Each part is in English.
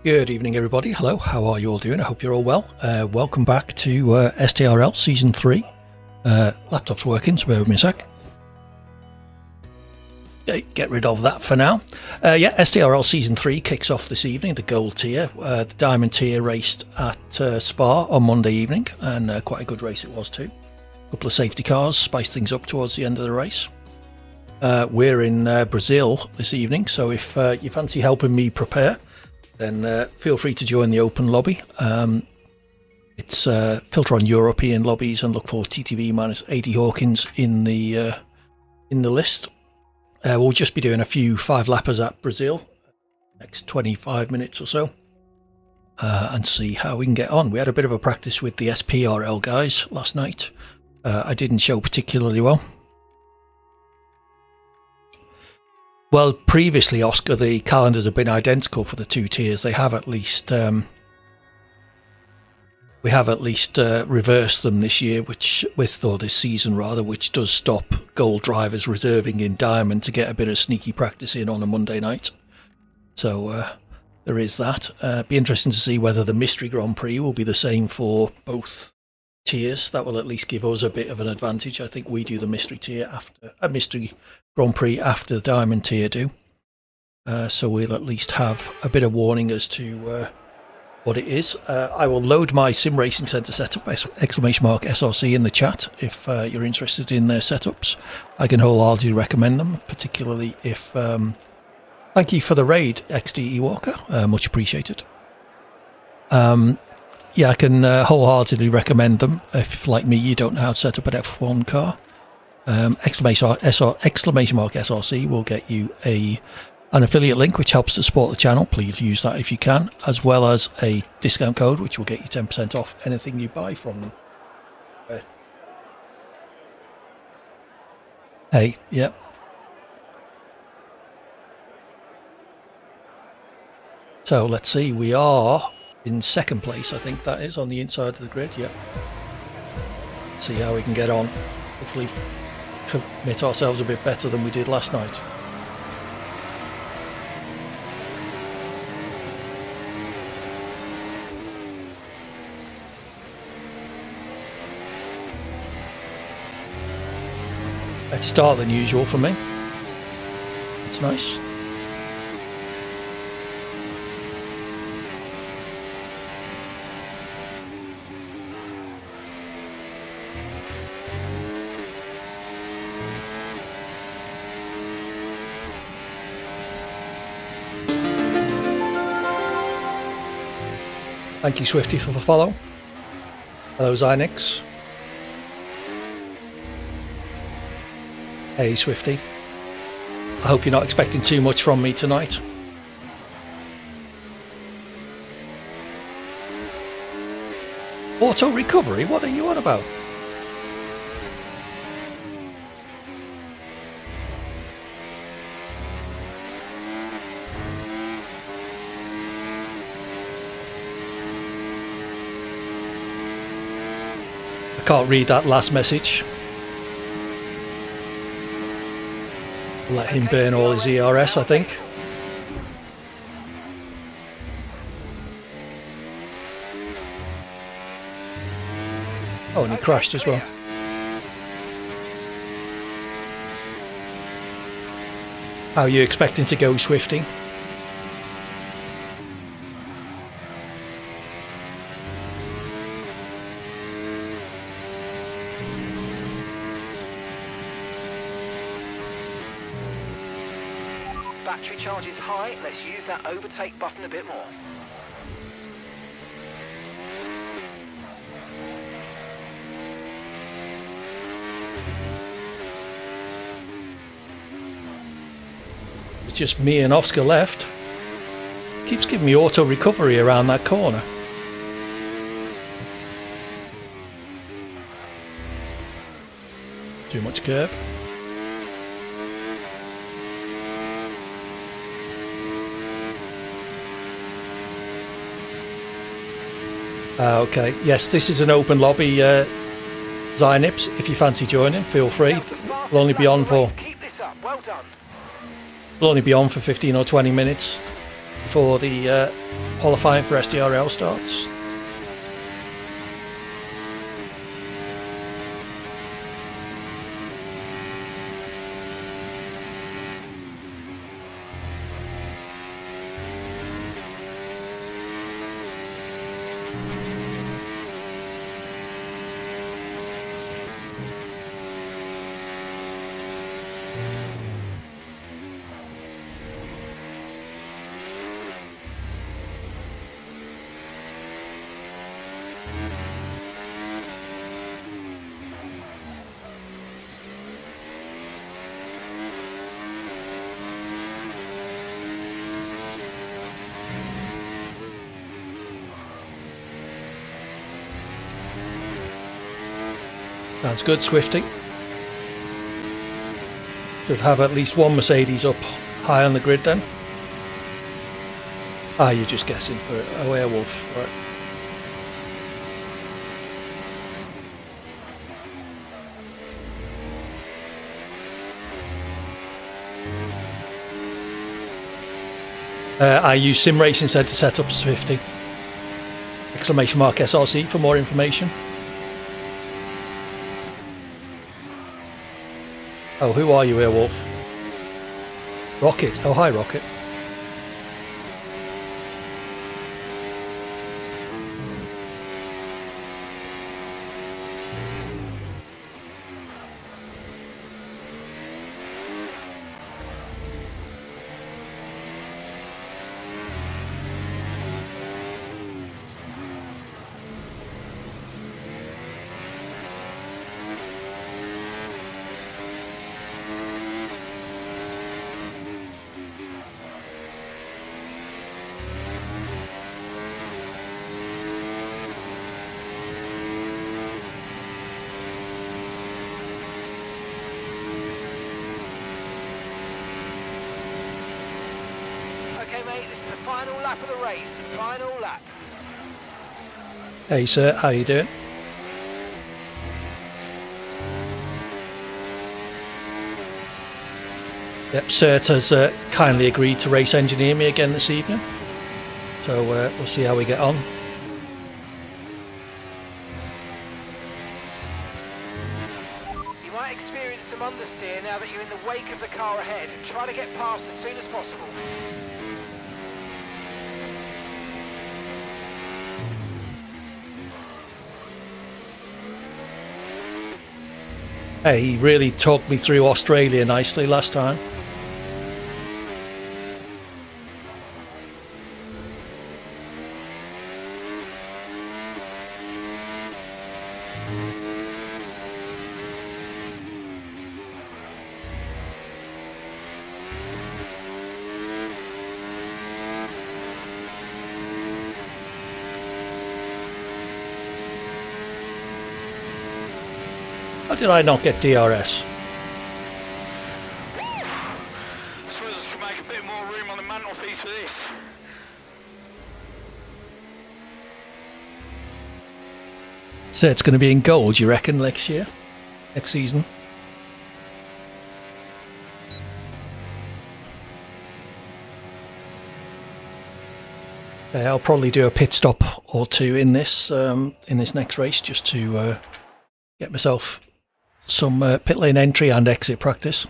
Good evening, everybody. Hello, how are you all doing? I hope you're all well. Welcome back to SDRL Season 3. Laptop's working, so bear with me a sec. Okay, get rid of that for now. SDRL Season 3 kicks off this evening, the Gold tier. The Diamond tier raced at Spa on Monday evening, and quite a good race it was too. A couple of safety cars spiced things up towards the end of the race. We're in Brazil this evening, so if you fancy helping me prepare, then feel free to join the open lobby. It's filter on European lobbies and look for TTV minus 80 Hawkins in the list. We'll just be doing a few 5-lappers at Brazil next 25 minutes or so, and see how we can get on. We had a bit of a practice with the SDRL guys last night. I didn't show particularly well. Well, previously, Oscar, the calendars have been identical for the two tiers. They have at least reversed them this year, this season rather, which does stop gold drivers reserving in Diamond to get a bit of sneaky practice in on a Monday night. So there is that. Be interesting to see whether the Mystery Grand Prix will be the same for both tiers. That will at least give us a bit of an advantage. I think we do the Mystery tier after a Mystery Grand Prix after the Diamond tier do. So we'll at least have a bit of warning as to what it is. I will load my Sim Racing Centre setup, !SRC in the chat if you're interested in their setups. I can wholeheartedly recommend them, particularly if... thank you for the raid, XDE Walker. Much appreciated. I can wholeheartedly recommend them if, like me, you don't know how to set up an F1 car. !SRC will get you an affiliate link which helps to support the channel. Please use that if you can, as well as a discount code which will get you 10% off anything you buy from them. Hey, yep. So let's see, we are in second place, I think that is, on the inside of the grid. Yep. See how we can get on. Hopefully commit ourselves a bit better than we did last night. Better start than usual for me. It's nice. Thank you, Swifty, for the follow. Hello, Zynix. Hey, Swifty. I hope you're not expecting too much from me tonight. Auto recovery? What are you on about? Can't read that last message. Let him burn all his ERS, I think. Oh, and he crashed as well. How are you expecting to go, Swifty? Battery charge is high, let's use that overtake button a bit more. It's just me and Oscar left. Keeps giving me auto recovery around that corner. Too much curb. Okay, yes, this is an open lobby, Zynips. If you fancy joining, feel free. We'll only be on for 15 or 20 minutes. before the qualifying for SDRL starts. Sounds good, Swifty. Should have at least one Mercedes up high on the grid then. Ah, you're just guessing for a werewolf, right? I use Sim Race instead to set up Swifty. Exclamation mark SRC for more information. Oh, who are you, Werewolf? Rocket. Oh, hi, Rocket. Okay, mate, this is the final lap of the race. Final lap. Hey, sir, how you doing? Yep, Sert has kindly agreed to race engineer me again this evening. So we'll see how we get on. You might experience some understeer now that you're in the wake of the car ahead. Try to get past as soon as possible. Hey, he really talked me through Australia nicely last time. How did I not get DRS? I suppose I should make a bit more room on the mantelpiece for this. So it's going to be in gold, you reckon, next year? Next season? Okay, I'll probably do a pit stop or two in this next race just to get myself some pit lane entry and exit practice.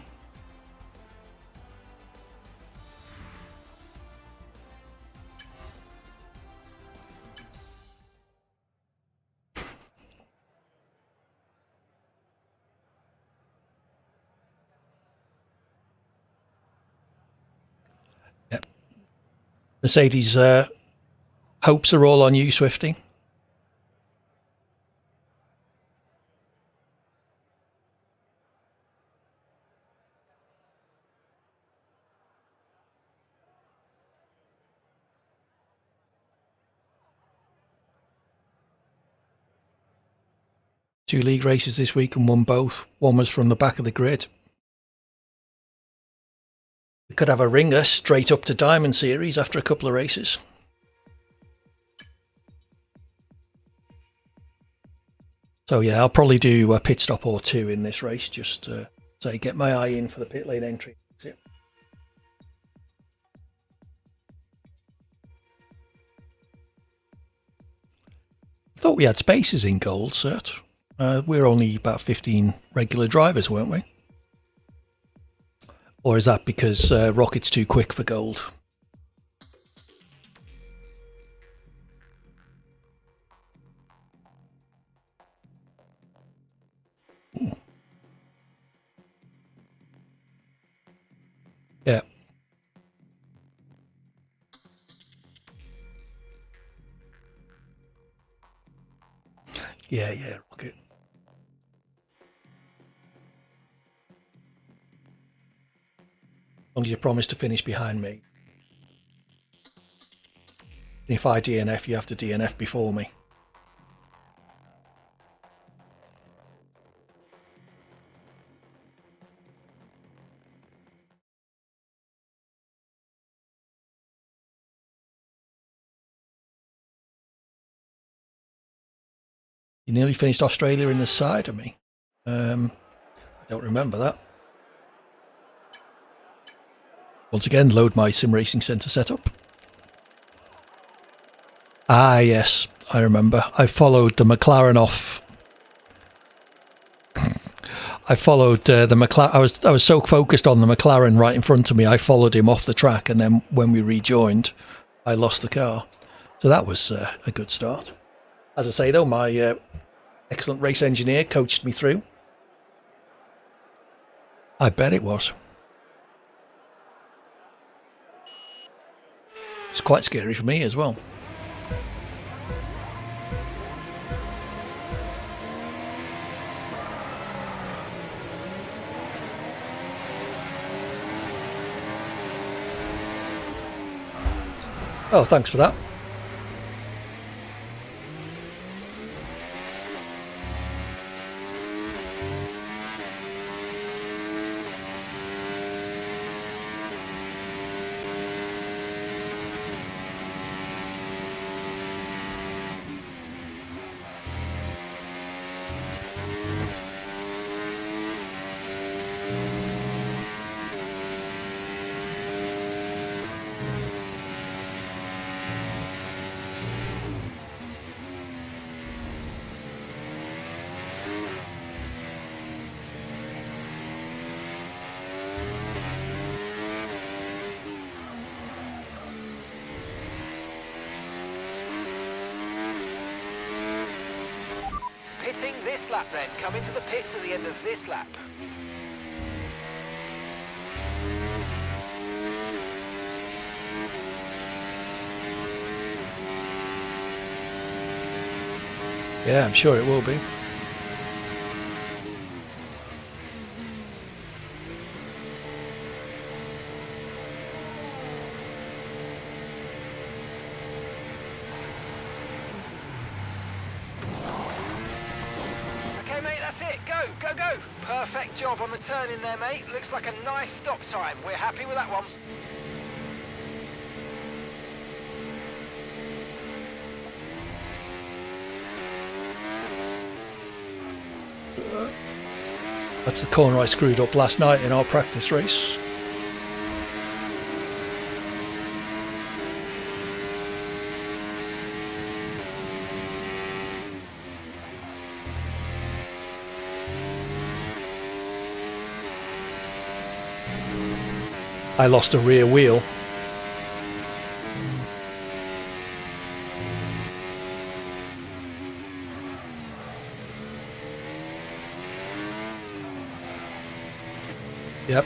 Yep. Mercedes hopes are all on you, Swifty. Two league races this week and won both. One was from the back of the grid. We could have a ringer straight up to Diamond Series after a couple of races. So yeah, I'll probably do a pit stop or two in this race just to say get my eye in for the pit lane entry. thought we had spaces in gold, Cert. We're only about 15 regular drivers, weren't we? Or is that because Rocket's too quick for gold? Ooh. Yeah. Yeah, Rocket. As long as you promise to finish behind me. And if I DNF, you have to DNF before me. You nearly finished Australia in the side of me. I don't remember that. Once again, load my Sim Racing Centre setup. Ah, yes, I remember. I followed the McLaren off. I followed the McLaren. I was so focused on the McLaren right in front of me, I followed him off the track, and then when we rejoined, I lost the car. So that was a good start. As I say, though, my excellent race engineer coached me through. I bet it was. It's quite scary for me as well. Oh, thanks for that. Pitting this lap then. Come into the pits at the end of this lap. Yeah, I'm sure it will be. Okay, mate, that's it. Go, go, go. Perfect job on the turn in there, mate. Looks like a nice stop time. We're happy with that one. That's the corner I screwed up last night in our practice race. I lost a rear wheel. Yep,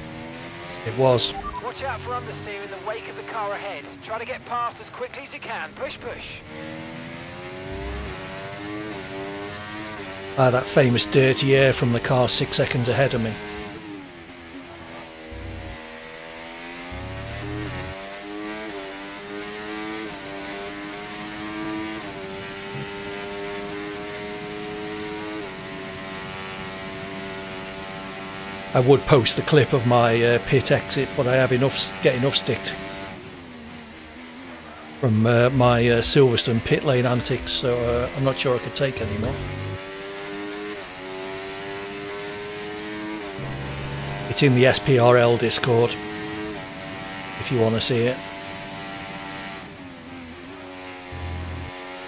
it was. Watch out for understeer in the wake of the car ahead. Try to get past as quickly as you can. Push, push. That famous dirty air from the car 6 seconds ahead of me. I would post the clip of my pit exit, but I have get enough stick from my Silverstone pit lane antics, so I'm not sure I could take any more. It's in the SDRL Discord if you want to see it.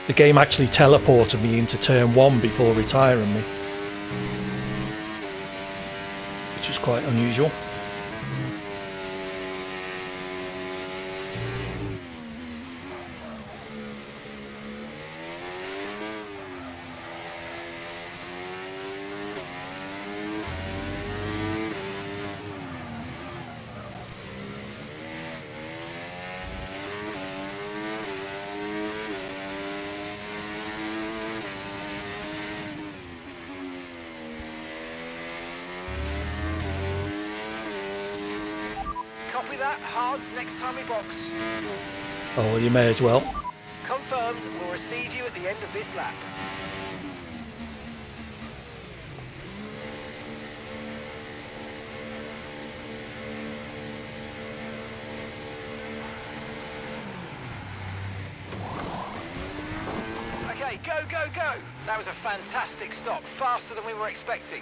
The game actually teleported me into turn 1 before retiring me, which is quite unusual. Copy that. Hards next time we box. Oh, well, you may as well. Confirmed. We'll receive you at the end of this lap. Okay, go, go, go! That was a fantastic stop. Faster than we were expecting.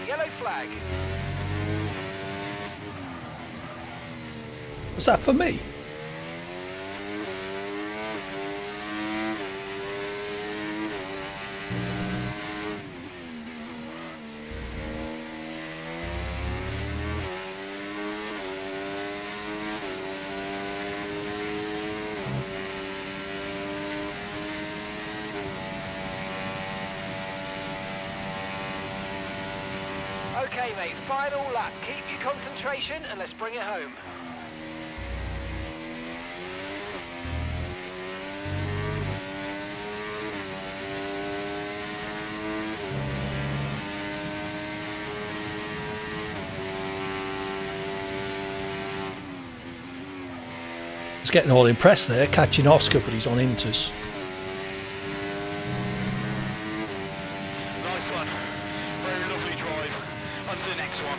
Yellow flag. Was that for me? Okay, mate, final lap. Keep your concentration and let's bring it home. He's getting all impressed there, catching Oscar, but he's on Inters. Nice one. Very lovely drive. On to the next one.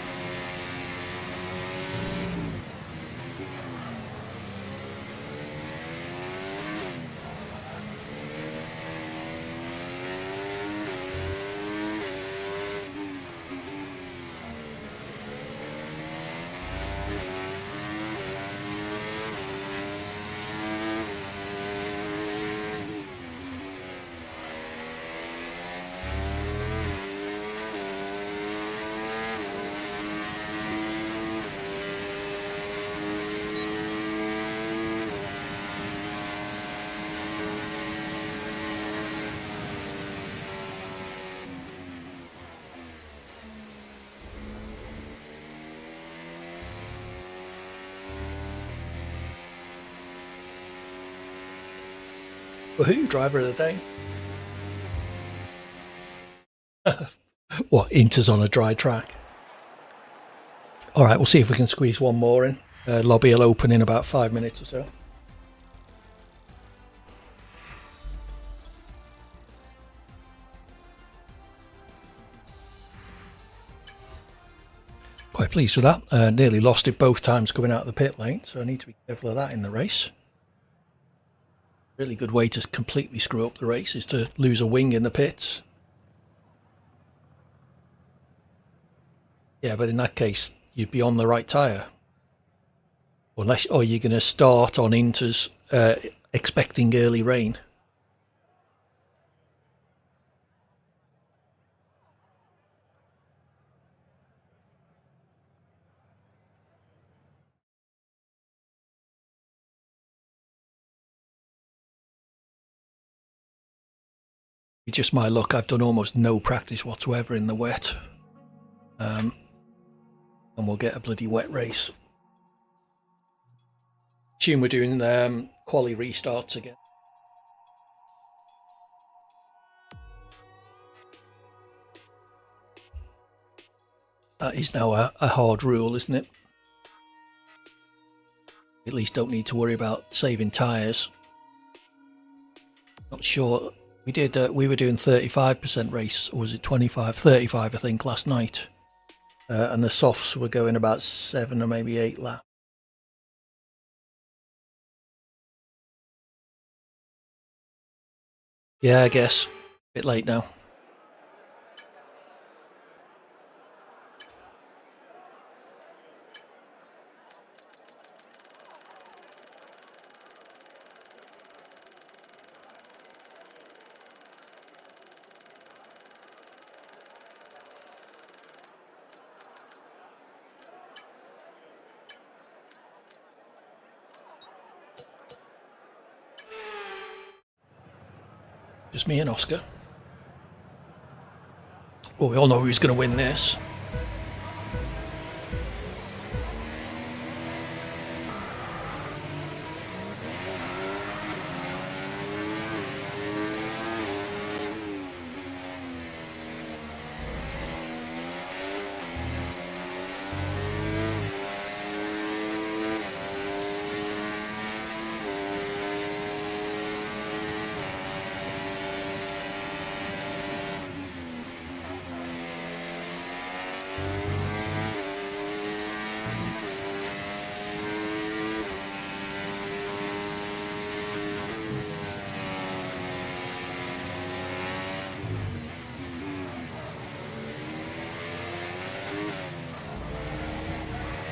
Woohoo, driver of the day. What, Inters on a dry track? All right, we'll see if we can squeeze one more in. Lobby will open in about 5 minutes or so. Quite pleased with that. Nearly lost it both times coming out of the pit lane, so I need to be careful of that in the race. Really good way to completely screw up the race is to lose a wing in the pits. Yeah, but in that case, you'd be on the right tyre. Unless, or you're going to start on Inters expecting early rain. It's just my luck. I've done almost no practice whatsoever in the wet. And we'll get a bloody wet race. Assume we're doing quali restarts again. That is now a hard rule, isn't it? At least don't need to worry about saving tyres. Not sure. We were doing 35% race, or was it 25? 35, I think, last night. And the softs were going about 7 or maybe 8 laps. Yeah, I guess. Bit late now. Just me and Oscar. Well, we all know who's going to win this.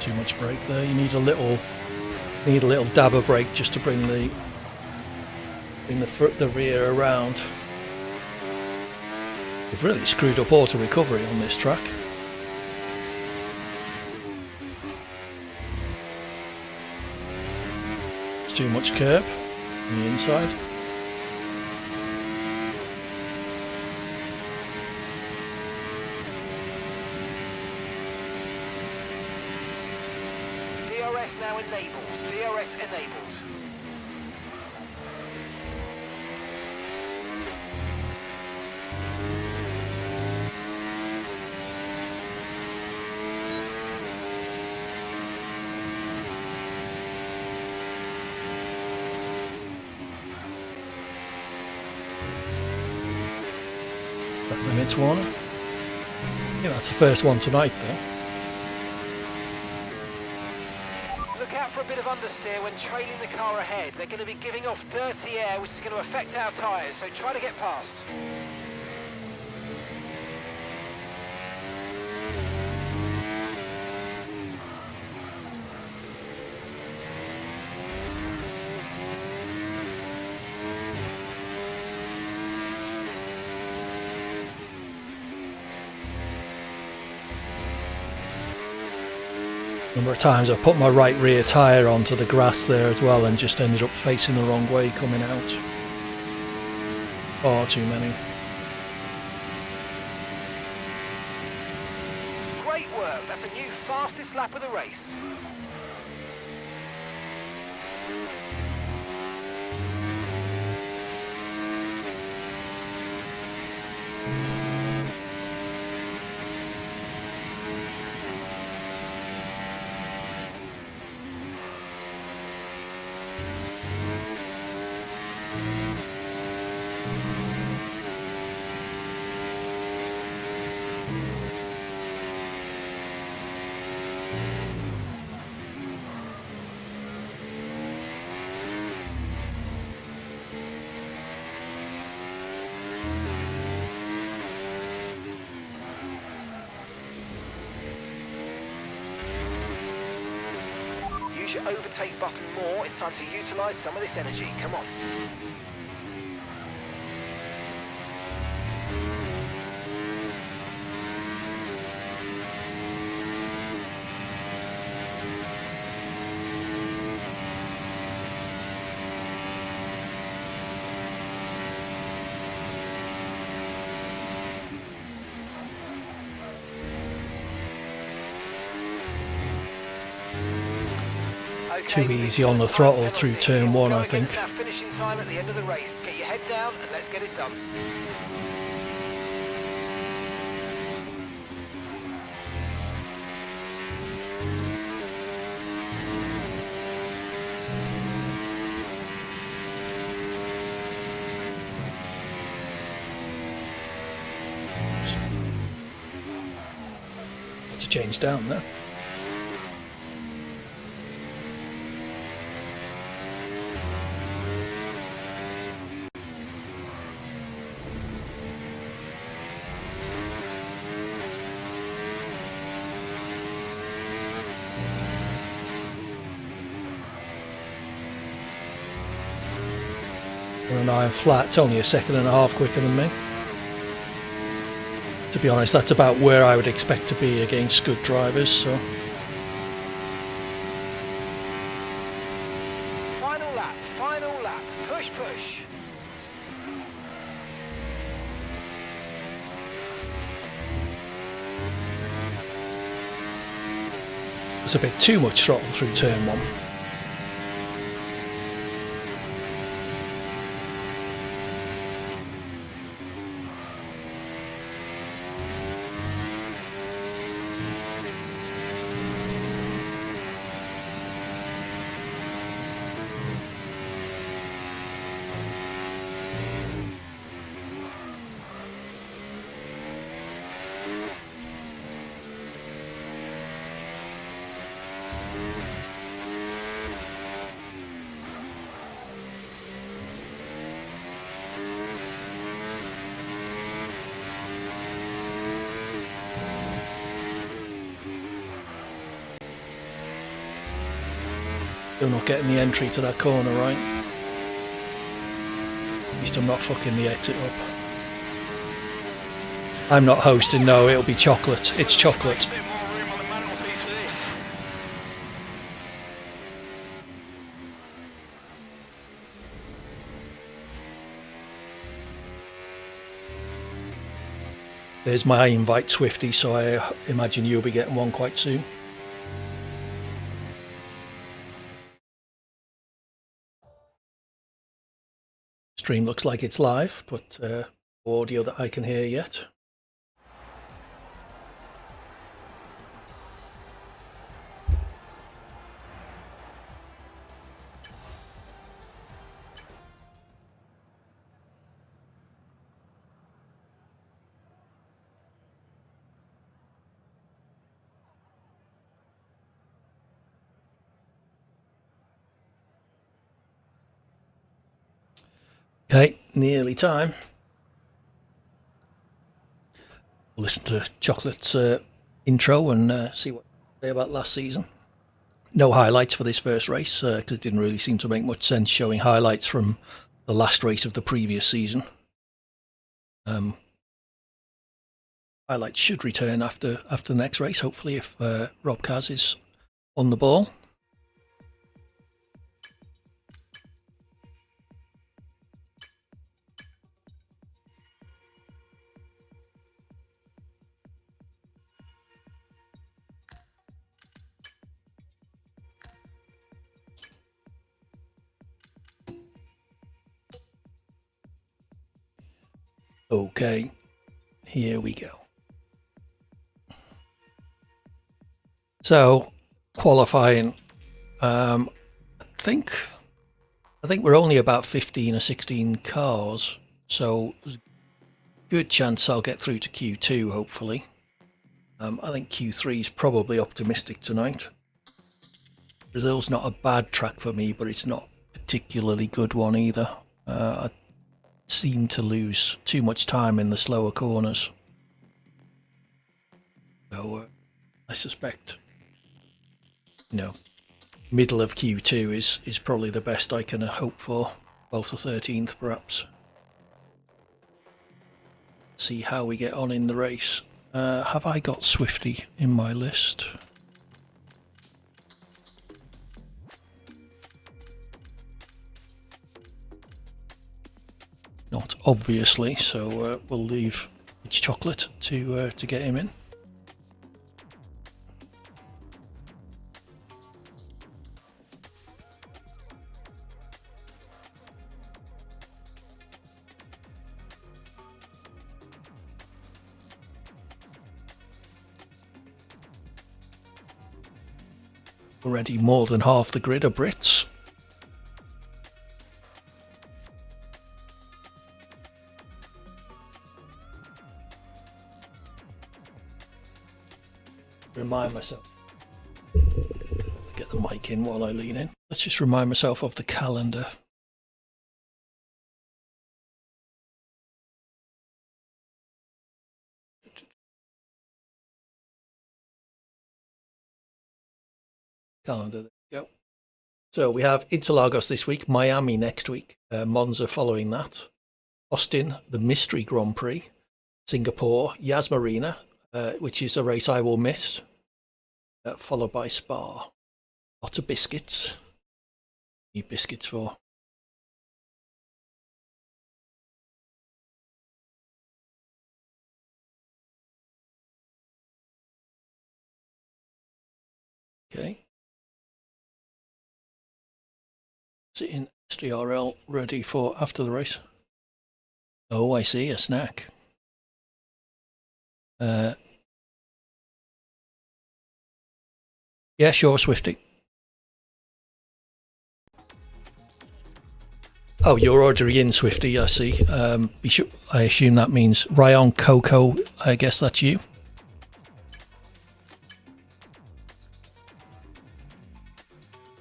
Too much brake there. You need a little dab of brake just to bring the rear around. They've really screwed up auto recovery on this track. It's too much curb on the inside. DRS now enabled. DRS enabled. Back limits warning. Yeah, that's the first one tonight though. Look out for a bit of understeer when trailing the car ahead. They're going to be giving off dirty air, which is going to affect our tyres, so try to get past. Number of times I've put my right rear tyre onto the grass there as well and just ended up facing the wrong way coming out. Far too many. Great work. That's a new fastest lap of the race. Use your overtake button more. It's time to utilise some of this energy. Come on. Too easy on the throttle through turn 1, I think. Our finishing time at the end of the race. Get your head down and let's get it done. just changed down there. And I'm flat, it's only a second and a half quicker than me. To be honest, that's about where I would expect to be against good drivers, so. Final lap, push, push. It's a bit too much throttle through turn one. Still not getting the entry to that corner right. At least I'm not fucking the exit up. I'm not hosting, no, it'll be chocolate. It's chocolate. A bit more room on the mantelpiece for this. There's my invite, Swifty, so I imagine you'll be getting one quite soon. Stream looks like it's live, but audio that I can hear yet. Okay, nearly time. We'll listen to Chocolate's intro and see what they say about last season. No highlights for this first race because it didn't really seem to make much sense showing highlights from the last race of the previous season. Highlights should return after the next race, hopefully, if Rob Kaz is on the ball. Okay, here we go. So, qualifying, I think we're only about 15 or 16 cars, so there's a good chance I'll get through to Q2, hopefully. I think Q3 is probably optimistic tonight. Brazil's not a bad track for me, but it's not a particularly good one either. I seem to lose too much time in the slower corners. So I suspect, middle of Q2 is probably the best I can hope for, both the 13th perhaps. See how we get on in the race. Have I got Swifty in my list? Not obviously, so we'll leave It's Chocolate to get him in. Already more than half the grid are Brits. Remind myself. Get the mic in while I lean in. Let's just remind myself of the calendar. Calendar, there we go. So we have Interlagos this week, Miami next week, Monza following that, Austin, the Mystery Grand Prix, Singapore, Yas Marina, which is a race I will miss, followed by Spa. Lots of biscuits. Need biscuits for. Okay. In SDRL ready for after the race. Oh, I see, a snack. Yeah, sure, Swifty. Oh, you're ordering in, Swifty, I see. I assume that means Ryan Coco. I guess that's you.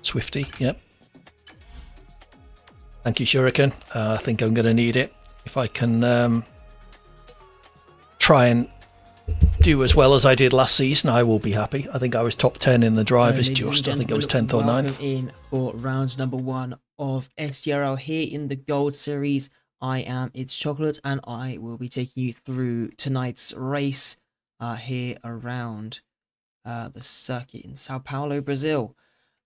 Swifty, yep. Thank you, Shuriken. I think I'm going to need it. If I can try and do as well as I did last season, I will be happy. I think I was top 10 in the drivers just. I think I was 10th or 9th. In for round number 1 of SDRL here in the Gold Series. I am It's Chocolate, and I will be taking you through tonight's race here around the circuit in Sao Paulo, Brazil.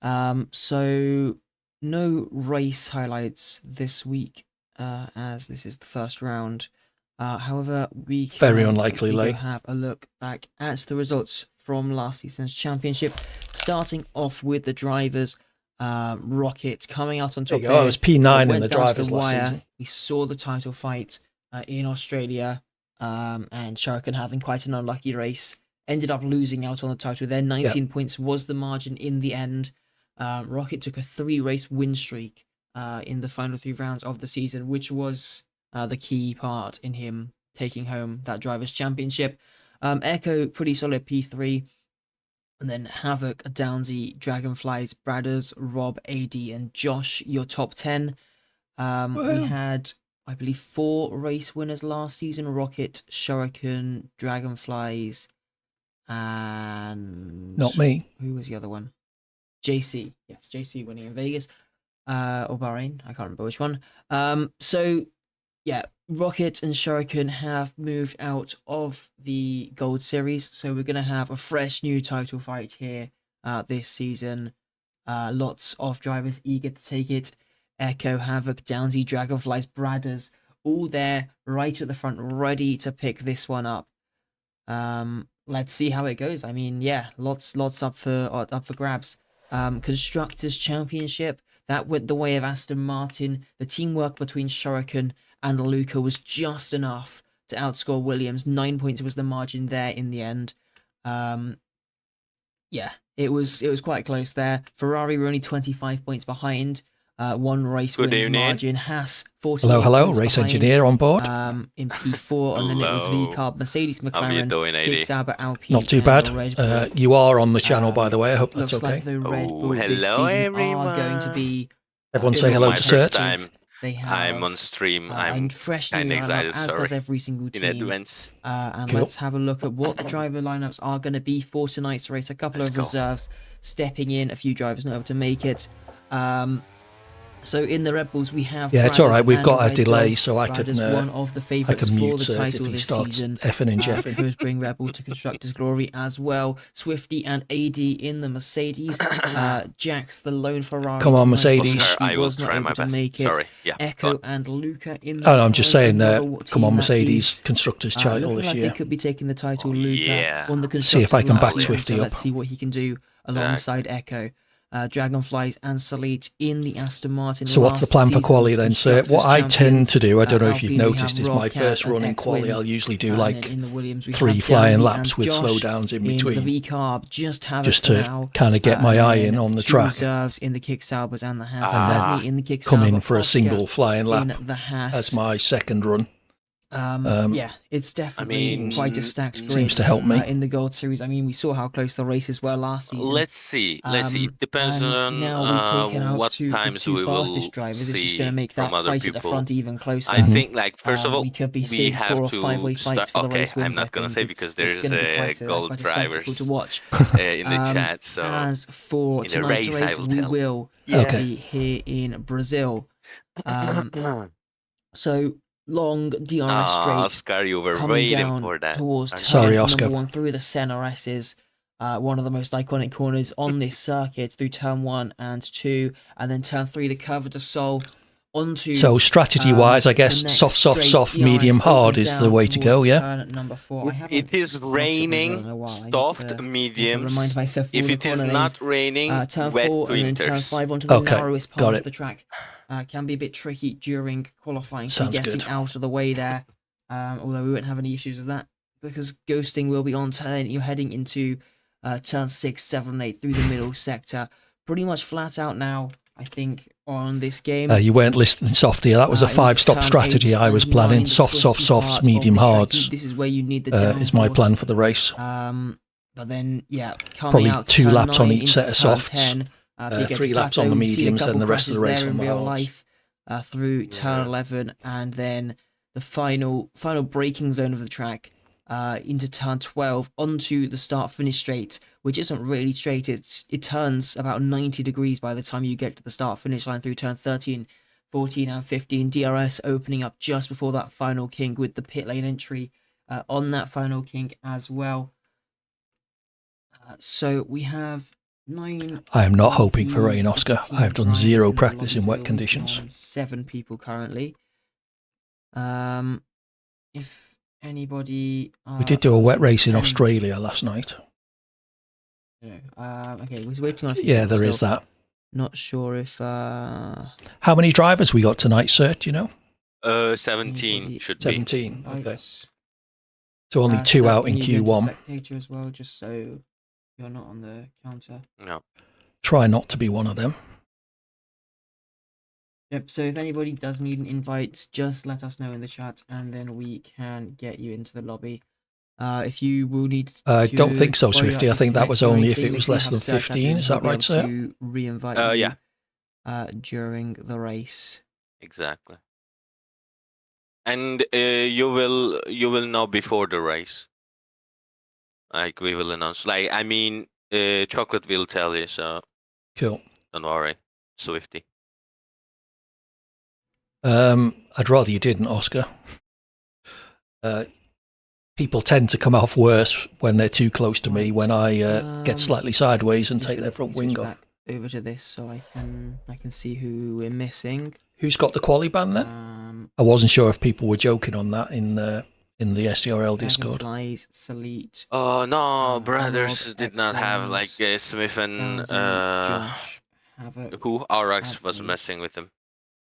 So no race highlights this week, as this is the first round. However, we can very unlikely have a look back at the results from last season's championship, starting off with the drivers. Rocket coming out on top. I was P9 in the drivers last season. We saw the title fight in Australia, and Shuriken having quite an unlucky race. Ended up losing out on the title there. 19 points was the margin in the end. Rocket took a 3-race win streak in the final 3 rounds of the season, which was the key part in him taking home that drivers' championship. Echo, pretty solid P3. And then Havoc, Downsy, Dragonflies, Bradders, Rob, AD, and Josh, your top 10. We had, I believe, 4 race winners last season. Rocket, Shuriken, Dragonflies, and... Not me. Who was the other one? JC. Yes, JC winning in Vegas. Or Bahrain. I can't remember which one. So, yeah, Rocket and Shuriken have moved out of the Gold Series, so we're going to have a fresh new title fight here this season. Lots of drivers eager to take it. Echo, Havoc, Downsy, Dragonflies, Bradders, all there right at the front, ready to pick this one up. Let's see how it goes. I mean, yeah, lots up for grabs. Constructors Championship, that went the way of Aston Martin. The teamwork between Shuriken and Luca was just enough to outscore Williams. 9 points was the margin there in the end. Yeah, it was quite close there. Ferrari were only 25 points behind. 1 race wins margin. Haas 40. Hello, race behind, engineer on board. In P4, and then it was VCarb, Mercedes, McLaren, Big Sauber, Alpine. Not too bad. You are on the channel, by the way. I hope that's looks okay. Like the Red Bull this season everyone. are going to be. Everyone say hello to Sert. They have, I'm on stream. I'm fresh kind new of excited. as does every single team. In advance. And Cool. let's have a look at what the driver lineups are going to be for tonight's race. A couple of reserves stepping in, a few drivers not able to make it. So in the Red Bulls we have. Yeah, it's all right. We've got a Red delay, Dog. so I can. One of the favourites for mute the Sert title if he this starts season. effing and jeffing. Could bring Red Bull to Constructors' glory as well. Swifty and AD in the Mercedes. Jax the lone Ferrari. Come on, Mercedes. I will was not try able my to best. make it. Sorry. Yeah. Echo and Luca in the. Oh, no, I'm just saying, come team on, that Mercedes, is, constructors title looking this like year. They could be taking the title. Luca yeah. on the Constructors. See if I can back last season, Swifty so up. Let's see what he can do alongside Echo. Dragonflies and Salit in the Aston Martin. So what's the plan for quali then, sir? What I tend to do, I don't know if you've Alpine, noticed, is my first run in quali, I'll usually do like in the Williams, 3 have flying Downsy laps and with Josh slowdowns in between. In the VCarb, just to kind of get my eye in on the track. Reserves in the Kick Saubers and the Haas. And then in the Kick come in Sauber, for a Oscar single flying lap in the Haas. as my second run. Yeah, it's definitely quite a stacked grid. Seems to help me. In the Gold Series. I mean, we saw how close the races were last season. Let's see. It depends and on now we've taken out what the times two we will fastest drivers. It's just going to see make from that other fight at the people. front even closer. I think, like, first of all, we could be we seeing have 4 or to 5-way fights for the okay, race wins. I'm not gonna say because there's going to be quite a gold spectacle drivers to watch. in the chat. So As for in the tonight's race, race, I will we tell. will Okay. be here in Brazil. So long DRS straight. Oscar, you were coming waiting down for that. towards Sorry, turn Oscar. number 1 through the center S's. One of the most iconic corners on this circuit through turn 1 and 2, and then turn 3, the Curva do Sol onto. So strategy-wise, I guess the next soft, straight medium, DRS hard open is the down way to go. towards Yeah. turn number 4. I haven't It is watched Brazil raining, in a while. I need soft, to mediums. remind myself If all the it is corner not names. raining, Turn wet 4 and then turn winters. 5 onto the Okay, narrowest got part it. of the track. Can be a bit tricky during qualifying. So Sounds getting good. out of the way there. Although we won't have any issues with that because ghosting will be on turn. You're heading into turn 6, 7, 8 through the middle sector. Pretty much flat out now, I think, on this game. You weren't listening soft here. That was a Into 5-stop turn strategy 8 I was and planning. 9, the Soft, twisty part of medium, the track. hards This is where you need the downforce. is my plan for the race. But then, yeah, coming Probably out 2 turn laps on 9 each into set of turn softs. 10, 3 laps on the mediums and the rest of the race there on in the real hards. life through turn 11, and then the final braking zone of the track into turn 12 onto the start-finish straight, which isn't really straight. It turns about 90 degrees by the time you get to the start-finish line through turn 13, 14, and 15. DRS opening up just before that final kink with the pit lane entry on that final kink as well. So we have 9. I am not hoping for rain, 16 Oscar. I have done drivers 0 in the practice lobby, in so wet we're waiting conditions. on 7 people currently. If anybody, We did do a wet race in 10. Australia last night. Okay, we're waiting on a few. Yeah, people there is still. that. Not sure if How many drivers we got tonight, Sir? Do you know? 17 Anybody- should be. 17. Okay. invites. So only 2 Sir, out can in you go into Q1. spectator as well, just so you're not on the counter. No. Try not to be one of them. Yep, so if anybody does need an invite, just let us know in the chat and then we can get you into the lobby. If you will need I don't to think so, borrow your Swifty. I think that was connector or only if anything, it was you less have than Sertdogan, 15. Is he'll that be right, able sir? to re-invite you Yeah. During the race. Exactly. And you will know before the race. Like, we will announce. Like, I mean, Chocolate will tell you, so Cool. don't worry, Swifty. I'd rather you didn't, Oscar. People tend to come off worse when they're too close to me, when I get slightly sideways and Just take gonna their front quickly wing switch off. back over to this so I can see who we're missing. Who's got the quali ban then? I wasn't sure if people were joking on that in the SDRL Discord. Dragonflies, Salit, Oh no, brothers Rob, did not have like X1s, Smith and Bounty, Josh, Havoc, who RX was Anthony. messing with him.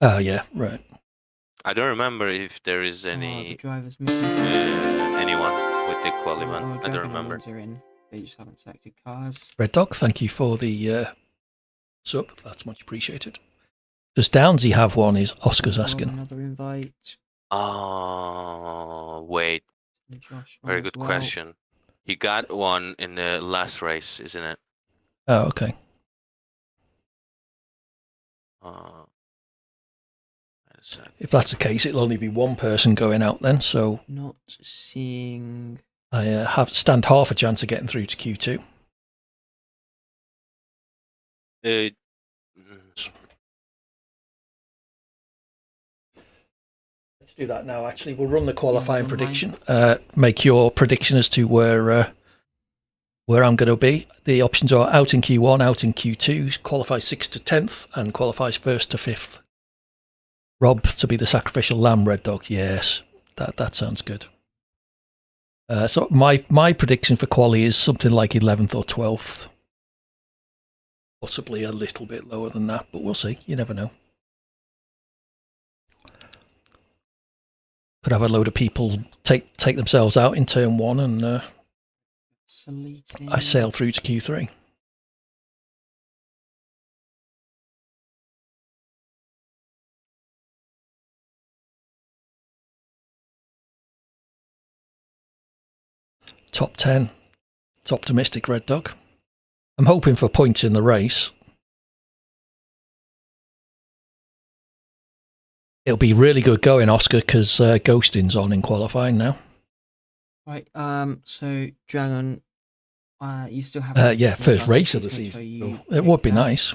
Oh yeah, right. I don't remember if there is the any drivers missing. anyone with the qualiban. I don't Dragon remember. Islands are in. They just haven't selected cars. Red Dog, thank you for the sub. That's much appreciated. Does Downsy have one? Is Oscar's asking. Another invite. Oh, wait. Josh, Very good question. He got one in the last race, isn't it? Oh, okay. If that's the case, it'll only be one person going out then. So not seeing. I stand half a chance of getting through to Q2. Let's do that now. Actually, we'll run the qualifying prediction. Make your prediction as to where I'm going to be. The options are out in Q1, out in Q2, qualifies 6th to 10th, and qualifies 1st to 5th. Rob to be the sacrificial lamb, Red Dog. Yes, that sounds good. So my prediction for quali is something like 11th or 12th. Possibly a little bit lower than that, but we'll see. You never know. Could have a load of people take themselves out in turn 1 and I sail through to Q3. top 10. It's optimistic, Red Dog. I'm hoping for points in the race. It'll be really good going, Oscar, because Ghosting's on in qualifying now. Right. So Dragon, you still have yeah, first race of the season. It would be nice.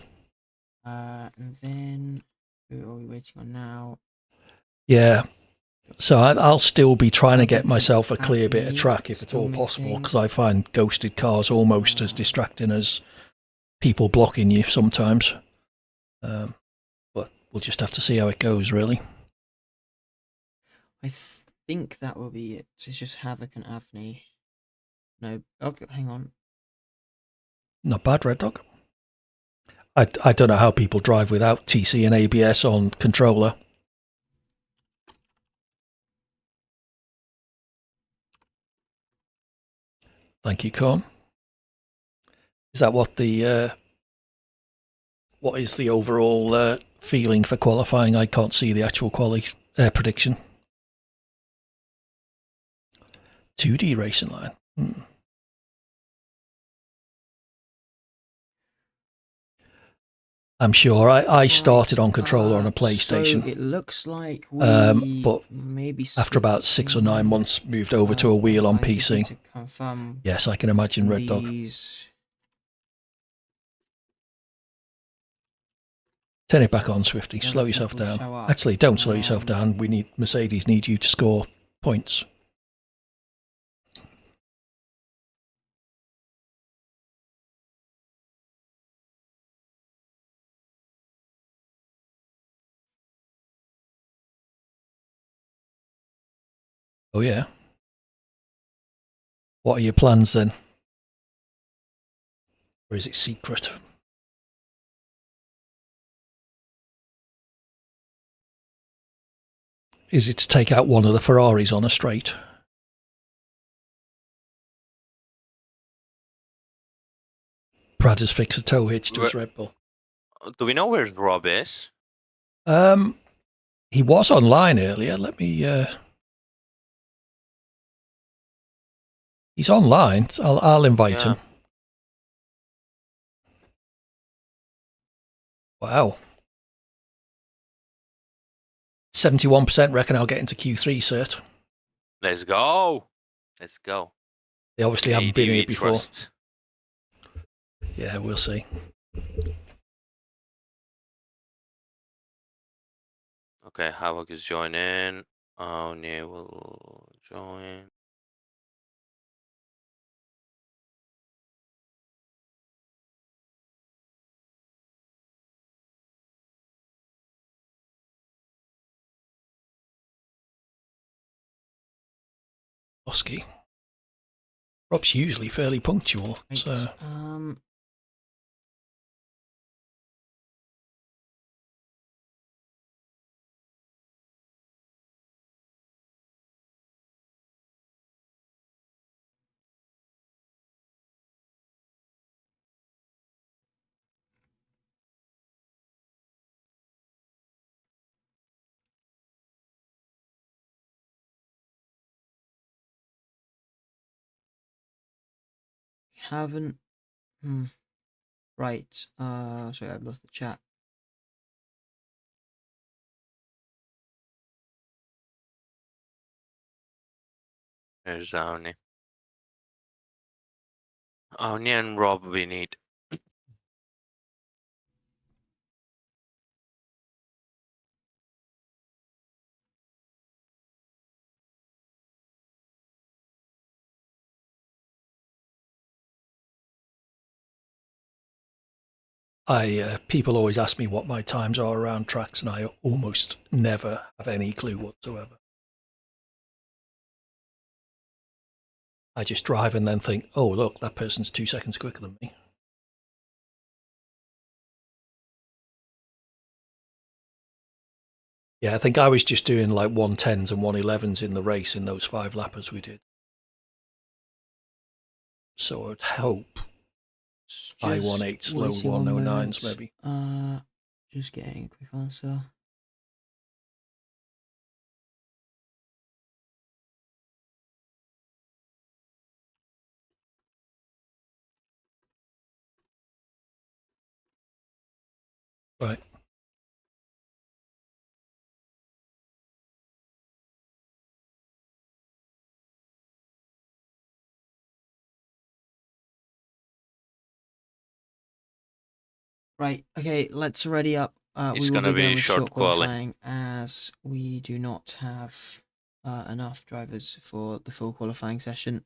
And then who are we waiting on now? Yeah. So I'll still be trying to get myself a clear bit of track if at all possible, because I find ghosted cars almost as distracting as people blocking you sometimes. But we'll just have to see how it goes, really. I think that will be it. It's just Havoc and Avni. No, okay, hang on. Not bad, Red Dog. I don't know how people drive without TC and ABS on controller. Thank you, Con. Is that what is the overall feeling for qualifying? I can't see the actual prediction. 2D racing line. I'm sure I started on controller on a PlayStation. So it looks like we but maybe after about 6 or 9 months moved over to a wheel on PC. Yes, I can imagine, Red Dog. Turn it back on, Swifty. Slow yourself down. Actually, don't slow yourself down. Mercedes need you to score points. Oh, yeah. What are your plans then? Or is it secret? Is it to take out one of the Ferraris on a straight? Brad has fixed a tow hitch to his Red Bull. Do we know where Rob is? He was online earlier. Let me... He's online. I'll invite him. Wow. 71% reckon I'll get into Q3, Cert. Let's go. Let's go. They obviously haven't been here before. Trust. Yeah, we'll see. Okay, Havoc is joining. O'Neill will join. Oski. Rob's usually fairly punctual, so... Haven't. Right. Sorry, I've lost the chat. There's Oni. Oni and Rob we need. People always ask me what my times are around tracks, and I almost never have any clue whatsoever. I just drive and then think, oh, look, that person's 2 seconds quicker than me. Yeah, I think I was just doing like 110s and 111s in the race in those 5 lappers we did. So I'd hope I-18s, low 109s maybe. Just getting a quick answer. Right. Right, okay, let's ready up. It's We will gonna be going be with short short quali. qualifying as we do not have enough drivers for the full qualifying session.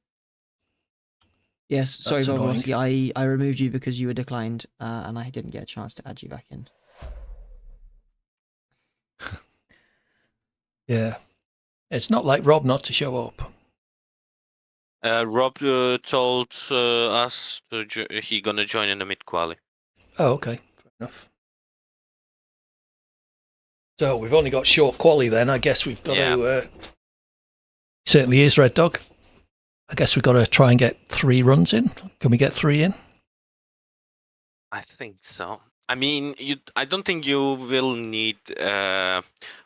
Yes, sorry, That's annoying. Bobrovsky, I removed you because you were declined, and I didn't get a chance to add you back in. Yeah. It's not like Rob not to show up. Rob told us he gonna join in the mid quali. Oh, okay. Fair enough. So we've only got short quali then. I guess we've got to... certainly is, Red Dog. I guess we've got to try and get 3 runs in. Can we get 3 in? I think so. I mean, I don't think you will need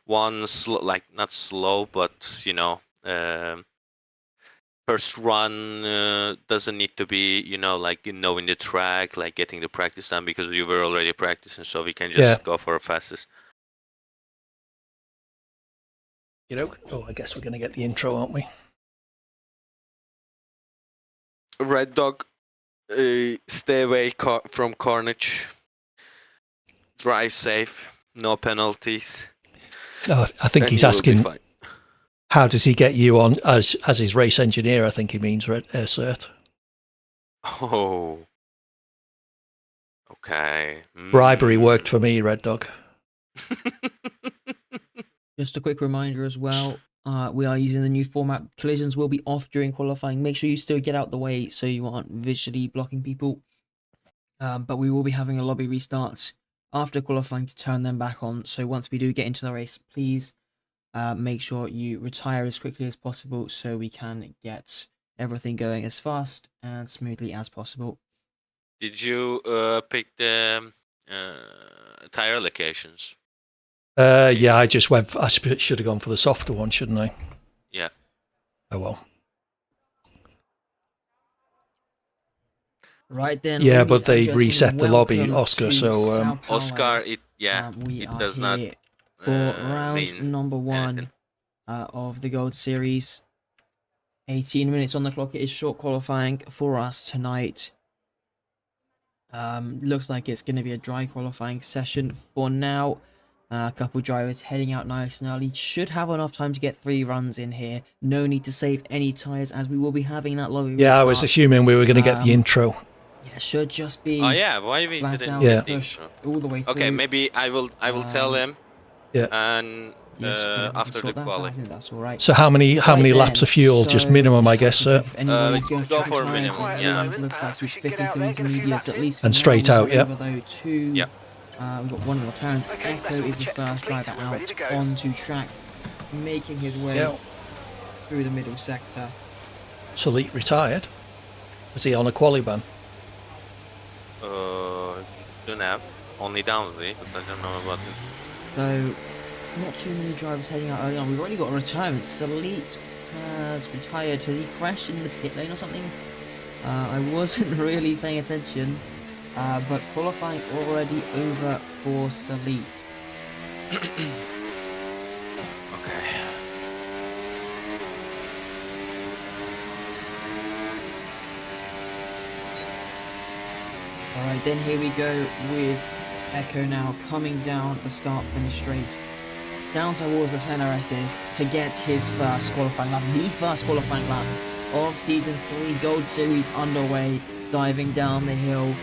one like not slow, but you know, first run doesn't need to be like knowing the track, like getting the practice done because you were already practicing, so we can just go for a fastest. Oh, I guess we're going to get the intro, aren't we? Red Dog, stay away from carnage. Drive safe, no penalties. No, I think he's asking, how does he get you on as his race engineer? I think he means Cert. Oh. Okay. Bribery worked for me, Red Dog. Just a quick reminder as well, we are using the new format. Collisions will be off during qualifying. Make sure you still get out the way so you aren't visually blocking people. But we will be having a lobby restart after qualifying to turn them back on. So once we do get into the race, please make sure you retire as quickly as possible so we can get everything going as fast and smoothly as possible. Did you pick the tire locations? Yeah, I just went. I should have gone for the softer one, shouldn't I? Yeah. Oh well. Right then. Yeah, but they reset the lobby, Oscar. So Oscar, we it are does here not for round number 1 of the Gold Series. 18 minutes on the clock. It is short qualifying for us tonight. Looks like it's going to be a dry qualifying session for now. A couple drivers heading out nice and early. Should have enough time to get 3 runs in here. No need to save any tyres as we will be having that lobby restart. I was assuming we were going to get the intro. Yeah, should just be. Oh yeah, why we flat didn't out get the push intro? all the way through. Okay, maybe I will tell him. Yeah. And yes, after the quali. I think that's all right. So how many laps of fuel? Just minimum, I guess, sir. If anybody's going go for for tyres, minimum, yeah. looks like he's fitting some intermediates at least. And straight out, yeah. Though 2. Yeah. We've got one of the McLarens. Echo is the first driver out onto track, making his way through the middle sector. Salit retired. Is he on a quali ban? Don't have. Only downly, but I don't know about it. So, not too many drivers heading out early on. We've already got a retirement. Salit has retired. Has he crashed in the pit lane or something? I wasn't really paying attention. But qualifying already over for Salit. Okay. Alright, then here we go with Echo now coming down the start-finish straight. Down towards the NRSs to get his first qualifying lap. The first qualifying lap of Season 3 Gold Series underway. Diving down the hill.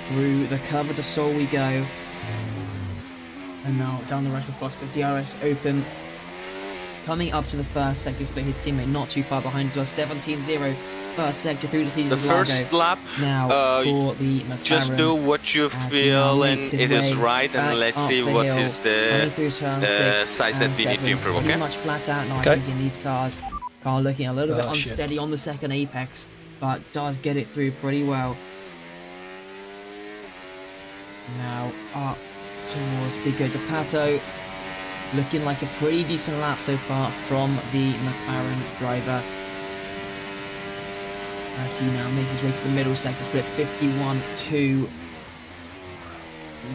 Through the Cover de Sol we go. And now down the Retro Cluster, DRS open. Coming up to the first sector split, his teammate not too far behind as well. 17-0. First sector through the season. The first lap, now for the McLaren. Just do what you feel and it is right, and let's see what is the size that we need to improve, okay? Pretty much flat out now, I think, in these cars. Car looking a little bit unsteady on the second apex, but does get it through pretty well. Now up towards Pico de Pato. Looking like a pretty decent lap so far from the McLaren driver. As he now makes his way to the middle sector split, 51-2.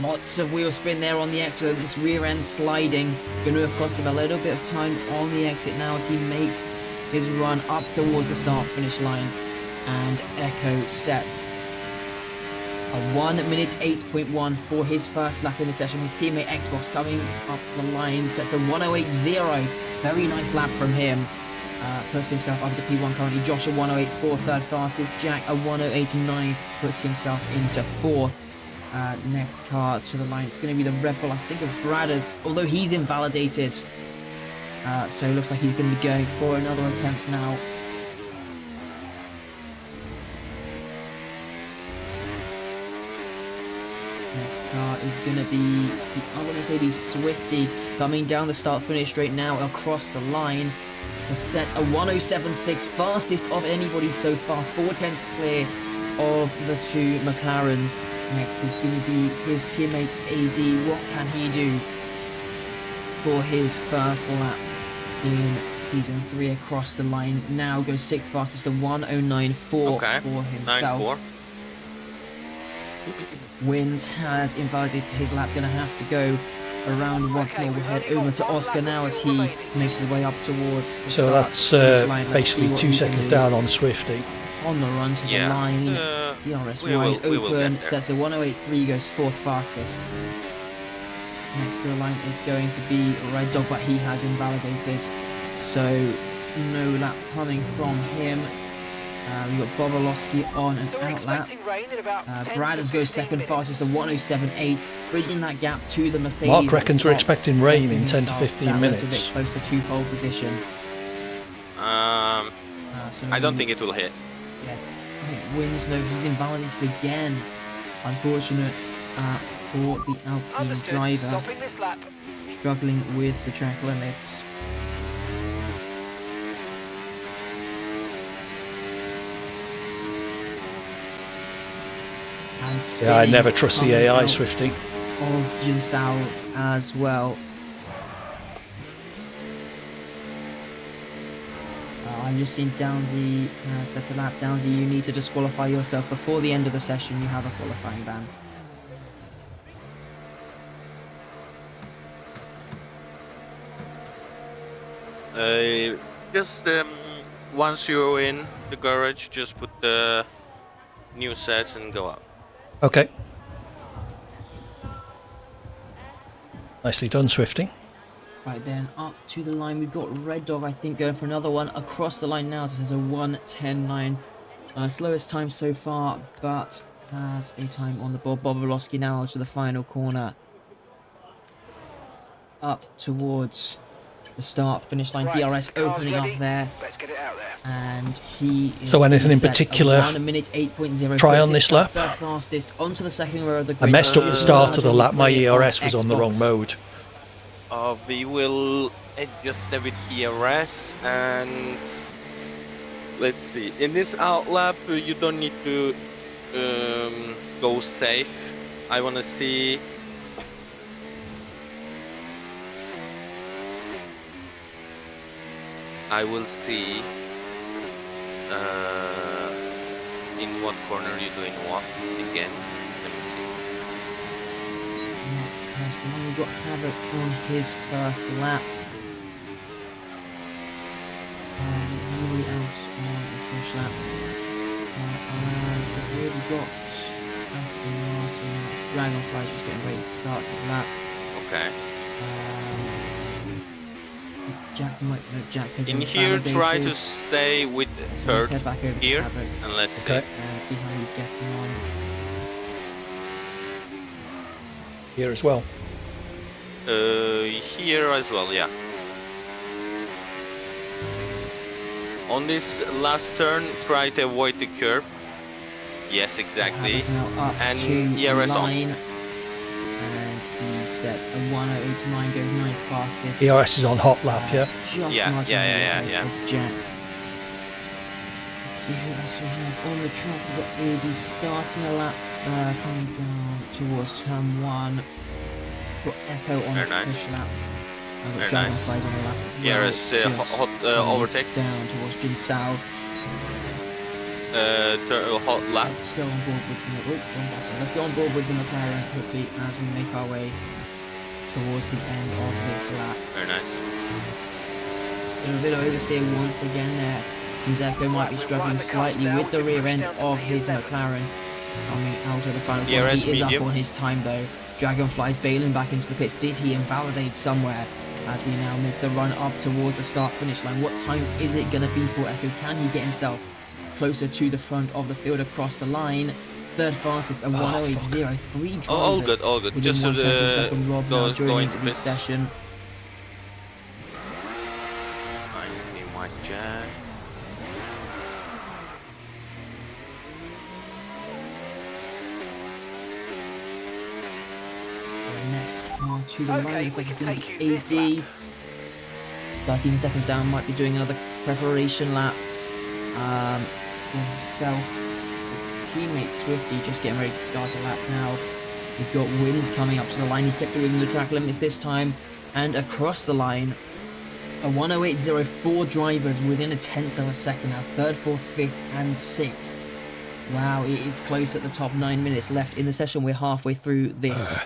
Lots of wheel spin there on the exit. This rear end sliding. Going to have cost him a little bit of time on the exit now as he makes his run up towards the start finish line. And Echo sets a 1 minute 8.1 for his first lap in the session. His teammate Xbox coming up to the line sets a 1:08.0. Very nice lap from him. Puts himself up to P1 currently. Josh a 1:08.4, third fastest. Jack a 1:08.9 puts himself into fourth. Next car to the line, it's going to be the Red Bull, I think, of Bradders, although he's invalidated. So it looks like he's going to be going for another attempt now. Next car is going to be, I'm going to say the Swifty, coming down the start-finish straight now across the line to set a 1:07.6, fastest of anybody so far, 4/10 clear of the two McLarens. Next is going to be his teammate AD. What can he do for his first lap in Season 3 across the line? Now goes 6th fastest, a 1:09.4 for himself. 9.4. Wins has invalidated his lap, going to have to go around once more. We'll head over to Oscar now as he makes his way up towards the So start that's finish line. Let's basically see what 2 he seconds can do. down on Swifty. On the run to the line. DRS wide open, sets a 1:08.3, goes 4th fastest. Next to the line is going to be Red Dog, but he has invalidated, so no lap coming from him. We've got Bobolowski on an out lap. Bradders goes 2nd fastest, a 1:07.8, bridging that gap to the Mercedes. Mark reckons we're expecting rain in getting 10 to himself 15 that little bit minutes. closer to pole position. So I don't think it will hit. Yeah, I think Wins, no, he's invalidated again. Unfortunate for the Alpine driver. Stopping this lap. Struggling with the track limits. And Yeah, I never trust the spinning AI, out Swifty. of Jinsao as well. I've just seen Downsy set a lap. Downsy, you need to disqualify yourself before the end of the session. You have a qualifying ban. Just once you're in the garage, just put the new sets and go up. Okay. Nicely done, Swifty. Right then, up to the line, we've got Red Dog, I think, going for another one across the line now. This is a 1:10.9. Slowest time so far, but has a time on the board. Bobolowski now to the final corner. Up towards the start finish line. Right, DRS car's opening ready. up there. Let's get it out there. And he is So anything in set a particular 1 minute 8.0. try puts on this himself lap? third fastest onto the second row of the I grid. messed up the start of the lap. My ERS was on the wrong Xbox. mode. We will adjust the with ERS and let's see. In this outlap, you don't need to go safe. I want to see. I will see in what corner you're doing what again. Let me see. Next person, we've got Havoc on his first lap. Nobody else on the first lap. We've already got Aston Martin. Dragonfly's just getting ready to start his lap. Okay. Jack might no, Jack has In here, invalidated. try to stay with So let's third head back over to here, Havoc and let's Okay. and see how he's getting on. Here as well. see. Here as well, yeah. On this last turn, try to avoid the curb. Yes, exactly. Havoc now up And to ERS on. line. And he sets a 1:08.9, goes 9th fastest. ERS is on hot lap, yeah? Just Yeah, marginally yeah, ahead yeah. of Jack. Let's see who else we have on the track. We've got AD starting a lap, coming down towards turn 1. Got Echo on Very the nice. push lap. I've got Very Dragonflies on the lap as well. ERS just hot coming overtake. down towards Jin Sao. hot lap. Let's go on board with the Let's go on board with the McLaren quickly as we make our way towards the end of this lap. Very nice. A bit of oversteer once again there. Seems Echo might be struggling slightly with the rear end of his McLaren coming out of the final corner. He is up on his time though. Dragonfly's bailing back into the pits. Did he invalidate somewhere as we now make the run up towards the start finish line? What time is it going to be for Echo? Can he get himself closer to the front of the field across the line? Third fastest, a 108.03 drivers. All good, all good. Just to the second Rob now joining the session. My jack. Next car to the line, looks like it's going to be AD. 13 seconds down, might be doing another preparation lap for himself. His teammate Swifty just getting ready to start a lap now. We've got Wins coming up to the line. He's kept it within the track limits this time. And across the line, a 108.04 drivers within a tenth of a second now. Third, fourth, fifth, and sixth. Wow, it is close at the top. 9 minutes left in the session. We're halfway through this.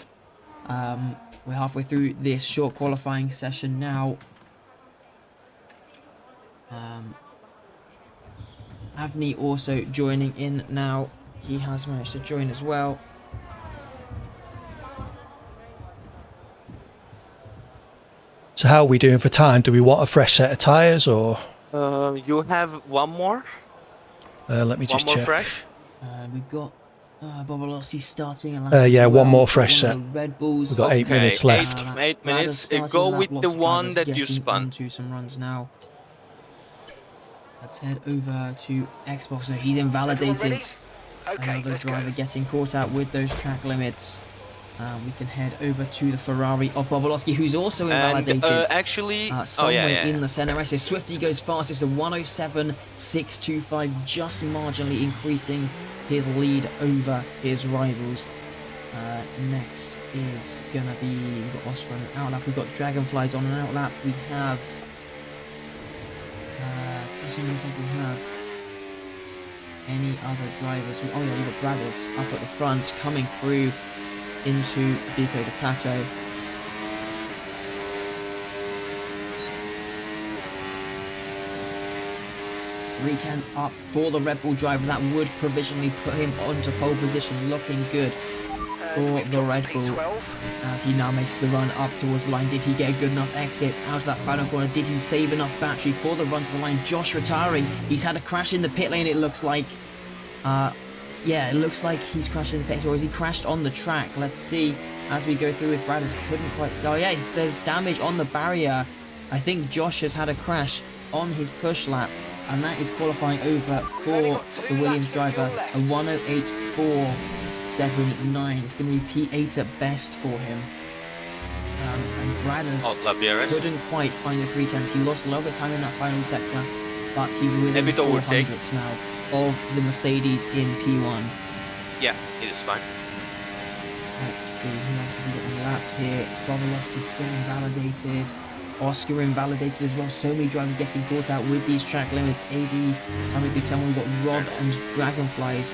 We're halfway through this short qualifying session now. Avni also joining in now. He has managed to join as well. So how are we doing for time? Do we want a fresh set of tyres or? You have one more? Let me just one more check. fresh? We've got Bobolossi starting a lap. Yeah, one more We've got fresh one set. of the Red Bulls. We've got 8 minutes left. 8 minutes. Go with the one that you spun. Onto some runs now. Let's head over to Xbox. No, he's invalidated. Another driver getting caught out with those track limits. We can head over to the Ferrari of Bobolowski, who's also invalidated. And, actually, somewhere in the center. I say Swifty goes fastest to 107.625, just marginally increasing his lead over his rivals. Next is gonna be, we've got Oscar on an outlap. We've got Dragonflies on an outlap. We have. I don't think we have any other drivers. Oh yeah, we've got Brothers up at the front coming through into Bico de Plateau. Three tenths up for the Red Bull driver. That would provisionally put him onto pole position, looking good for the Red Bull as he now makes the run up towards the line. Did he get a good enough exit out of that final corner? Did he save enough battery for the run to the line? Josh retiring. He's had a crash in the pit lane, it looks like. Yeah, it looks like he's crashed in the pit, or has he crashed on the track? Let's see as we go through with Bradders. Couldn't quite see. Oh yeah, there's damage on the barrier. I think Josh has had a crash on his push lap, and that is qualifying over for the Williams driver, a 108.479. It's going to be P8 at best for him. And Bradders couldn't quite find the 310s. He lost a little bit of time in that final sector, but he's within 400s now of the Mercedes in P1. Yeah, it is fine. Let's see, who else have we got on the laps here? Bobolowski still invalidated. Oscar invalidated as well. So many drivers getting caught out with these track limits. AD coming through town. We've got Rob and Dragonflies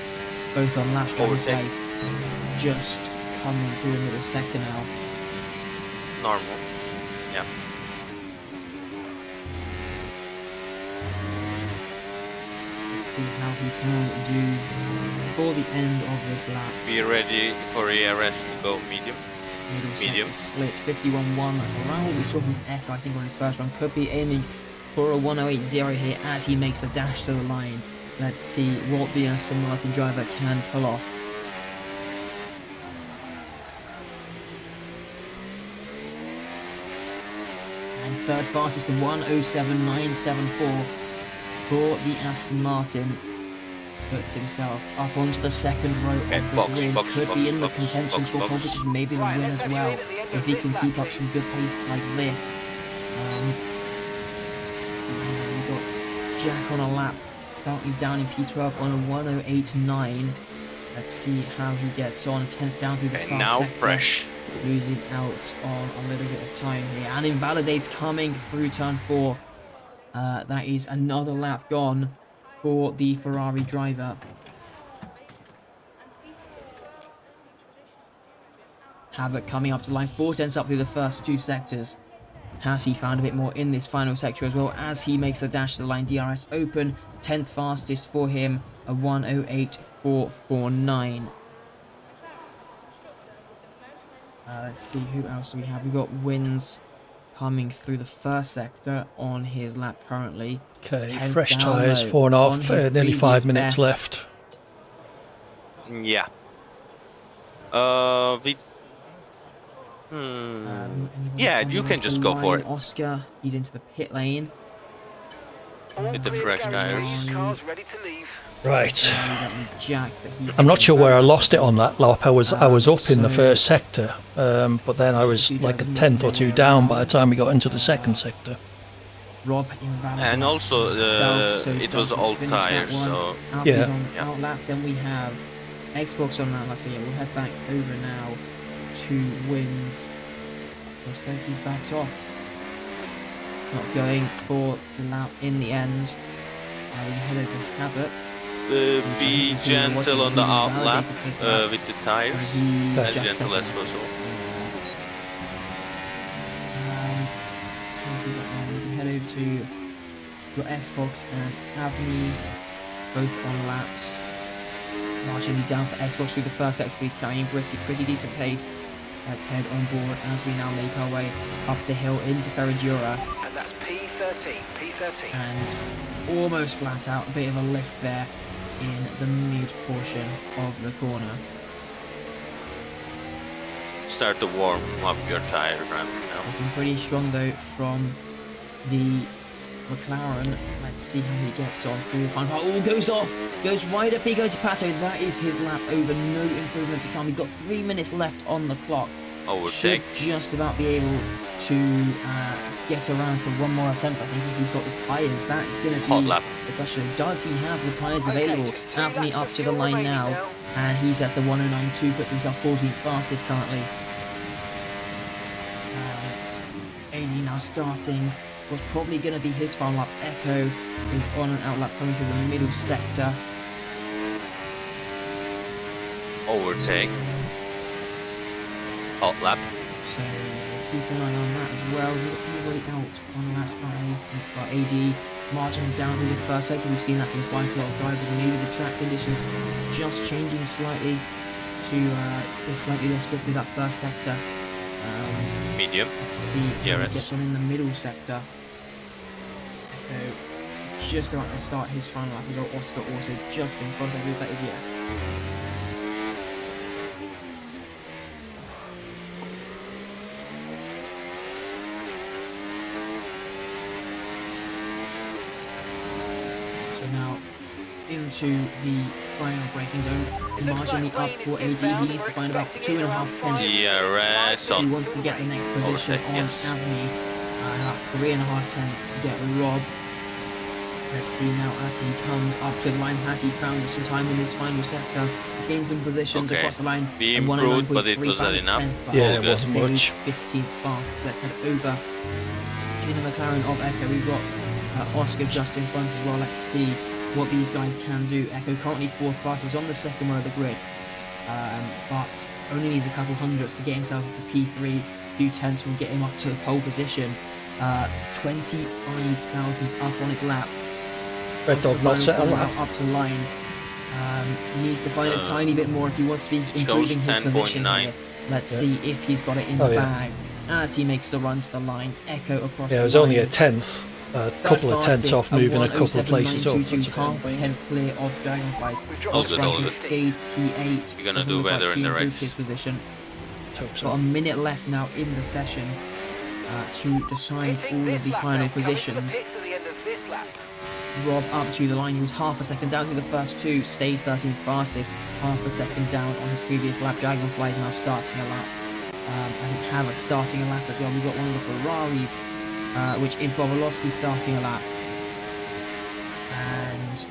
both on laps. Dragonflies just coming through the middle sector now. Normal. Yeah. Let's see how he can do for the end of this lap. Be ready for ERS to go medium. Medium split 51.1. That's around what we saw from Echo, I think, on his first run. Could be aiming for a 108.0 here as he makes the dash to the line. Let's see what the Aston Martin driver can pull off. And third fastest, 107.974 for the Aston Martin. Puts himself up onto the second row of the grid. Could be in the contention for pole position, maybe the win as well, if he can keep up some good pace like this. So we've got Jack on a lap, currently down in P12 on a 108.9. Let's see how he gets on. 10th down through the fast sector. Fresh. Losing out on a little bit of time here. And invalidates coming through turn 4. That is another lap gone. for the Ferrari driver. Havoc coming up to line 4, ends up through the first 2 sectors. Has he found a bit more in this final sector as well as he makes the dash to the line? DRS open, 10th fastest for him, a 1:08.449. Let's see who else we have. We've got Wins coming through the first sector on his lap currently. Okay, fresh tyres, 4.5, nearly 5 minutes left. Yeah. Yeah, you can just go for it. Oscar, he's into the pit lane. With the fresh tires. Cars ready to leave. Right. Jack, I'm not sure where I lost it on that lap. I was up in the first sector, but then I was like a 10th or 2 down by the time we got into the second sector. Rob And also, it was old tires, so... Yeah. Out lap, then we have Xbox on that lap, so yeah, we'll head back over now to Wins. Looks like he's backed off. Not going for the lap in the end. We head over to Havoc. Be gentle on the outlap with the tires. As gentle as possible. We head over to your Xbox and Avni, both on laps. Marginally down for Xbox through the first sector, but he's carrying pretty decent pace. Let's head on board as we now make our way up the hill into Ferradura. And that's P13. And almost flat out, a bit of a lift there in the mid portion of the corner. Start to warm up your tire ramp now. Looking pretty strong though from the McLaren. Let's see how he gets on through the front. Oh, goes off, goes wide up, he goes to Pato. That is his lap over, no improvement to come. He's got 3 minutes left on the clock. Overtake. Should just about be able to get around for one more attempt. I think if he's got the tyres, that is going to be the question. Does he have the tyres available? Anthony up to the line now, and he sets a 1:09.2, puts himself 14th fastest currently. AD now starting. Was probably going to be his final lap. Echo is on an outlap coming through the middle sector. Overtake. Hot lap. So keep an eye on that as well. Everybody out on laps currently. We've got AD marching down through the first sector. We've seen that from quite a lot of drivers. Maybe the track conditions just changing slightly to slightly less quickly that first sector. Medium. Let's see how he gets on in the middle sector. Echo just about to start his final lap as well. Oscar also just in front of him. That is yes. So now into the final braking zone, marginally up for AD. He needs to find about 2.5 pence. He wants to get the next position on Avni. About 3.5 tenths to get Rob. Let's see now as he comes up to the line. Has he found some time in this final sector? Gain some positions across the line. Be improved, but it wasn't enough. Yeah, it wasn't much. 15th fastest. Let's head over to the McLaren of Echo. We've got Oscar just in front as well. Let's see what these guys can do. Echo currently 4th fastest on the second row of the grid, but only needs a couple hundredths to get himself to P3. Few tenths will get him up to the pole position. 25 thousandths up on his lap. Red Dog not set a lap. Up to line. He needs to find a tiny bit more if he wants to be improving his position here. Let's see if he's got it in the bag as he makes the run to the line. Echo across the line. Yeah, it was only a 10th. A couple of tenths off, moving a couple of places up. Half a tenth clear of Dragonflies. Stayed P8. You're gonna do better in the race. His position. Got a minute left now in the session to decide all of the final positions. Rob up to the line. He was half a second down through the first 2. Stays 13th fastest. Half a second down on his previous lap. Dragonflies now starting a lap. I think Havoc starting a lap as well. We've got one of the Ferraris, which is Bobolowski starting a lap. And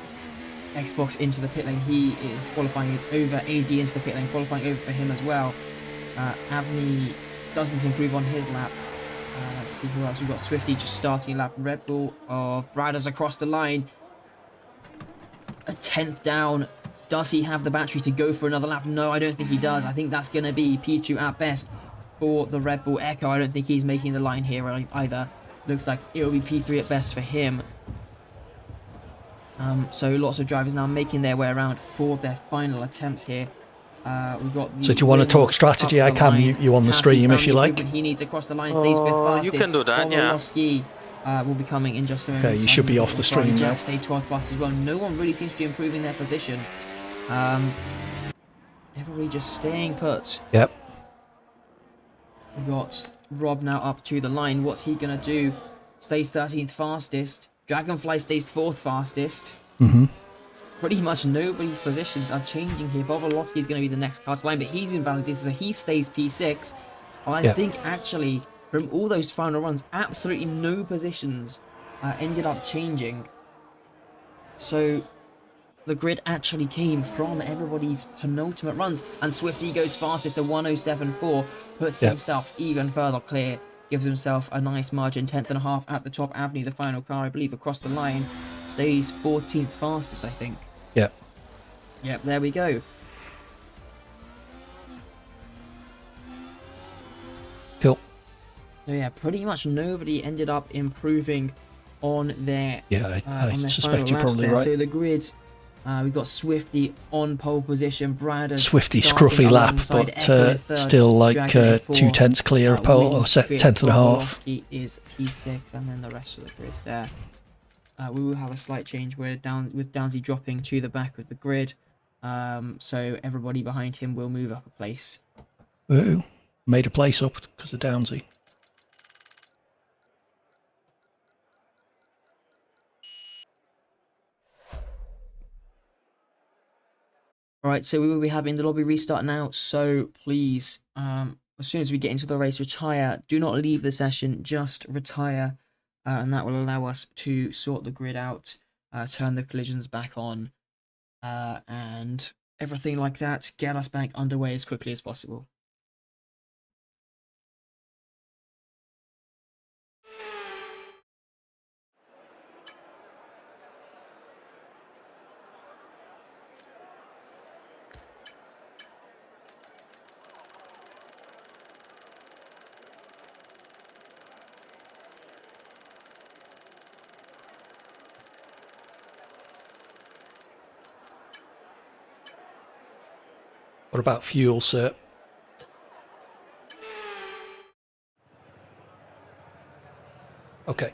Xbox into the pit lane. He is qualifying. It's over. AD into the pit lane. Qualifying over for him as well. Avni doesn't improve on his lap. Let's see who else. We've got Swifty just starting a lap. Red Bull of Riders across the line. a 10th down. Does he have the battery to go for another lap? No, I don't think he does. I think that's going to be P2 at best for the Red Bull Echo. I don't think he's making the line here either. Looks like it will be P3 at best for him. So lots of drivers now making their way around for their final attempts here. We've got so do you want to talk strategy? I can mute you on the stream if you like. He needs across the line, stays fifth fastest. You can do that, yeah. Will be coming in just a moment. Okay, you should be off the stream now. Jack stayed 12th fastest as well. No one really seems to be improving their position. Everybody just staying put. Yep. We got Rob now up to the line. What's he gonna do? Stays 13th fastest. Dragonfly stays 4th fastest. Pretty much nobody's positions are changing here. Bobolowski is going to be the next car to line, but he's invalidated, so he stays P6. I think actually from all those final runs, absolutely no positions ended up changing. So the grid actually came from everybody's penultimate runs, and Swifty goes fastest at 107.4, puts himself even further clear, gives himself a nice margin, 10th and a half at the top avenue. The final car, I believe, across the line, stays 14th fastest, I think. Yep, there we go. Cool. So yeah, pretty much nobody ended up improving on their I suspect you're probably right. So the grid, we've got Swifty on pole position, Brad Swifty scruffy lap, but still like 2/10 clear of pole, or 10th and a half. Is P6, and then the rest of the grid there. We will have a slight change with Downsy dropping to the back of the grid, so everybody behind him will move up a place. Ooh, made a place up because of Downsy. Alright, so we will be having the lobby restart now, so please, as soon as we get into the race, retire. Do not leave the session, just retire, and that will allow us to sort the grid out, turn the collisions back on, and everything like that, get us back underway as quickly as possible. What about fuel, sir? Okay.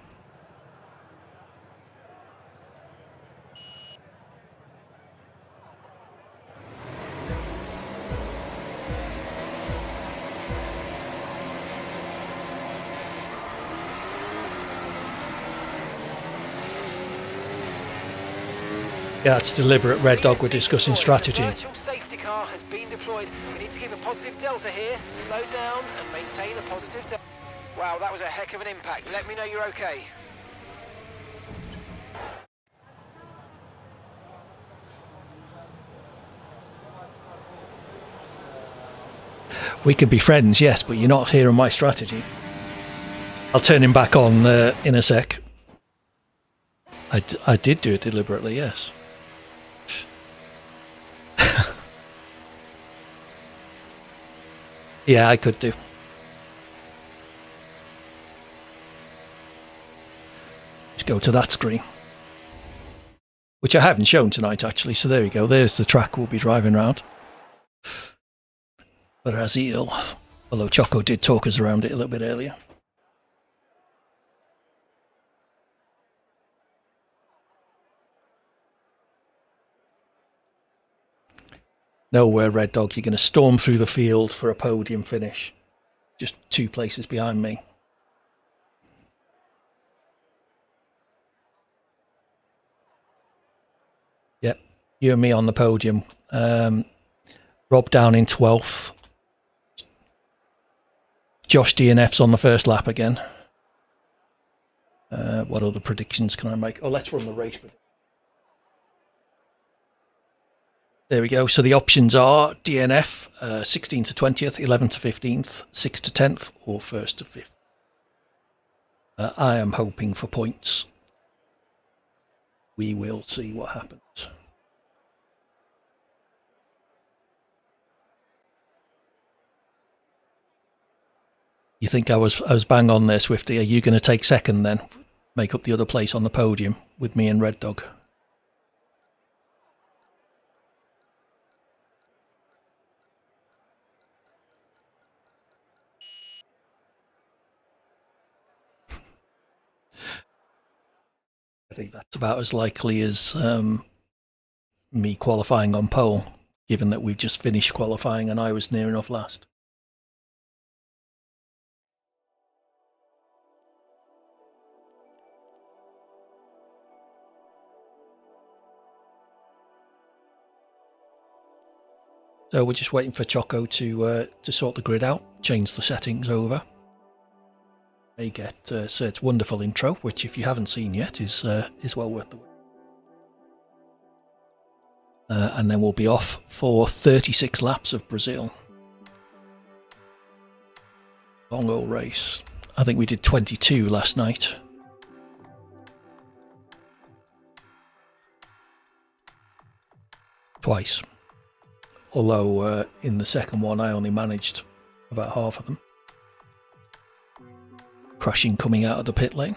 Yeah, it's deliberate, Red Dog. We're discussing strategy. Virtual safety car has been deployed. We need to keep a positive delta here. Slow down and maintain a positive delta. Wow, that was a heck of an impact. Let me know you're okay. We could be friends, yes, but you're not hearing my strategy. I'll turn him back on in a sec. I did do it deliberately, yes. Yeah, I could do. Let's go to that screen. Which I haven't shown tonight, actually, so there we go. There's the track we'll be driving around. But as he'll, although Choco did talk us around it a little bit earlier. Nowhere, Red Dog. You're going to storm through the field for a podium finish. Just 2 places behind me. Yep, you and me on the podium. Rob down in 12th. Josh DNF's on the first lap again. What other predictions can I make? Oh, let's run the race. There we go. So the options are DNF, 16th to 20th, 11th to 15th, 6th to 10th, or 1st to 5th. I am hoping for points. We will see what happens. You think I was bang on there, Swifty? Are you going to take second then? Make up the other place on the podium with me and Red Dog? I think that's about as likely as me qualifying on pole, given that we've just finished qualifying and I was near enough last. So we're just waiting for Choco to sort the grid out, change the settings over. They get Sert's wonderful intro, which if you haven't seen yet is well worth the wait. And then we'll be off for 36 laps of Brazil. Long old race. I think we did 22 last night. Twice. Although in the second one I only managed about half of them. Crashing coming out of the pit lane.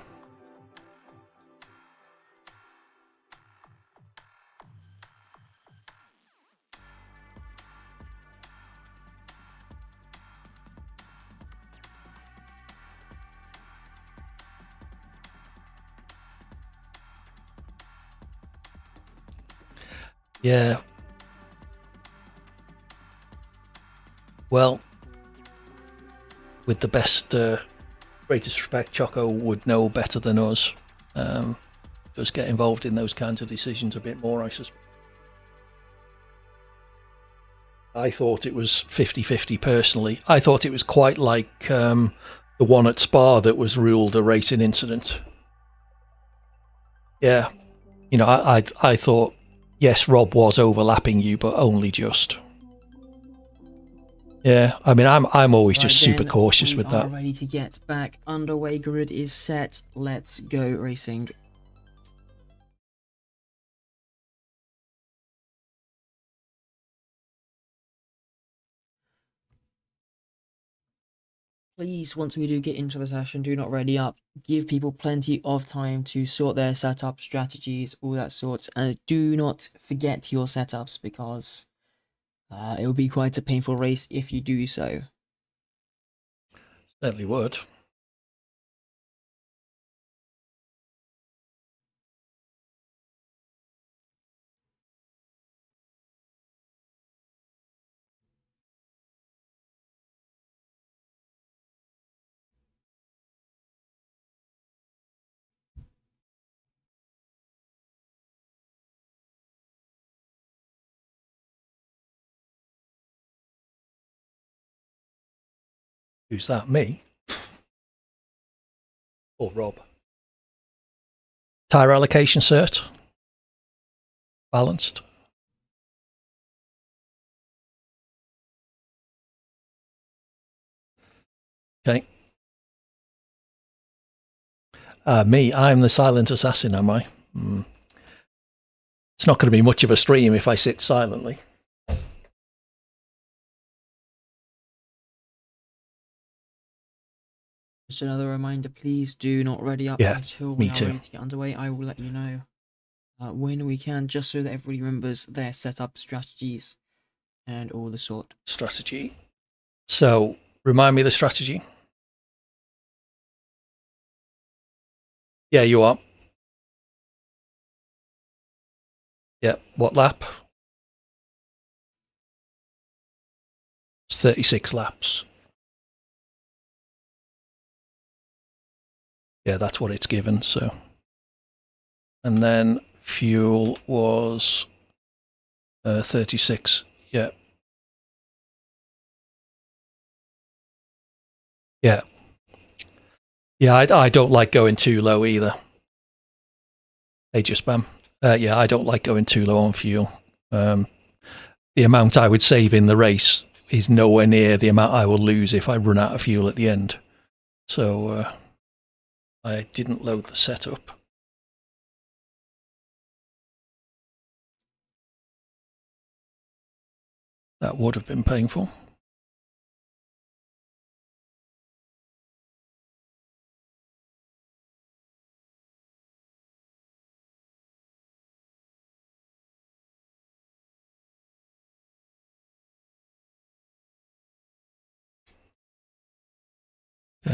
Yeah. Well, with the best, greatest respect, Choco would know better than us. Does get involved in those kinds of decisions a bit more, I suspect. I thought it was 50-50 personally. I thought it was quite like the one at Spa that was ruled a racing incident. Yeah. You know, I thought, yes, Rob was overlapping you, but only just. Yeah, I mean, I'm always just super cautious with that. We are ready to get back underway. Grid is set. Let's go racing. Please, once we do get into the session, do not ready up. Give people plenty of time to sort their setup strategies, all that sorts, and do not forget your setups because it will be quite a painful race if you do so. Certainly would. Who's that? Me? Or Rob? Tyre allocation cert? Balanced? Okay. Me, I'm the silent assassin, am I? It's not going to be much of a stream if I sit silently. Just another reminder, please do not ready up until we are ready to get underway. I will let you know when we can, just so that everybody remembers their setup strategies and all the sort. Strategy. So, remind me of the strategy. Yeah, you are. Yeah, what lap? It's 36 laps. Yeah, that's what it's given, so. And then fuel was 36, yeah. Yeah. Yeah, I don't like going too low either. Hey, just spam. Yeah, I don't like going too low on fuel. The amount I would save in the race is nowhere near the amount I will lose if I run out of fuel at the end. So I didn't load the setup. That would have been painful.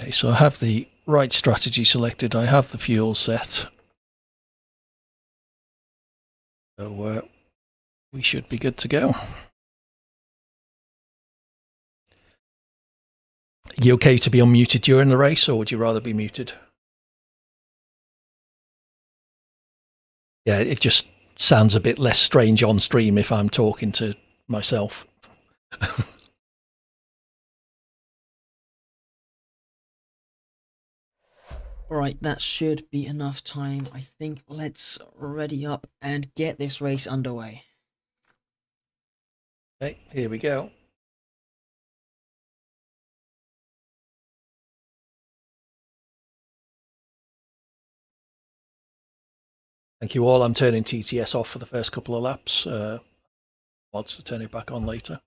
Okay, so I have the right strategy selected. I have the fuel set. So we should be good to go. Are you okay to be unmuted during the race, or would you rather be muted? Yeah, it just sounds a bit less strange on stream if I'm talking to myself. Alright, that should be enough time. I think let's ready up and get this race underway. Okay, here we go. Thank you all. I'm turning TTS off for the first couple of laps. Mods to turn it back on later.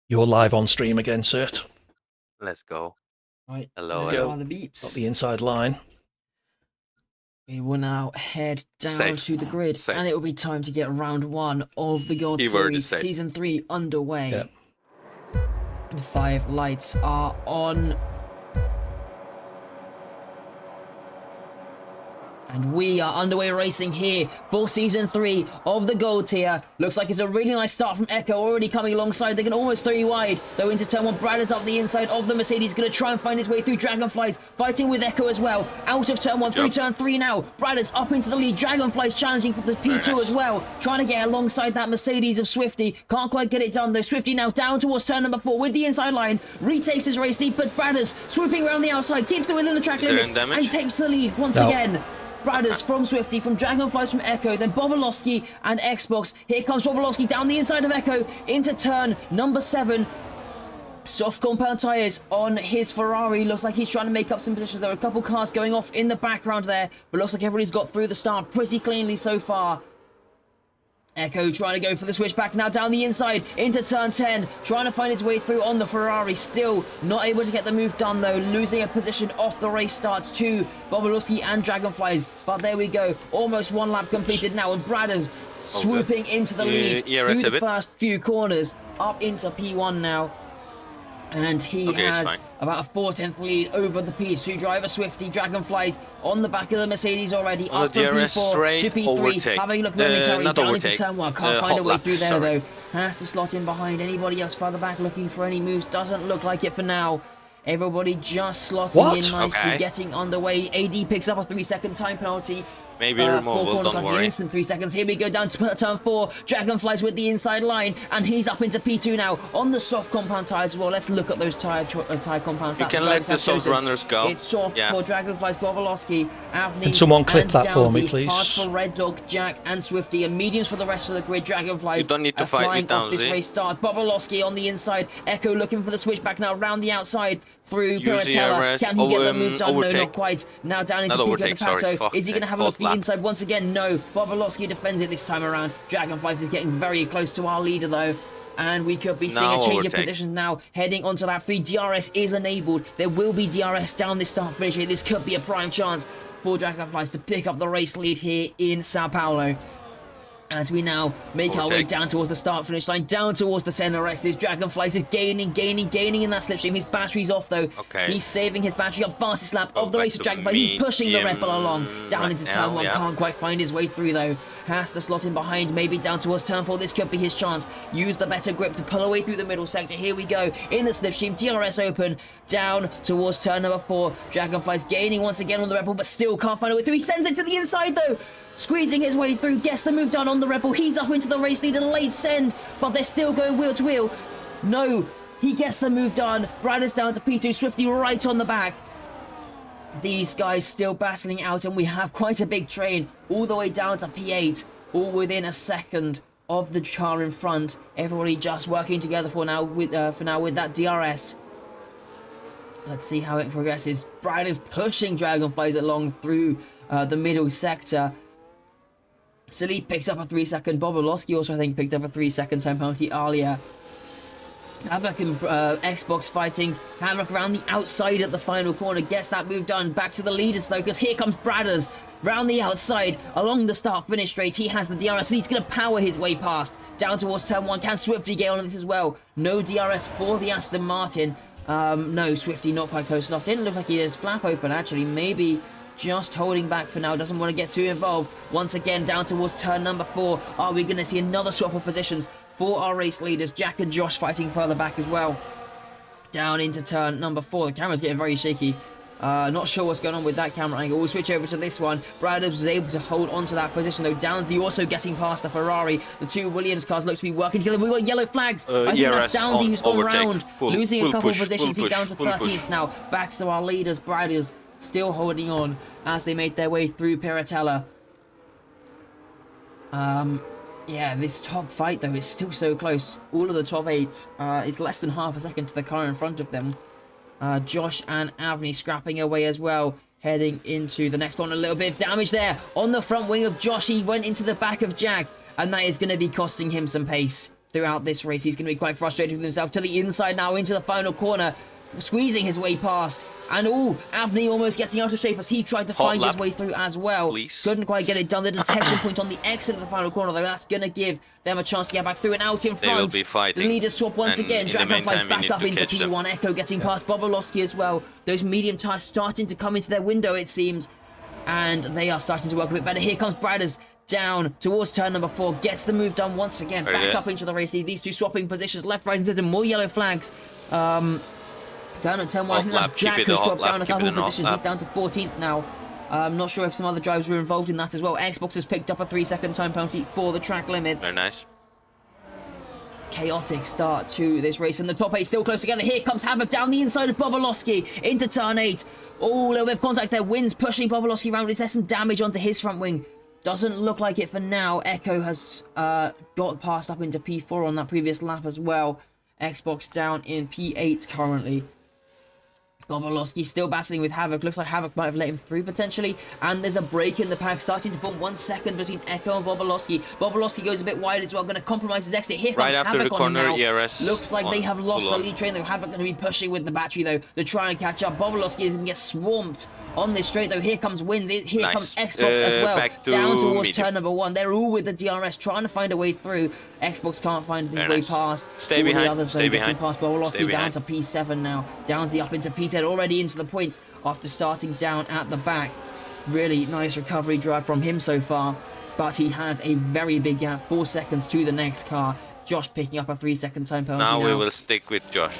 You're live on stream again, Cert. Let's go. Right, Hello, there hello. are the beeps. Got the inside line. We will now head down Safe. to the grid, Safe. and it will be time to get round 1 of the Gold Keyword is Series safe. Season 3 underway. Yep. The 5 lights are on. And we are underway racing here for Season 3 of the Gold Tier. Looks like it's a really nice start from Echo, already coming alongside. They can almost 3 wide, though into turn 1. Brad is up the inside of the Mercedes, going to try and find his way through Dragonflies, fighting with Echo as well. Out of turn 1, through turn 3 now. Brad is up into the lead. Dragonflies challenging for the P2 as well, trying to get alongside that Mercedes of Swifty. Can't quite get it done though. Swifty now down towards turn number 4 with the inside line. Retakes his race lead, but Bradders swooping around the outside, keeps it within the track limits, and takes the lead once again. Bradders from Swifty, from Dragonflies from Echo, then Bobolowski and Xbox. Here comes Bobolowski down the inside of Echo into turn number 7. Soft compound tyres on his Ferrari. Looks like he's trying to make up some positions. There are a couple cars going off in the background there, but looks like everybody's got through the start pretty cleanly so far. Echo trying to go for the switchback now down the inside into turn 10, trying to find its way through on the Ferrari. Still not able to get the move done though, losing a position off the race starts to Bobolowski and Dragonflies. But there we go, almost 1 lap completed now, and Bradders swooping into the lead through the first few corners, up into P1 now. And he has about a 4/10 lead over the P2 driver, Swifty. Dragonflies on the back of the Mercedes already, up from P4 to P3. Overtake. Having a look momentarily down overtake. into turn 1. Can't find a way through there though. Has to slot in behind. Anybody else further back looking for any moves? Doesn't look like it for now. Everybody just slotting in nicely, getting underway. AD picks up a 3-second time penalty. Maybe removal, don't worry. Instant 3 seconds. Here we go down to turn 4. Dragonflies with the inside line, and he's up into P2 now on the soft compound tyres as well. Let's look at those tyre compounds. You can let the soft runners go. It's soft for Dragonflies, Bobolowski, Avni, Can someone clip that for me, Dowsy. please? Hard for Red Dog, Jack, and Swifty, and mediums for the rest of the grid. Dragonflies You don't need to fight flying with off this Dowsy. race start. Bobolowski on the inside. Echo looking for the switchback now round the outside. Through Piratella, can he get the move done? No, not quite. Now down into Pico de Pato. Is he going to have a look at the inside once again? No. Bobolowski defends it this time around. Dragonflies is getting very close to our leader though. And we could be seeing a change of position now, heading onto lap 3. DRS is enabled. There will be DRS down this start finish. This could be a prime chance for Dragonflies to pick up the race lead here in Sao Paulo. As we now make our way down towards the start finish line, down towards the center S's. Dragonflies is gaining in that slipstream. His battery's off though. He's saving his battery up. Fastest lap of the race of Dragonflies. He's pushing the Red Bull along. Down into turn 1. Can't quite find his way through though. Has to slot in behind, maybe down towards turn 4. This could be his chance. Use the better grip to pull away through the middle sector. Here we go in the slipstream. DRS open down towards turn number 4. Dragonflies gaining once again on the Red Bull, but still can't find a way through. He sends it to the inside though. Squeezing his way through, gets the move done on the Red Bull. He's up into the race lead, a late send, but they're still going wheel to wheel. No, he gets the move done. Brad is down to P2, Swifty right on the back. These guys still battling out, and we have quite a big train all the way down to P8, all within a second of the car in front. Everybody just working together for now with that DRS. Let's see how it progresses. Brad is pushing Dragonflies along through the middle sector. Salih picks up a 3-second. Bobolowski also, I think, picked up a 3-second time penalty earlier. Havoc and Xbox fighting. Havoc around the outside at the final corner. Gets that move done. Back to the leaders, though, because here comes Bradders. Round the outside, along the start-finish straight. He has the DRS. He's going to power his way past. Down towards turn 1. Can Swifty get on this as well? No DRS for the Aston Martin. No, Swifty not quite close enough. Didn't look like he is flap open, actually. Maybe just holding back for now. Doesn't want to get too involved. Once again, down towards turn number 4. Are we going to see another swap of positions for our race leaders? Jack and Josh fighting further back as well. Down into turn number 4. The camera's getting very shaky. Not sure what's going on with that camera angle. We'll switch over to this one. Braders was able to hold on to that position, though. Downsy also getting past the Ferrari. The two Williams cars look to be working together. We've got yellow flags. I think that's Downsy who's gone around, losing a couple of positions. He's down to 13th now. Back to our leaders. Braders still holding on as they made their way through Piratella. Yeah, this top fight, though, is still so close. All of the top 8 is less than half a second to the car in front of them. Josh and Avni scrapping away as well, heading into the next one. A little bit of damage there on the front wing of Josh. He went into the back of Jack, and that is going to be costing him some pace throughout this race. He's going to be quite frustrated with himself. To the inside now, into the final corner, squeezing his way past. And Avni almost getting out of shape as he tried to find his way through as well. Please. Couldn't quite get it done. The detection point on the exit of the final corner, though, that's going to give them a chance to get back through and out in front. They will be fighting. The leaders swap once again. Dragonfly's back up into P1. Them. Echo getting past Bobolowski as well. Those medium tires starting to come into their window, it seems. And they are starting to work a bit better. Here comes Braders down towards turn number 4. Gets the move done once again. Back up into the race lead. These two swapping positions. Left, right, and center. More yellow flags. Down at turn 1, I think that's Jack who's dropped down a couple of positions. He's down to 14th now. I'm not sure if some other drivers were involved in that as well. Xbox has picked up a 3-second time penalty for the track limits. Very nice. Chaotic start to this race, and the top 8 still close together. Here comes Havoc down the inside of Bobolowski into turn 8. Oh, a little bit of contact there. Wins pushing Bobolowski around. Is there some damage onto his front wing? Doesn't look like it for now. Echo has got passed up into P4 on that previous lap as well. Xbox down in P8 currently. Bobolowski still battling with Havoc. Looks like Havoc might have let him through potentially. And there's a break in the pack starting to form 1 second between Echo and Bobolowski. Bobolowski goes a bit wide as well. Going to compromise his exit. Here comes Havoc on him now. ERS looks like they have lost the lead train though. Havoc going to be pushing with the battery though to try and catch up. Bobolowski is going to get swamped on this straight though. Here comes Wins. Here comes Xbox as well. Down towards turn number 1. They're all with the DRS trying to find a way through. Xbox can't find his way past. Stay all behind. The others though Stay getting behind. past. Bobolowski down to P7 now. Downsy up into P10, already into the points after starting down at the back. Really nice recovery drive from him so far, but he has a very big gap, 4 seconds to the next car. Josh picking up a 3-second time penalty now. We will stick with Josh.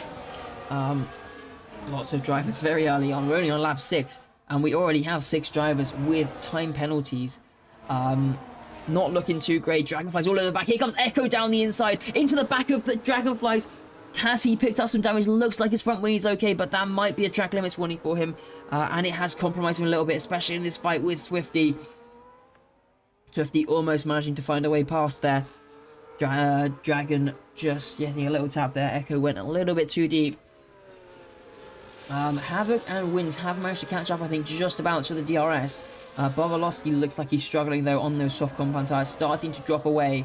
Lots of drivers very early on. We're only on lap 6, and we already have 6 drivers with time penalties. Not looking too great. Dragonflies all over the back. Here comes Echo down the inside into the back of the Dragonflies. Has he picked up some damage? Looks like his front wing is okay, but that might be a track limits warning for him. And it has compromised him a little bit, especially in this fight with Swifty. Swifty almost managing to find a way past there. Dragon just getting a little tap there. Echo went a little bit too deep. Havoc and Wins have managed to catch up, I think, just about to the DRS. Bobolowski looks like he's struggling, though, on those soft compound tires, starting to drop away.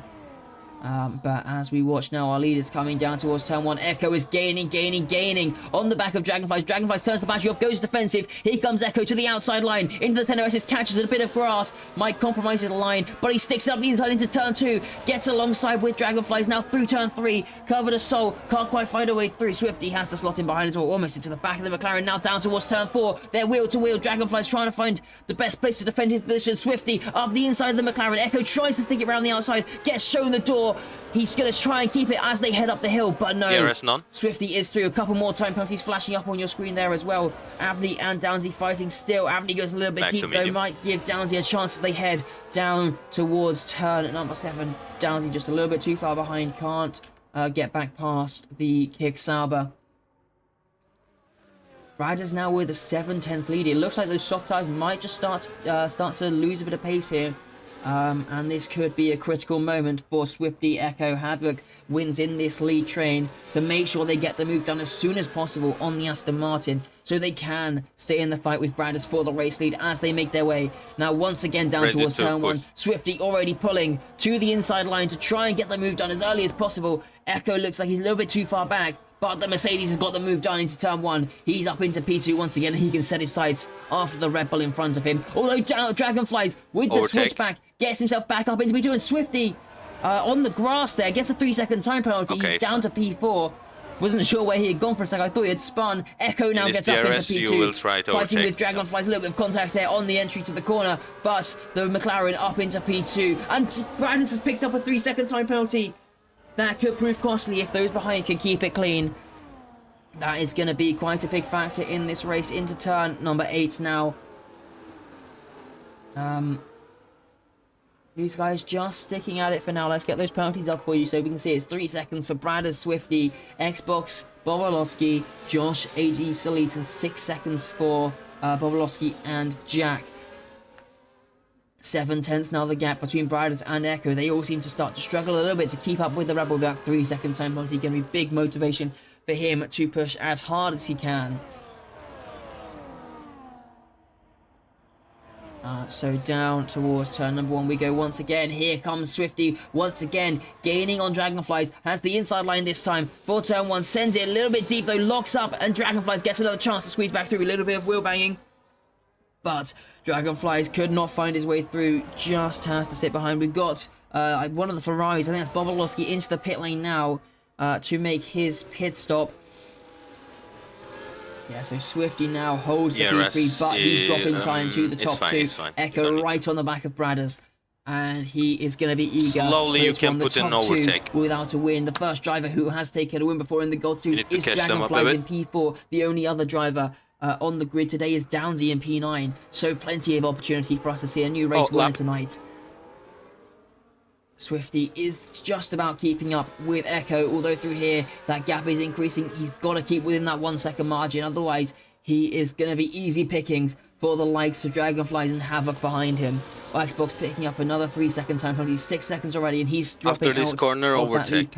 But as we watch now, our lead is coming down towards turn 1. Echo is gaining on the back of Dragonflies. Dragonflies turns the battery off, goes defensive. Here comes Echo to the outside line. Into the 10RS, catches a bit of grass. Might compromise his line, but he sticks it up the inside into turn 2. Gets alongside with Dragonflies now through turn 3. Covered a soul, can't quite find a way through. Swifty has to slot in behind as well, almost into the back of the McLaren. Now down towards turn 4. They're wheel to wheel. Dragonflies trying to find the best place to defend his position. Swifty up the inside of the McLaren. Echo tries to stick it around the outside, gets shown the door. He's going to try and keep it as they head up the hill, but no. DRS none. Swifty is through. A couple more time penalties flashing up on your screen there as well. Avni and Downsy fighting still. Avni goes a little bit deep, though. Might give Downsy a chance as they head down towards turn number 7. Downsy just a little bit too far behind. Can't get back past the Kick Sauber. Riders now with a 7/10 lead. It looks like those soft tires might just start to lose a bit of pace here. And this could be a critical moment for Swifty. Echo Havoc Wins in this lead train to make sure they get the move done as soon as possible on the Aston Martin, so they can stay in the fight with Braders for the race lead as they make their way now once again down towards turn 1. Swifty already pulling to the inside line to try and get the move done as early as possible. Echo looks like he's a little bit too far back, but the Mercedes has got the move done into turn 1. He's up into P2 once again, and he can set his sights after the Red Bull in front of him. Although Dragonflies with the switchback gets himself back up into P2, and Swifty on the grass there gets a 3-second time penalty. He's down to P4. Wasn't sure where he had gone for a second. I thought he had spun. Echo now gets up into P2. You will try to fighting overtake. with Dragonflies. A little bit of contact there on the entry to the corner. But the McLaren up into P2. And Bradders has picked up a 3-second time penalty. That could prove costly if those behind can keep it clean. That is going to be quite a big factor in this race into turn number 8 now. These guys just sticking at it for now. Let's get those penalties up for you so we can see it's 3 seconds for Bradders, Swifty, Xbox, Bobolowski, Josh, AG, Salit, and 6 seconds for Bobolowski and Jack. 7/10 now the gap between Bradders and Echo. They all seem to start to struggle a little bit to keep up with the Rebel. That 3-second time penalty going to be big motivation for him to push as hard as he can. So down towards turn number 1 we go once again. Here comes Swifty once again, gaining on Dragonflies. Has the inside line this time for turn 1. Sends it a little bit deep though, locks up, and Dragonflies gets another chance to squeeze back through. A little bit of wheel banging, but Dragonflies could not find his way through. Just has to sit behind. We've got one of the Ferraris. I think that's Bobolowski into the pit lane now to make his pit stop. Yeah, so Swifty now holds the P3, but he's dropping time to the top 2. Echo right on the back of Bradders, and he is going to be eager. Slowly you can put an overtake. Without a win. The first driver who has taken a win before in the Gold 2 is Dragonflies in P4. The only other driver on the grid today is Downsy in P9. So plenty of opportunity for us to see a new race winner tonight. Swifty is just about keeping up with Echo, although through here that gap is increasing. He's got to keep within that 1-second margin, otherwise he is going to be easy pickings for the likes of Dragonflies and Havoc behind him. Xbox picking up another 3-second time penalty, 6 seconds already, and he's dropping after this out corner of overtake. That lead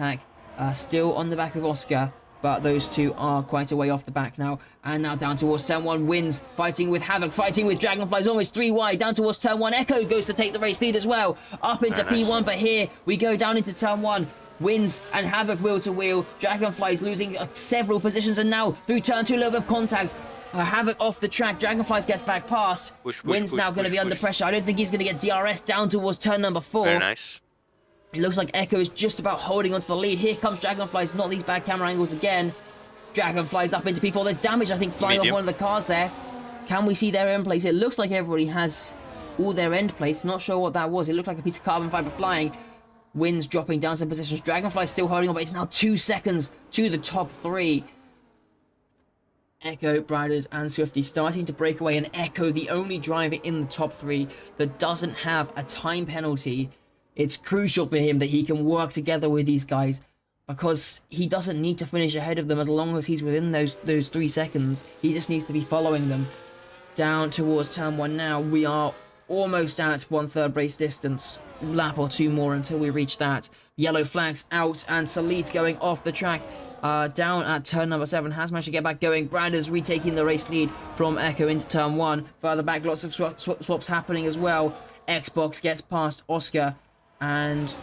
pack. Still on the back of Oscar, but those two are quite a way off the back now. And now down towards turn 1, Wins fighting with Havoc, fighting with Dragonflies, almost 3 wide. Down towards turn 1, Echo goes to take the race lead as well. Up into P1, but here we go down into turn 1. Wins and Havoc wheel to wheel. Dragonflies losing several positions, and now through turn 2, a little bit of contact. Havoc off the track. Dragonflies gets back past. Wins now going to be under pressure. I don't think he's going to get DRS down towards turn number 4. Very nice. It looks like Echo is just about holding onto the lead. Here comes Dragonflies, not these bad camera angles again. Dragonflies up into P4. There's damage, I think, flying off one of the cars there. Can we see their end plates? It looks like everybody has all their end plates. Not sure what that was. It looked like a piece of carbon fiber flying. Wins dropping down some positions. Dragonflies still holding on, but it's now 2 seconds to the top 3. Echo, Bradders, and Swifty starting to break away, and Echo, the only driver in the top 3 that doesn't have a time penalty. It's crucial for him that he can work together with these guys, because he doesn't need to finish ahead of them as long as he's within those 3 seconds. He just needs to be following them. Down towards turn 1 now. We are almost at 1/3 race distance. Lap or 2 more until we reach that. Yellow flags out, and Salit going off the track. Down at turn number 7, has managed to get back going. Bradders retaking the race lead from Echo into turn 1. Further back, lots of swaps happening as well. Xbox gets past Oscar, and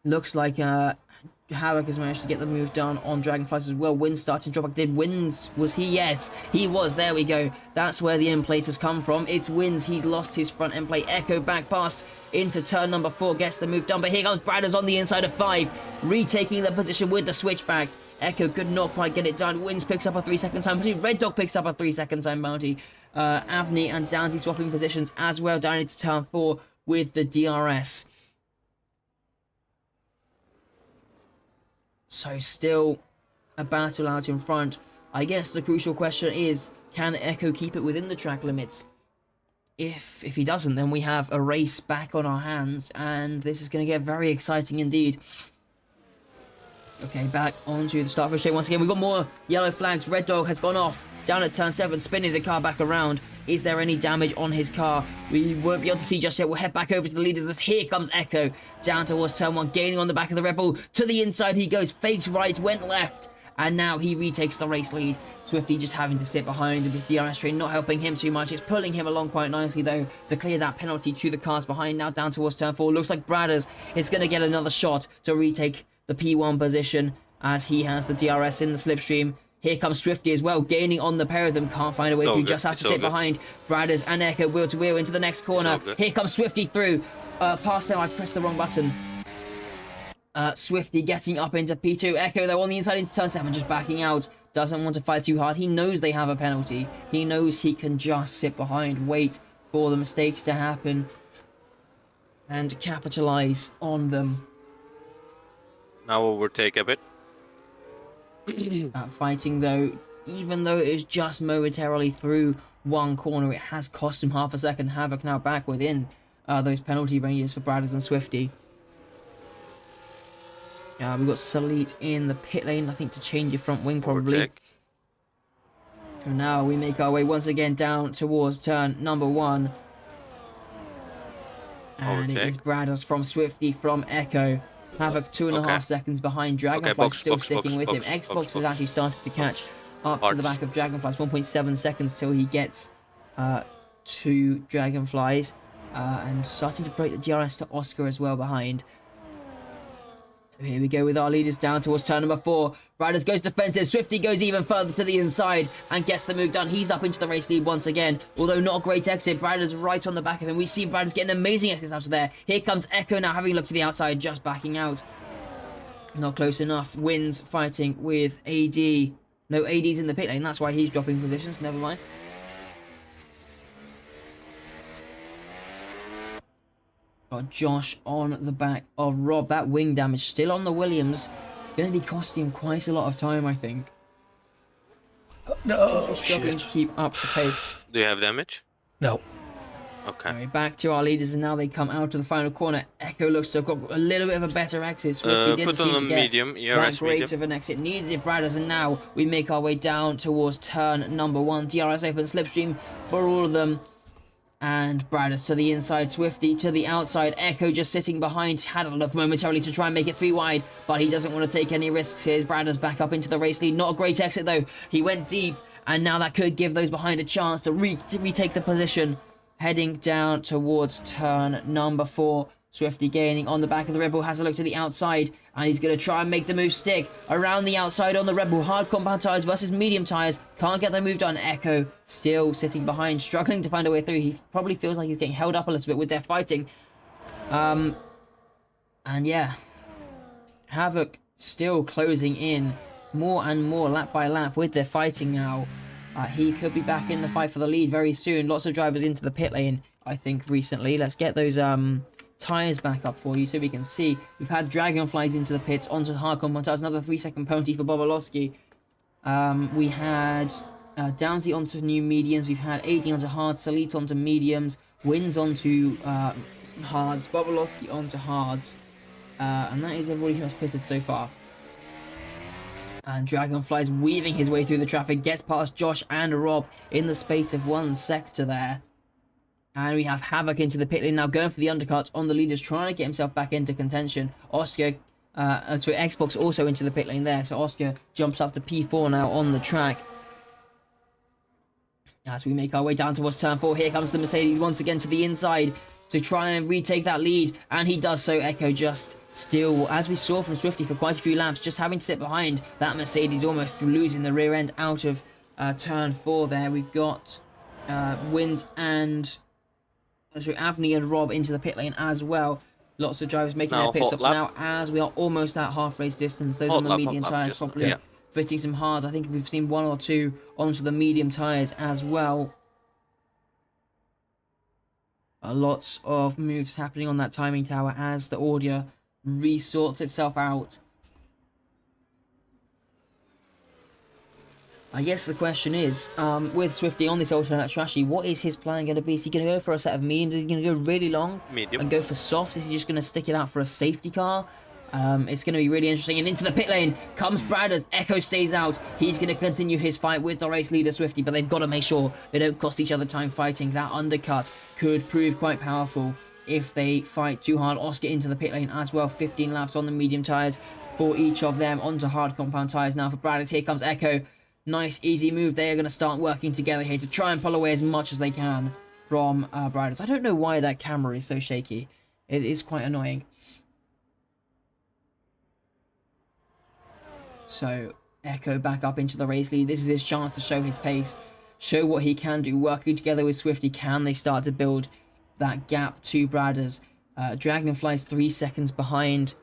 looks like Havoc has managed to get the move done on Dragonflies as well. Wins starting to drop back. Did Wins? Was he? Yes, he was. There we go. That's where the end plate has come from. It's Wins. He's lost his front end plate. Echo back past into turn number 4. Gets the move done. But here comes Bradders on the inside of 5. Retaking the position with the switchback. Echo could not quite get it done. Wins picks up a 3-second time penalty. Red Dog picks up a 3-second time penalty. Avni and Downsy swapping positions as well down into turn 4 with the DRS. So still a battle out in front. I guess the crucial question is, can Echo keep it within the track limits? If he doesn't, then we have a race back on our hands, and this is going to get very exciting indeed. Okay, back onto the start of the straight once again. We've got more yellow flags. Red Dog has gone off down at turn 7, spinning the car back around. Is there any damage on his car? We won't be able to see just yet. We'll head back over to the leaders as here comes Echo down towards turn 1, gaining on the back of the Red Bull. To the inside he goes, fakes right, went left, and now he retakes the race lead. Swifty just having to sit behind with his DRS train, not helping him too much. It's pulling him along quite nicely though to clear that penalty to the cars behind. Now down towards turn 4. Looks like Bradders is going to get another shot to retake the P1 position as he has the DRS in the slipstream. Here comes Swifty as well, gaining on the pair of them. Can't find a way through, just has to sit behind Bradders and Echo, wheel to wheel into the next corner. Here comes Swifty through. Past them, I've pressed the wrong button. Swifty getting up into P2. Echo, though, on the inside into turn 7, just backing out. Doesn't want to fight too hard. He knows they have a penalty. He knows he can just sit behind, wait for the mistakes to happen, and capitalize on them. Now overtake a bit. Fighting, though, even though it is just momentarily through one corner, it has cost him half a second. Havoc now back within those penalty ranges for Bradders and Swifty. We've got Salit in the pit lane, I think, to change your front wing, probably. Overtake. So now we make our way once again down towards turn number 1. And it is Bradders from Swifty from Echo. Havoc 2.5 seconds behind. Dragonfly still sticking with him. Xbox has actually started to catch up to the back of Dragonflies. 1.7 seconds till he gets to Dragonflies. And starting to break the DRS to Oscar as well behind. So here we go with our leaders down towards turn number 4. Bradders goes defensive. Swifty goes even further to the inside and gets the move done. He's up into the race lead once again. Although not a great exit. Bradders right on the back of him. We see Bradders getting amazing exits out of there. Here comes Echo now having a look to the outside, just backing out. Not close enough. Wins fighting with AD. No, AD's in the pit lane. That's why he's dropping positions. Never mind. Got Josh on the back of Rob. That wing damage still on the Williams. Going to be costing him quite a lot of time, I think. No, Struggling shit. to keep up the pace. Do you have damage? No. Okay. Anyway, back to our leaders, and now they come out to the final corner. Echo looks to have got a little bit of a better exit. Swifty didn't put on seem a to get medium, that ERS great medium. of an exit. Neither did Bradders, and now we make our way down towards turn number 1. DRS open, slipstream for all of them. And Bradders to the inside, Swifty to the outside. Echo just sitting behind, had a look momentarily to try and make it 3 wide, but he doesn't want to take any risks. Here's Bradders back up into the race lead. Not a great exit though. He went deep, and now that could give those behind a chance to retake the position. Heading down towards turn number 4. Swifty gaining on the back of the Red Bull, has a look to the outside, and he's going to try and make the move stick. Around the outside on the Red Bull, hard compound tyres versus medium tyres. Can't get the move done. Echo still sitting behind, struggling to find a way through. He probably feels like he's getting held up a little bit with their fighting. And yeah, Havoc still closing in more and more lap by lap with their fighting now. He could be back in the fight for the lead very soon. Lots of drivers into the pit lane, I think, recently. Let's get those tyres back up for you so we can see. We've had Dragonflies into the pits, onto hard compound tyres, another 3-second penalty for Bobolowski. We had Downsy onto new mediums, we've had AD onto hards, Salit onto mediums, Wins onto hards, Bobolowski onto hards, and that is everybody who has pitted so far. And Dragonfly's weaving his way through the traffic, gets past Josh and Rob in the space of 1 sector there. And we have Havoc into the pit lane now, going for the undercut on the leaders, trying to get himself back into contention. Oscar, Xbox also into the pit lane there, so Oscar jumps up to P4 now on the track. As we make our way down towards turn 4, here comes the Mercedes once again to the inside to try and retake that lead, and he does so. Echo just still, as we saw from Swifty for quite a few laps, just having to sit behind that Mercedes, almost losing the rear end out of turn 4 there. We've got Wins and Avni and Rob into the pit lane as well. Lots of drivers making their pit stops now as we are almost at half race distance. Those on the medium tyres probably fitting some hards. I think we've seen 1 or 2 onto the medium tyres as well. Lots of moves happening on that timing tower as the audio resorts itself out. I guess the question is, with Swifty on this alternate chassis, what is his plan going to be? Is he going to go for a set of mediums? Is he going to go really long and go for softs? Is he just going to stick it out for a safety car? It's going to be really interesting. And into the pit lane comes Bradders. Echo stays out. He's going to continue his fight with the race leader Swifty, but they've got to make sure they don't cost each other time fighting. That undercut could prove quite powerful if they fight too hard. Oscar into the pit lane as well. 15 laps on the medium tyres for each of them. Onto hard compound tyres now for Bradders. Here comes Echo. Nice, easy move. They are going to start working together here to try and pull away as much as they can from Bradders. I don't know why that camera is so shaky. It is quite annoying. So, Echo back up into the race lead. This is his chance to show his pace, show what he can do. Working together with Swifty, can they start to build that gap to Bradders? Dragonfly's 3 seconds behind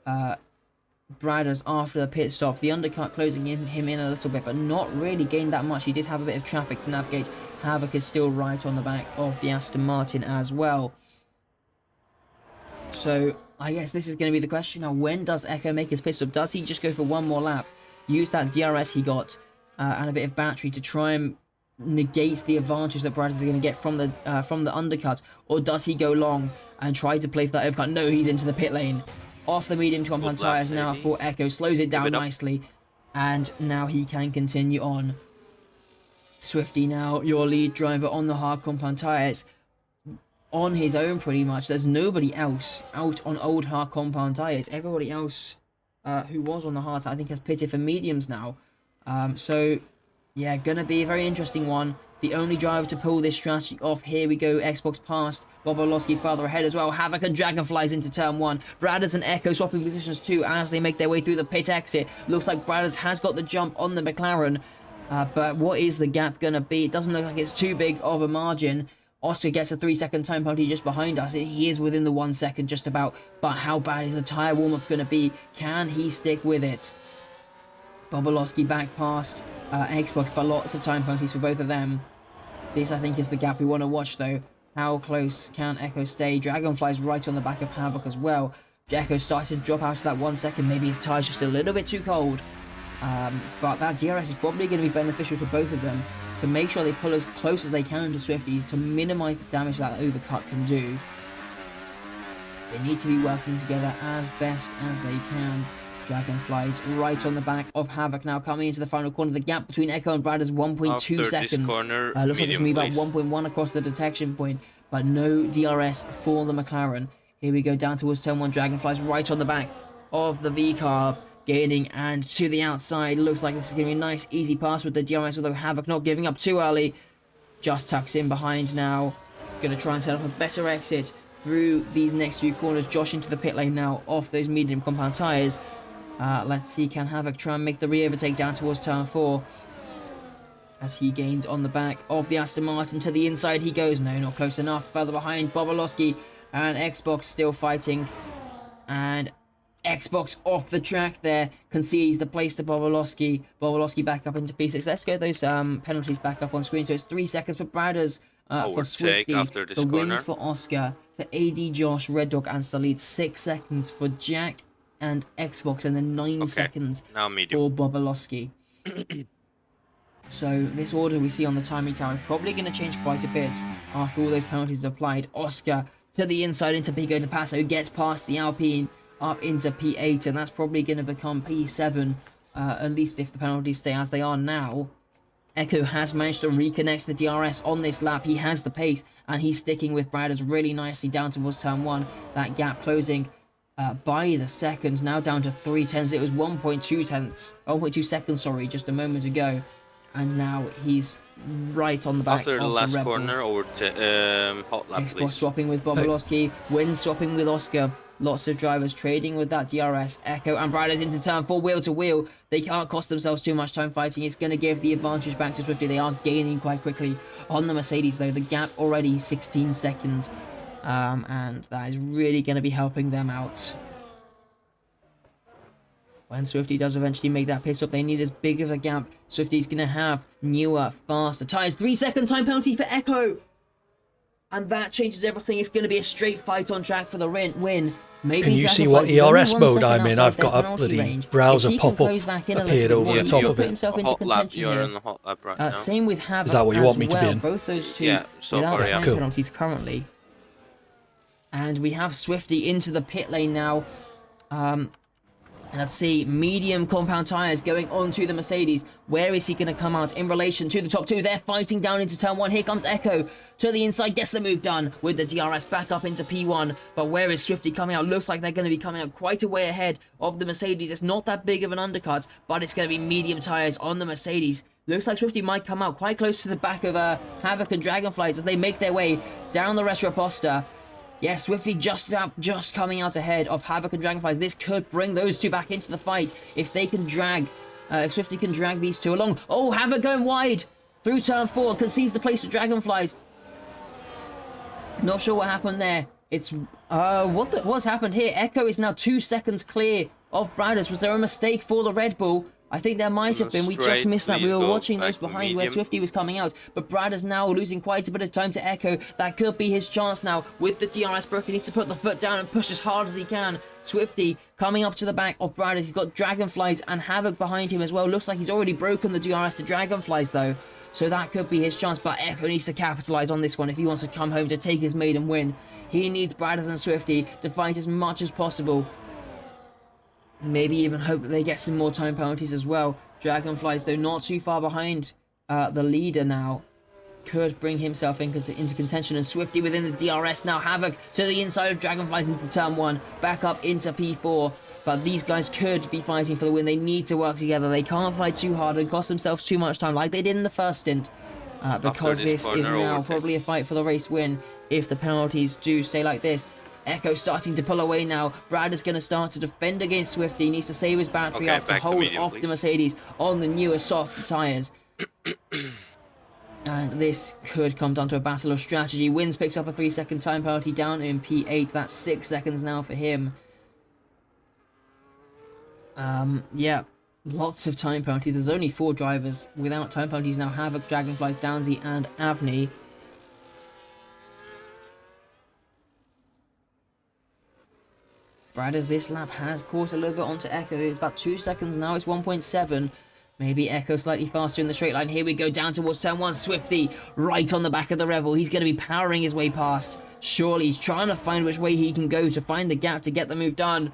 Bradders after the pit stop. The undercut closing him in a little bit, but not really gained that much. He did have a bit of traffic to navigate. Havoc is still right on the back of the Aston Martin as well. So I guess this is going to be the question now. When does Echo make his pit stop? Does he just go for one more lap, use that DRS he got and a bit of battery to try and negate the advantage that Bradders is going to get from the undercut, or does he go long and try to play for that overcut? No, he's into the pit lane. Off the medium compound tyres now for Echo. Slows it down nicely. And now he can continue on. Swifty now, your lead driver on the hard compound tyres. On his own pretty much. There's nobody else out on old hard compound tyres. Everybody else who was on the hard, I think, has pitted for mediums now. So, yeah, gonna be a very interesting one. The only driver to pull this strategy off. Here we go. Xbox past. Bobolowski farther ahead as well. Havoc and Dragonflies into turn 1. Bradders and Echo swapping positions too as they make their way through the pit exit. Looks like Bradders has got the jump on the McLaren. But what is the gap going to be? It doesn't look like it's too big of a margin. Oscar gets a 3-second time penalty just behind us. He is within the 1 second just about. But how bad is the tyre warm-up going to be? Can he stick with it? Bobolowski back past Xbox, but lots of time penalties for both of them. This, I think, is the gap we want to watch, though. How close can Echo stay? Dragonfly's right on the back of Havoc as well. Echo started to drop out of that 1 second. Maybe his tyre's just a little bit too cold. But that DRS is probably going to be beneficial to both of them to make sure they pull as close as they can to Swifties to minimise the damage that overcut can do. They need to be working together as best as they can. Dragonflies right on the back of Havoc now coming into the final corner. The gap between Echo and Brad is 1.2 seconds. Corner, looks like it's going to be about 1.1 across the detection point, but no DRS for the McLaren. Here we go down towards turn 1. Dragonflies right on the back of the V-Carb, gaining and to the outside. Looks like this is going to be a nice easy pass with the DRS, although Havoc not giving up too early. Just tucks in behind now. Going to try and set up a better exit through these next few corners. Josh into the pit lane now off those medium compound tyres. Let's see, can Havoc try and make the re-overtake down towards turn 4 as he gains on the back of the Aston Martin. To the inside he goes. No, not close enough. Further behind, Bobolowski and Xbox still fighting. And Xbox off the track there, concedes the place to Bobolowski. Bobolowski back up into P6. Let's get those penalties back up on screen. So it's 3 seconds for Bradders, for Swifty, the wins for Oscar, for AD, Josh, Red Dog and Salid. 6 seconds for Jack and Xbox, and then 9 seconds for Bobolowski. So this order we see on the timing tower is probably going to change quite a bit after all those penalties are applied. Oscar to the inside into Pico de Paso, gets past the Alpine up into P8, and that's probably going to become P7, at least if the penalties stay as they are now. Echo has managed to reconnect the DRS on this lap. He has the pace, and he's sticking with Bradders really nicely down towards turn 1. That gap closing by the second, now down to 3/10. It was 1.2 seconds, sorry, just a moment ago. And now he's right on the back after the last corner over to hot lap. Xbox swapping with Bobolowski, Win swapping with Oscar. Lots of drivers trading with that DRS. Echo and Bradders into turn 4, wheel to wheel. They can't cost themselves too much time fighting. It's going to give the advantage back to Swifty. They are gaining quite quickly on the Mercedes, though. The gap already 16 seconds. And that is really going to be helping them out. When Swifty does eventually make that pit stop, they need as big of a gap. Swifty's going to have newer, faster tyres. 3-second time penalty for Echo. And that changes everything. It's going to be a straight fight on track for the win. Maybe can you see what ERS mode I'm in? I've got a bloody browser pop-up appeared over the top of it. Hot lap, you're in the hot lap right now. Same with Havoc. Is that what you want me to be in? Both those two so without far, time penalties currently. And we have Swifty into the pit lane now. Let's see, medium compound tyres going onto the Mercedes. Where is he going to come out in relation to the top two? They're fighting down into turn 1. Here comes Echo to the inside, gets the move done with the DRS back up into P1. But where is Swifty coming out? Looks like they're going to be coming out quite a way ahead of the Mercedes. It's not that big of an undercut, but it's going to be medium tyres on the Mercedes. Looks like Swifty might come out quite close to the back of Havoc and Dragonflies as they make their way down the Retroposta. Yes, Swifty just coming out ahead of Havoc and Dragonflies. This could bring those two back into the fight if they can drag, if Swifty can drag these two along. Oh, Havoc going wide through turn 4, concedes the place for Dragonflies. Not sure what happened there. It's what's happened here? Echo is now 2 seconds clear of Bradders. Was there a mistake for the Red Bull? I think there might have been. We just Straight, missed that. We please were go watching those back behind where medium. Swifty was coming out. But Bradders now losing quite a bit of time to Echo. That could be his chance now. With the DRS broken, he needs to put the foot down and push as hard as he can. Swifty coming up to the back of Bradders. He's got Dragonflies and Havoc behind him as well. Looks like he's already broken the DRS to Dragonflies though. So that could be his chance. But Echo needs to capitalize on this one if he wants to come home to take his maiden win. He needs Bradders and Swifty to fight as much as possible. Maybe even hope that they get some more time penalties as well. Dragonflies, though, not too far behind the leader now. Could bring himself into contention. And Swifty within the DRS now. Havoc to the inside of Dragonflies into turn 1. Back up into P4. But these guys could be fighting for the win. They need to work together. They can't fight too hard and cost themselves too much time like they did in the first stint. Because this is now probably a fight for the race win if the penalties do stay like this. Echo starting to pull away now. Brad is going to start to defend against Swifty. He needs to save his battery up to hold off the Mercedes on the newer soft tyres. And this could come down to a battle of strategy. Wins picks up a 3-second time penalty down in P8. That's 6 seconds now for him. Yeah, lots of time penalties. There's only 4 drivers without time penalties now. Havoc, Dragonflies, Downsy, and Avni. Bradders this lap has caught a little bit onto Echo. It's about 2 seconds now. It's 1.7. Maybe Echo slightly faster in the straight line. Here we go down towards turn 1. Swifty right on the back of the Rebel. He's going to be powering his way past. Surely he's trying to find which way he can go to find the gap to get the move done.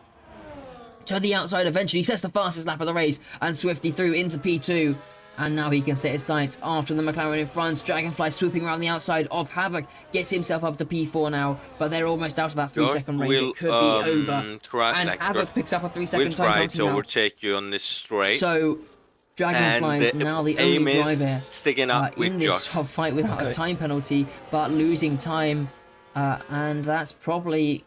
To the outside eventually. He sets the fastest lap of the race. And Swifty through into P2. And now he can set his sights after the McLaren in front. Dragonfly swooping around the outside of Havoc. Gets himself up to P4 now. But they're almost out of that 3-second range. It could be over. And Havoc picks up a 3-second time penalty now. We'll try to overtake you on this straight. So Dragonfly is now the only driver sticking up in this top fight without a time penalty. But losing time. And that's probably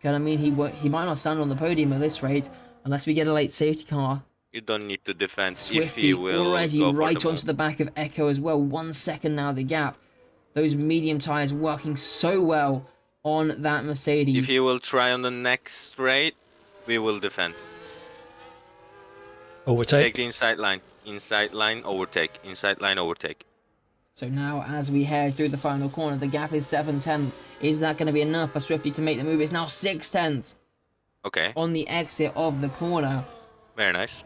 going to mean he might not stand on the podium at this rate. Unless we get a late safety car. You don't need to defend. Swifty if will already right onto the back of Echo as well. 1 second now the gap. Those medium tyres working so well on that Mercedes. If you will try on the next straight, we will defend. Overtake. Take the inside line. Inside line, overtake. Inside line, overtake. So now as we head through the final corner, the gap is 7 tenths. Is that going to be enough for Swifty to make the move? It's now 6 tenths. Okay. On the exit of the corner. Very nice.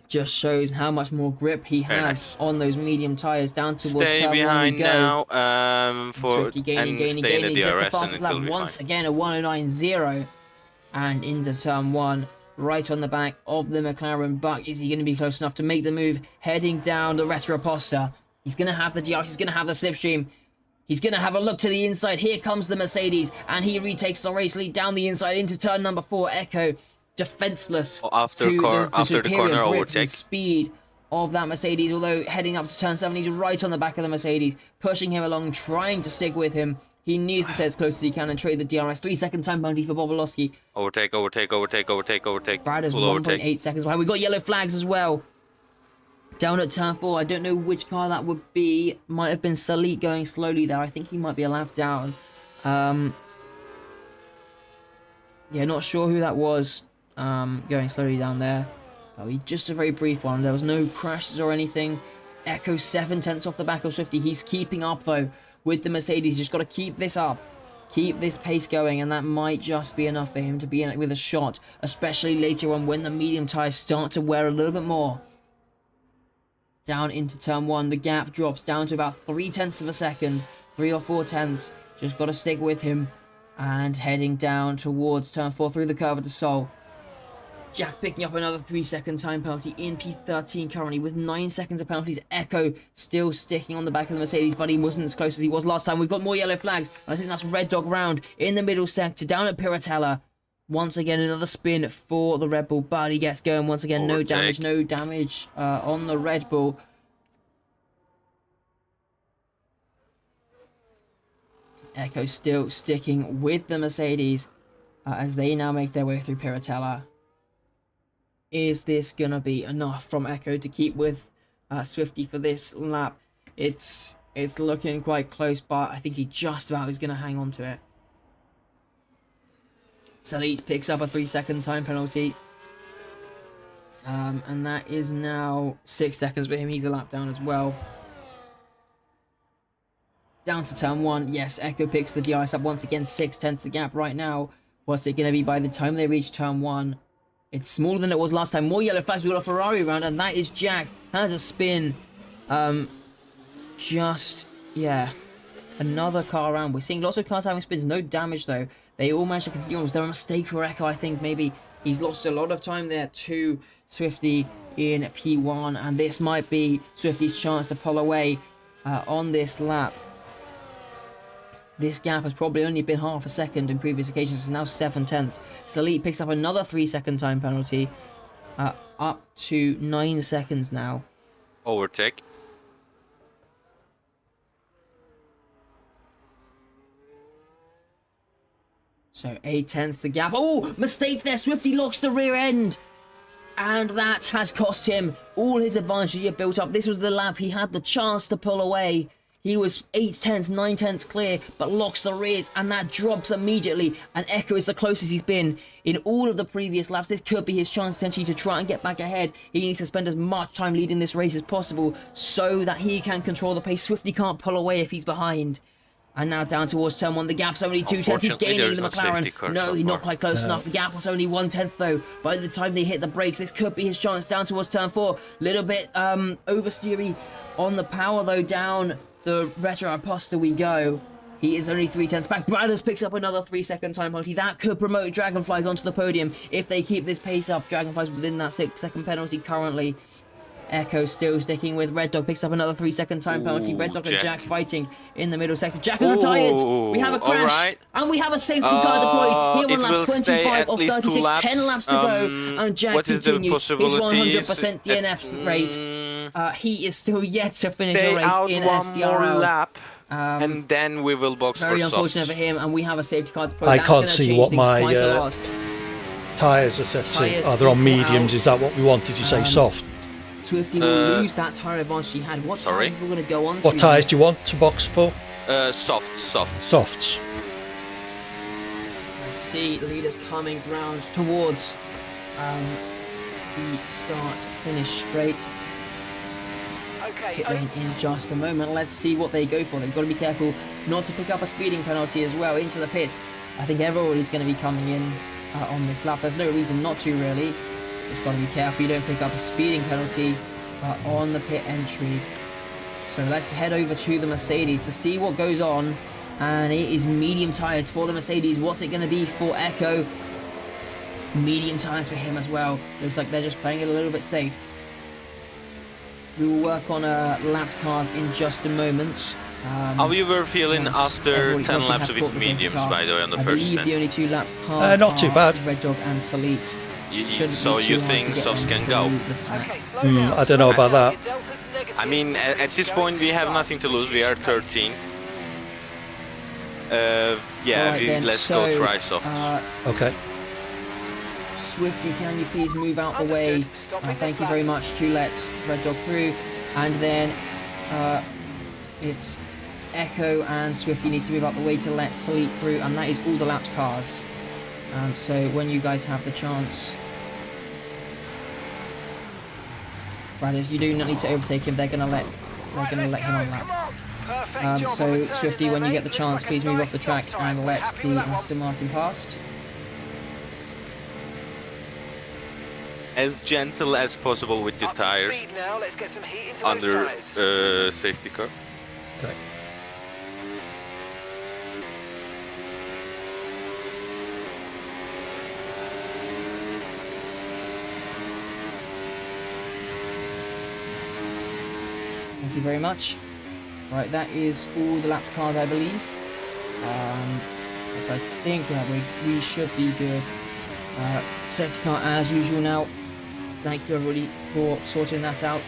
Just shows how much more grip he has on those medium tyres down towards Stay turn 1 behind we go. now. Swifty gaining. He sets the fastest lap once again, a 109.0. And into turn 1, right on the back of the McLaren. But is he going to be close enough to make the move? Heading down the Retroposta. He's going to have the DRX, he's going to have the slipstream. He's going to have a look to the inside. Here comes the Mercedes. And he retakes the race lead down the inside into turn number 4. Echo defenseless after to the superior the corner grip overtake. and speed of that Mercedes. Although heading up to turn 7, he's right on the back of the Mercedes, pushing him along, trying to stick with him. He needs to stay as close as he can and trade the DRS. 3-second time penalty for Bobolowski. Overtake. Brad is 1.8 seconds behind. We've got yellow flags as well. Down at turn 4, I don't know which car that would be. Might have been Salit going slowly there. I think he might be a lap down. Yeah, not sure who that was. Going slowly down there. Just a very brief one. There was no crashes or anything. Echo 7 tenths off the back of Swifty. He's keeping up though with the Mercedes. Just got to keep this up. Keep this pace going, and that might just be enough for him to be in it with a shot, especially later on when the medium tyres start to wear a little bit more. Down into turn 1, the gap drops down to about 3 tenths of a second. 3 or 4 tenths. Just got to stick with him. And heading down towards turn 4 through the curve of the Sol. Jack picking up another 3-second time penalty in P13 currently with 9 seconds of penalties. Echo still sticking on the back of the Mercedes, but he wasn't as close as he was last time. We've got more yellow flags. I think that's Red Dog round in the middle sector down at Piratella. Once again, another spin for the Red Bull, but he gets going once again. No damage on the Red Bull. Echo still sticking with the Mercedes as they now make their way through Piratella. Is this going to be enough from Echo to keep with Swifty for this lap? It's looking quite close, but I think he just about is going to hang on to it. Salit picks up a 3-second time penalty. And that is now 6 seconds for him. He's a lap down as well. Down to turn 1. Yes, Echo picks the DRS up once again. 6/10 the gap right now. What's it going to be by the time they reach turn 1? It's smaller than it was last time. More yellow flags. We've got a Ferrari around, and that is Jack. Has a spin. Yeah. Another car around. We're seeing lots of cars having spins. No damage, though. They all managed to continue. Was there a mistake for Echo? I think maybe he's lost a lot of time there to Swifty in P1, and this might be Swifty's chance to pull away on this lap. This gap has probably only been half a second in previous occasions. It's now 7/10. Salit picks up another 3-second time penalty. Up to 9 seconds now. Overtake. So 8/10 the gap. Oh, mistake there. Swifty locks the rear end. And that has cost him all his advantage he had built up. This was the lap he had the chance to pull away. He was 8/10, 9/10 clear, but locks the rears, and that drops immediately. And Echo is the closest he's been in all of the previous laps. This could be his chance potentially to try and get back ahead. He needs to spend as much time leading this race as possible so that he can control the pace. Swifty can't pull away if he's behind. And now down towards turn 1. The gap's only 2/10. He's gaining the McLaren. No, he's not quite close enough. The gap was only 1/10 though. By the time they hit the brakes, this could be his chance down towards turn 4. Little bit oversteery on the power though. Down the Retro Aposta we go. He is only 3/10 back. Bradders picks up another 3-second time penalty. That could promote Dragonflies onto the podium if they keep this pace up. Dragonflies within that 6-second penalty currently. Echo still sticking with Red Dog, picks up another 3-second time penalty. Red Dog and Jack fighting in the middle sector. Jack is retired. We have a crash and we have a safety car deployed here on lap 25 of 36. 10 laps to go, and Jack continues his 100% DNF rate. He is still yet to finish the race in SDRL. Lap, and then we will box very for unfortunate softs. for him, and we have a safety car deployed. I That's can't gonna see change what things my quite a lot. tyres are set Tyres to. Are they on equal mediums? out. Is that what we wanted? Did you say soft? Swifty will lose that tyre advantage he had. What tyres we're going to go on What to? tyres do you want to box for? Soft. Softs. Let's see, the leaders coming round towards the start-finish straight. Okay, Pit lane in just a moment. Let's see what they go for. They've got to be careful not to pick up a speeding penalty as well into the pits. I think everybody's going to be coming in on this lap. There's no reason not to, really. Just got to be careful you don't pick up a speeding penalty on the pit entry. So let's head over to the Mercedes to see what goes on. And it is medium tyres for the Mercedes. What's it going to be for Echo? Medium tyres for him as well. Looks like they're just playing it a little bit safe. We will work on lapped cars in just a moment. How you were feeling after 10 laps with mediums, by the way, on the I first believe 10? the only 2 lapped cars not too bad. Red Dog and Salit. So you think softs can go? Okay, slow down. I don't know about that. Your delta's negative. I mean, at this point we have nothing to lose. We are 13th. Yeah, Alright then, let's go try softs. Okay. Swifty, can you please move out the way? Understood. Stopping Thank this you very lap. much to let Red Dog through. And then it's Echo and Swifty need to move out the way to let Salit through. And that is all the lapped cars. So when you guys have the chance, Bradders, you do not need to overtake him. They're gonna let him on lap. Perfect job So on the turn Swifty, there, when you mate. get the Looks chance, like a please move nice off the track stop time. and let Happy the with that one. Aston Martin past. As gentle as possible with the Up to tires speed now. Let's get some heat into under those tyres. safety car. Okay. Thank you very much. Right, that is all the lapped cars, I believe. So I think we should be good. Safety car as usual now. Thank you everybody for sorting that out.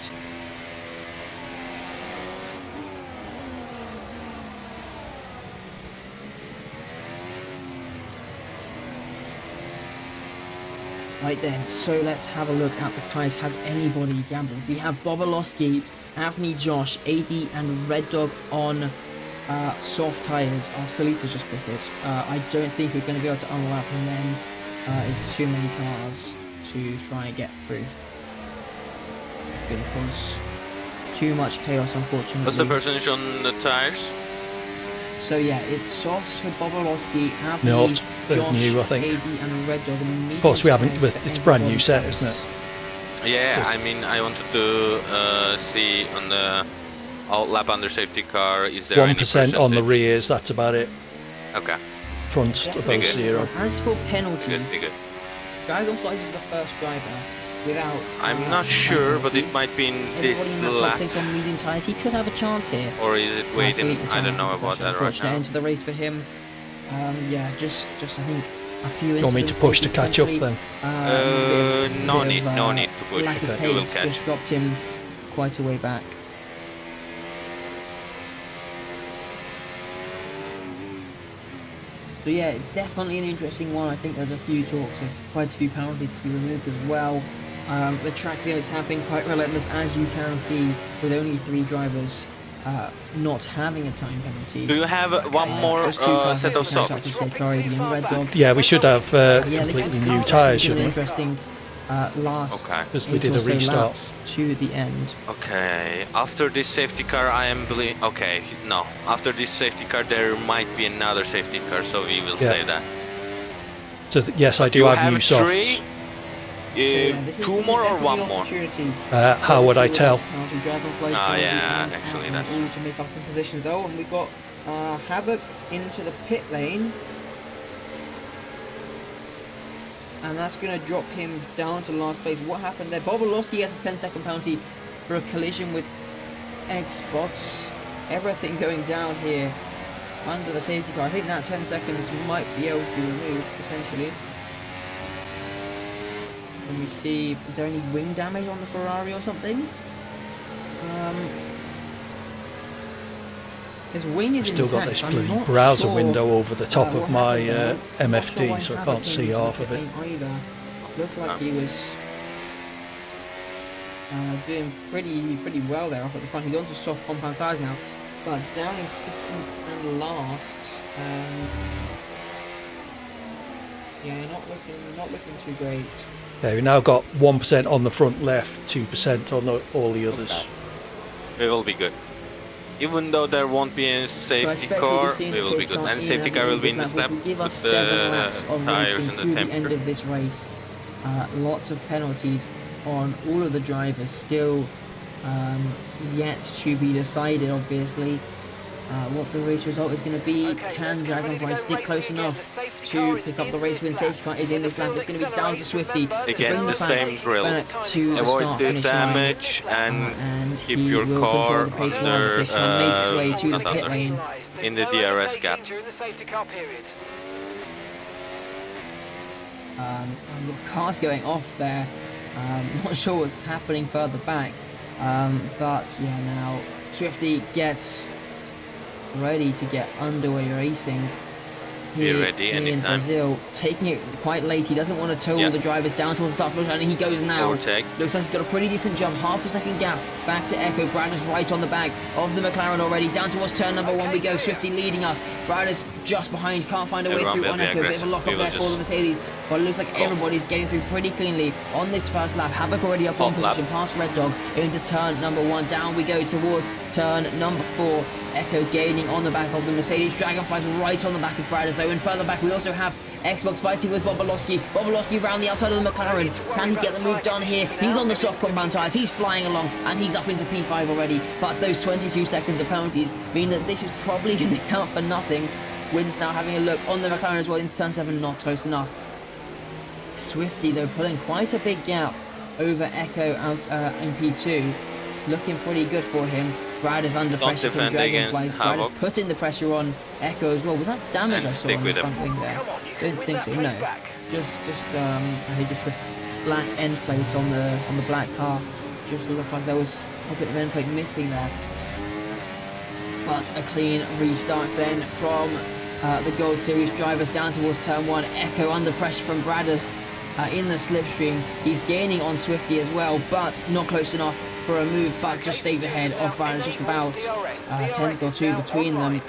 Right then, so let's have a look at the tyres. Has anybody gambled? We have Bobolowski, Anthony, Josh, AD and Red Dog on soft tyres. Salita's just pitted. I don't think we're going to be able to unlap, and then it's too many cars to try and get through. Going to cause too much chaos, unfortunately. What's the percentage on the tires? So yeah, it's softs for Bobolowski, Not Avi, Josh, new, I think. AD and Red Dog. And Of course, we haven't. medium It's tyres brand for new set, everybody isn't it? else. Yeah, I mean, I wanted to see on the lap under safety car, is there 1% on the rears. That's about it. Okay, Front Definitely about good. 0. As for penalties, good, good. Dragonflies is the first driver without. I'm not sure, but it might be in this Everybody in that top lap, 6 on medium tyres, he could have a chance here. or is it waiting? Salita I don't know Town about is actually that right unfortunate now. end to the race for him. Yeah, just I think a few. You want me to push to catch up then? No need to push. Lack of You will pace catch. just dropped him quite a way back. So yeah, definitely an interesting one. I think there's a few talks of quite a few penalties to be removed as well. The track limits have been quite relentless, as you can see, with only 3 drivers not having a time penalty. Do you have one more Just 2 cars set of left to catch up softs? with Safeguard and Red Dog. Yeah, we should have Yeah, this completely is new definitely tyres, gonna be shouldn't we? interesting. Last Okay. Because we 8 did or a so restart. laps to the end. Okay, after this safety car, I am okay, no. After this safety car, there might be another safety car, so we will Yeah. say that. So yes, I do You have new three, softs. So, yeah, this is 2 more or definitely 1 an more? opportunity. How would I tell? Yeah, actually, that's- all to make up some positions. Oh, and we got Havoc into the pit lane, and that's going to drop him down to last place. What happened there? Bobolowski has a 10-second penalty for a collision with Xbox. Everything going down here under the safety car. I think that 10 seconds might be able to be removed potentially. Can we see, is there any wing damage on the Ferrari or something? His wing is Still got intact. this I'm bloody not browser sure, window over the top what of my happened there. I'm not sure why MFD, so I Havoc can't came see into half the of it. pit lane either. Looked like he was doing pretty well there up at the front. He's on to soft compound tyres now, but down in 15th and last. Yeah, not looking too great. Yeah, we've now got 1% on the front left, 2% on all the others. We will be good. Even though there won't be a safety car, we will be good. And safety car will be in the snap Give with us 7 laps the of tires racing and through the the end temper. of this race. Lots of penalties on all of the drivers still yet to be decided, obviously. What the race result is going to be. Okay, Can let's get ready to Dragonfly go stick racing close again. enough The safety to car is pick up in the race this win? lap. Safety car is in this lap. It's going to be down to Swifty to Again, bring the the pack same drill. back to the Avoid start the finish line. damage and And keep he your will car control the pace well. under, The safety car makes its way to the not pit under. lane. in the DRS gap. During the safety car period. Cars going off there. Not sure what's happening further back. But yeah, now Swifty gets ready to get underway racing. Be Here ready in anytime. Brazil, taking it quite late. He doesn't want to tow Yeah. all the drivers down towards the start finish line, and he goes now. Overtake. Looks like he's got a pretty decent jump, half a second gap back to Echo. Brad is right on the back of the McLaren already. Down towards turn number 1 we go. Swifty leading us. Brad is just behind, can't find a way Everyone through will on be Echo. Bit of a aggressive. lock We up will there for the just Mercedes, but it looks like go. everybody's getting through pretty cleanly on this first lap. Havoc already up on Top lap. position past Red Dog into turn number 1. Down we go towards turn number 4. Echo gaining on the back of the Mercedes. Dragonfly's right on the back of Brad as though. And further back we also have Xbox fighting with Bobolowski. Bobolowski round the outside of the McLaren. Can he get the move done here? He's on the soft compound tyres. He's flying along and he's up into P5 already. But those 22 seconds of penalties mean that this is probably going to count for nothing. Wins now having a look on the McLaren as well into turn 7. Not close enough. Swifty though pulling quite a big gap over Echo out in P2. Looking pretty good for him. Brad is under pressure from defend against Dragonflies. Brad is Havoc. putting the pressure on Echo as well. Was that damage And I saw stick on the with him. front wing there? Come on, you can Don't win think that so. place No. back. Just I think it's the black end plates on the black car. Just looked like there was a bit of end plate missing there. But a clean restart then from the Gold Series drivers down towards turn 1. Echo under pressure from Bradders in the slipstream. He's gaining on Swifty as well, but not close enough for a move, but just stays ahead of Bradders, just about a tenth or two between them.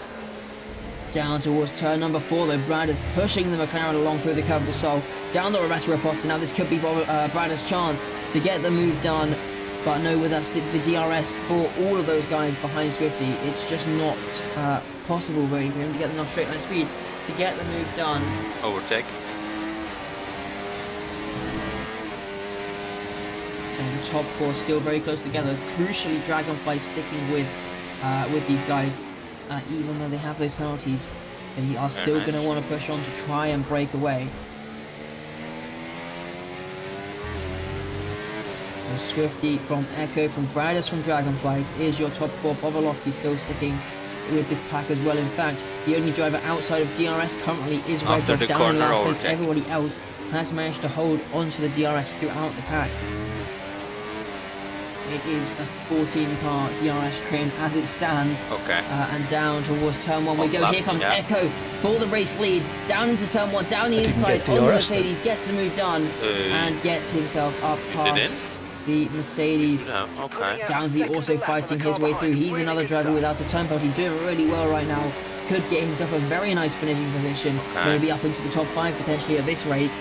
Down towards turn number 4, though. Brad is pushing the McLaren along through the curve of the Sol. Down the Roberto Raposta. Now this could be Brad's chance to get the move done. But no, with us, the DRS for all of those guys behind Swifty, it's just not possible really for him to get enough straight line speed to get the move done. Overtake. So the top 4 still very close together. Crucially, Dragonfly sticking with these guys. Even though they have those penalties, they are still going to want to push on to try and break away. So Swifty from Echo, from Bradis from Dragonflies is your top 4. Bobolowski still sticking with this pack as well. In fact, the only driver outside of DRS currently is Red Dog down in last place. Everybody else has managed to hold onto the DRS throughout the pack. It is a 14-car DRS train as it stands. Okay. And down towards turn 1 we go. Here comes Echo for the race lead. Down into turn 1, down the inside on the Mercedes. Gets the move done and gets himself up past the Mercedes. No. Okay. Downsy also fighting his way through. He's another driver without the time penalty, doing really well right now. Could get himself a very nice finishing position. Maybe up into the top 5 potentially at this rate.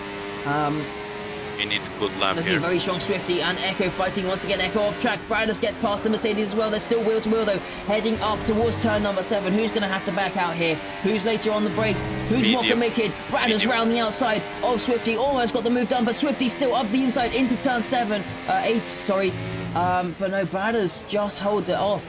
We need a good lap Looking here. very strong Swifty and Echo fighting once again. Echo off track. Bradus gets past the Mercedes as well. They're still wheel to wheel though, heading up towards turn number 7. Who's going to have to back out here? Who's later on the brakes? Who's more committed? Bradus round the outside of Swifty. Almost got the move done, but Swifty still up the inside into turn 8, sorry. But no, Bradus just holds it off.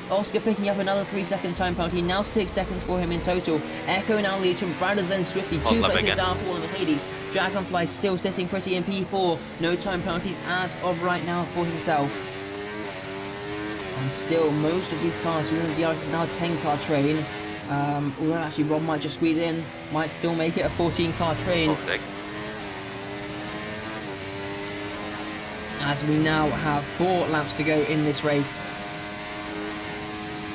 Oscar picking up another 3-second time penalty. Now 6 seconds for him in total. Echo now leads from Bradus, then Swifty. 2 places down for the Mercedes. Dragonfly still sitting pretty in P4. No time penalties as of right now for himself. And still, most of these cars within the DRS is now a 10-car train. Although actually Rob might just squeeze in. Might still make it a 14-car train. Okay. As we now have 4 laps to go in this race.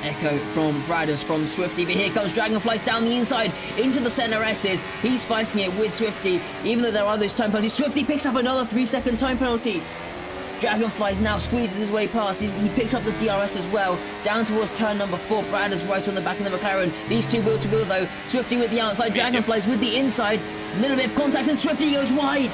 Echo from Bradus from Swifty, but here comes Dragonflies down the inside into the center S's. He's fighting it with Swifty, even though there are those time penalties. Swifty picks up another 3-second time penalty. Dragonflies now squeezes his way past. He picks up the DRS as well. Down towards turn number 4. Bradus right on the back of the McLaren. These two wheel to wheel though. Swifty with the outside, Dragonflies with the inside. A little bit of contact and Swifty goes wide.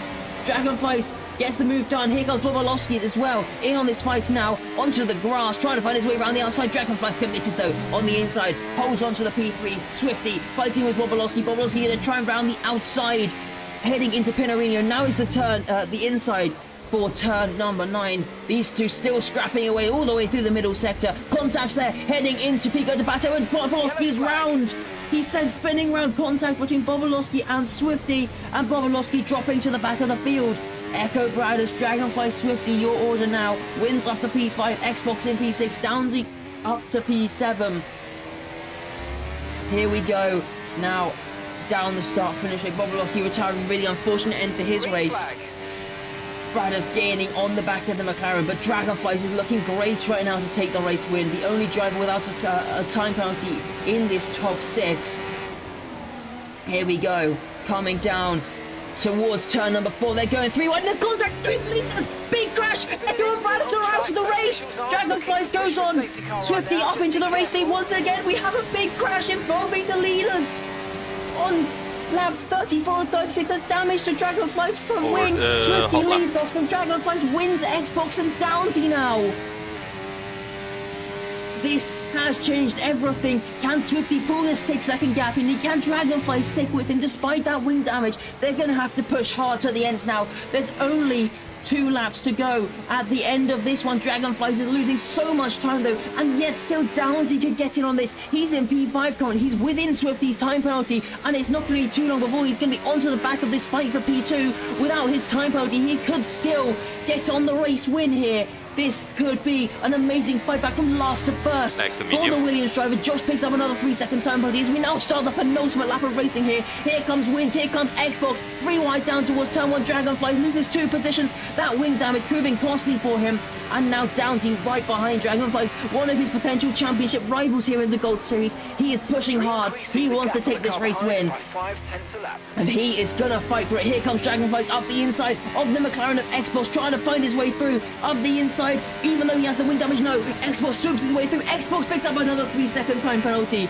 Dragonflies gets the move done. Here comes Bobolowski as well. In on this fight now. Onto the grass. Trying to find his way around the outside. Dragonflies committed though. On the inside. Holds onto the P3. Swifty fighting with Bobolowski. Bobolowski going to try and round the outside. Heading into Pinarino. Now is the turn, the inside for turn number 9. These two still scrapping away all the way through the middle sector. Contacts there. Heading into Pico de Pato. And Bobolowski's round. He sent spinning round contact between Bobolowski and Swifty, and Bobolowski dropping to the back of the field. Echo, Bradus, Dragonfly, Swifty, your order now. Wins after P5, Xbox in P6, Downsy up to P7. Here we go. Now, down the start finish rate. Bobolowski retiring, really unfortunate end to his race. Bradus gaining on the back of the McLaren, but Dragonflies is looking great right now to take the race win. The only driver without a time penalty in this top 6. Here we go, coming down towards turn number 4. They're going 3-1. There's contact. 3 meters. Big crash. Echo and Bradus are out of the race. Dragonflies goes on. Swifty up into the race lead once again. We have a big crash involving the leaders on lap 34 and 36, there's damage to Dragonfly's front wing. Swifty leads us from Dragonfly's, wins Xbox and Downsy now. This has changed everything. Can Swifty pull this 6-second gap in? Can Dragonfly stick with him despite that wing damage? They're going to have to push hard to the end now. There's only 2 laps to go at the end of this one. Dragonflies is losing so much time though, and yet still Downsy could get in on this. He's in P5 currently. He's within Swifty's time penalty, and it's not going to be too long before he's going to be onto the back of this fight for P2. Without his time penalty, he could still get on the race win here. This could be an amazing fight back from last to first. For the Williams driver, Josh picks up another 3-second time penalty as we now start the penultimate lap of racing here. Here comes Wins, here comes Xbox. 3 wide down towards turn 1. Dragonfly loses 2 positions. That wing damage proving costly for him. And now Downsy right behind Dragonflies, one of his potential championship rivals here in the Gold Series. He is pushing hard. He wants to take this race win. And he is going to fight for it. Here comes Dragonflies up the inside of the McLaren of Xbox, trying to find his way through up the inside. Even though he has the wing damage, no. Xbox swoops his way through. Xbox picks up another 3-second time penalty.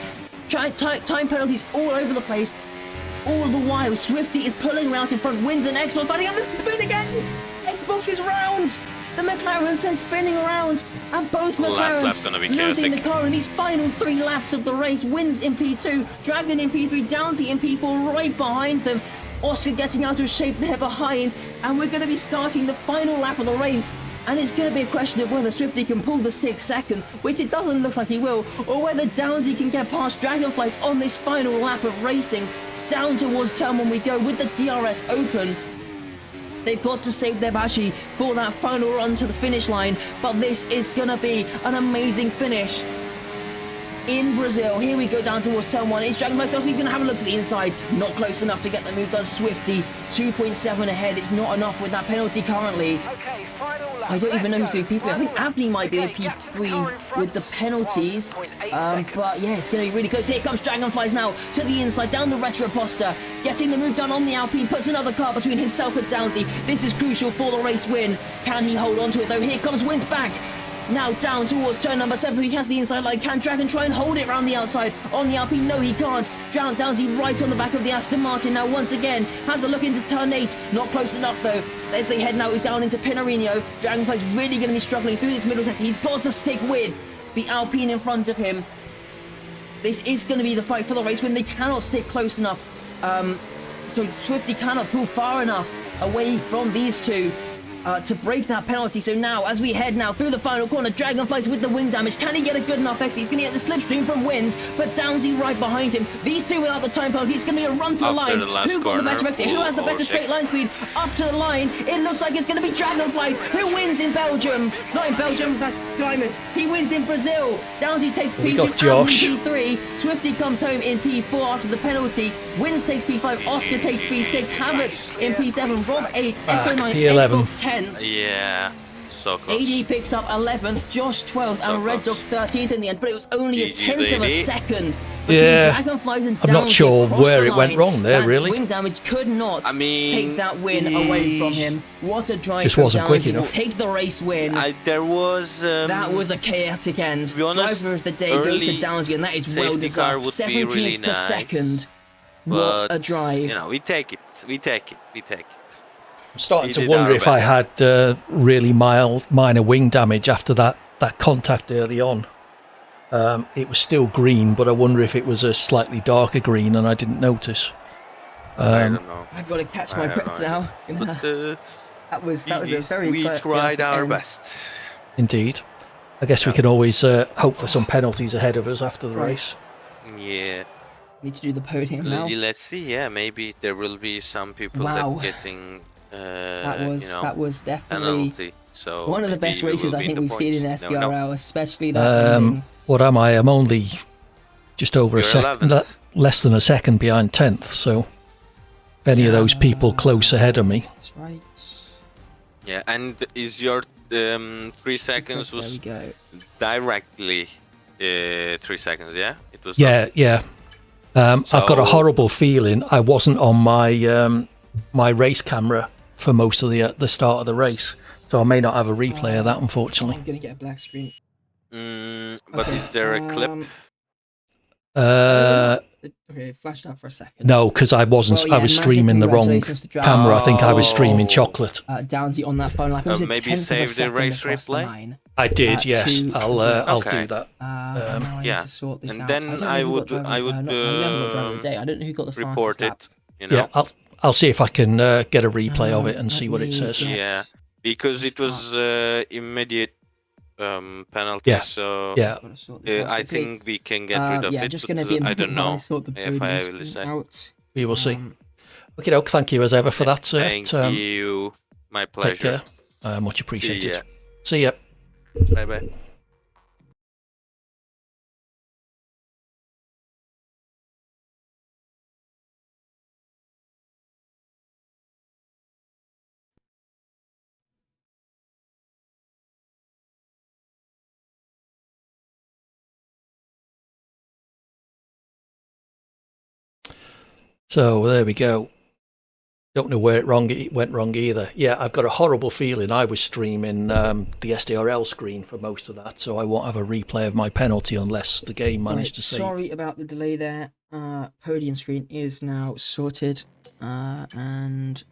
Time penalties all over the place. All the while, Swifty is pulling around in front, wins an Xbox, fighting on the spin again! Xbox is round! The McLaren says spinning around, and both McLarens losing the car in these final 3 laps of the race. Wins in P2, Dragon in P3, Downsy in P4 right behind them. Oscar getting out of shape there behind, and we're going to be starting the final lap of the race. And it's going to be a question of whether Swifty can pull the 6 seconds, which it doesn't look like he will, or whether Downsy can get past Dragonflies on this final lap of racing. Down towards turn 1 we go with the DRS open. They've got to save their battery for that final run to the finish line, but this is going to be an amazing finish. In Brazil, here we go down towards turn 1. It's Dragonfly Stealth Speed's going to have a look to the inside. Not close enough to get the move done. Swifty, 2.7 ahead. It's not enough with that penalty currently. Okay, final lap. I don't even know who's doing P3. I think Avni might be in P3 with the penalties. But yeah, it's going to be really close. Here comes Dragonflies now to the inside, down the Retroposter. Getting the move done on the Alpine, puts another car between himself and Downsy. This is crucial for the race win. Can he hold on to it though? Here comes Wins back. Now down towards turn number 7, he has the inside line. Can Dragon try and hold it around the outside on the Alpine? No, he can't. Downsy right on the back of the Aston Martin. Now once again, has a look into turn 8. Not close enough though. As they head now down into Pinarino, Dragonfly's really going to be struggling through this middle sector. He's got to stick with the Alpine in front of him. This is going to be the fight for the race win. They cannot stick close enough. So Swifty cannot pull far enough away from these two to break that penalty. So now, as we head now through the final corner, Dragonflies with the wing damage. Can he get a good enough exit? He's going to get the slipstream from Wins, but Downsy right behind him. These two without the time penalty. It's going to be a run to the line. Who got the better exit? Who has the better straight line speed? Up to the line. It looks like it's going to be Dragonflies who wins in Belgium. Not in Belgium, that's Diamond. He wins in Brazil. Downsy takes P2 and P3. Swifty comes home in P4 after the penalty. Wins takes P5. Oscar takes P6. Havoc in P7. Rob 8. Echo 9. P11. Xbox 10. Yeah, so close. AD picks up 11th, Josh 12th, So and Red Dog close. 13th in the end, but it was only a GG, 10th of a baby. second between Yeah, Dragonflies and I'm not Downsy sure across where the it went line. wrong there, That really. wing damage could not take that win away from him. What a drive Just from wasn't quick Downsy to enough. take the race win. There was... That was a chaotic end. To be honest, Driver of the day goes to early Downsy, and that is safety well car deserved. would be 17th really to nice, second. What but, a drive. You know, we take it. We take it. We take it. I'm starting We to did wonder our if I best. had really minor wing damage after that contact early on. It was still green, but I wonder if it was a slightly darker green and I didn't notice. I don't know. I've got to catch my I don't breath know. now. But, That was a very we chaotic tried our end. best. Indeed. I guess we can always hope for some penalties ahead of us after the Right. race. Yeah. Need to do the podium now. Let's see. Yeah, maybe there will be some people Wow. that getting That was you know, that was definitely penalty. So one of the maybe best we races will I be think the we've seen in points. Never know. SDRL, especially that ending. What am I? I'm only just over You're a second, 11th. less than a second behind 10th. So if any of those people close ahead of me, That's right. Yeah, and is your 3 seconds There we was go. directly 3 seconds? Yeah, it was. yeah. I've got a So- horrible feeling I wasn't on my my race camera for most of the start of the race, so I may not have a replay of that, unfortunately. I'm gonna get a black screen. But Okay, is there a clip? Okay, it flashed out for a second. No, because I wasn't. Well, yeah, I was massive streaming the wrong congratulations to Dragon. camera. I think I was streaming Oh. chocolate. Downsy on that phone, like it was a Maybe tenth of a save the second race across the replay? line. I did, yes. to- I'll Okay. do that. And now I yeah. need to sort this And out. then don't know I who would- got driver- I would, I never got driver of the day. I don't know who got the fastest Report lap. it. You know. Yeah, I'll see if I can get a replay of it and let see what it me says. get- Yeah, because it was immediate penalty. Yeah. So Yeah, Gotta sort this out I quickly. think we can get rid of yeah, it. just but, gonna be a I moment don't while I know sort the if I podium will screen say. out. we will see. Um, Okay, doke. Thank you as ever for that. Thank you. My Take pleasure. care. Much See appreciated. ya. See ya. Bye bye. So there we go. Don't know where it went wrong either. Yeah, I've got a horrible feeling I was streaming the SDRL screen for most of that, so I won't have a replay of my penalty unless the game managed to save. Sorry about the delay there. Podium screen is now sorted, and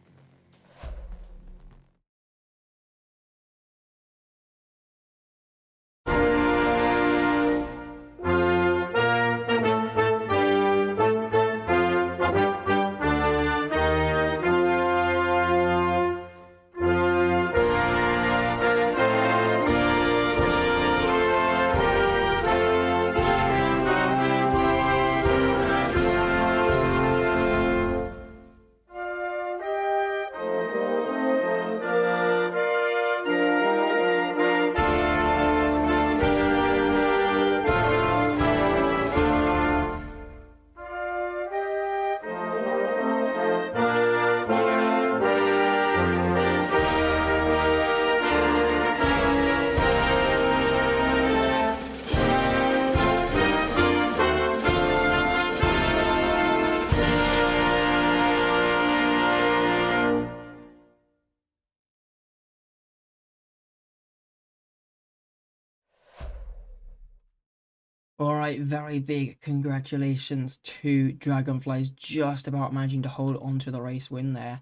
all right, very big congratulations to Dragonflies, just about managing to hold on to the race win there.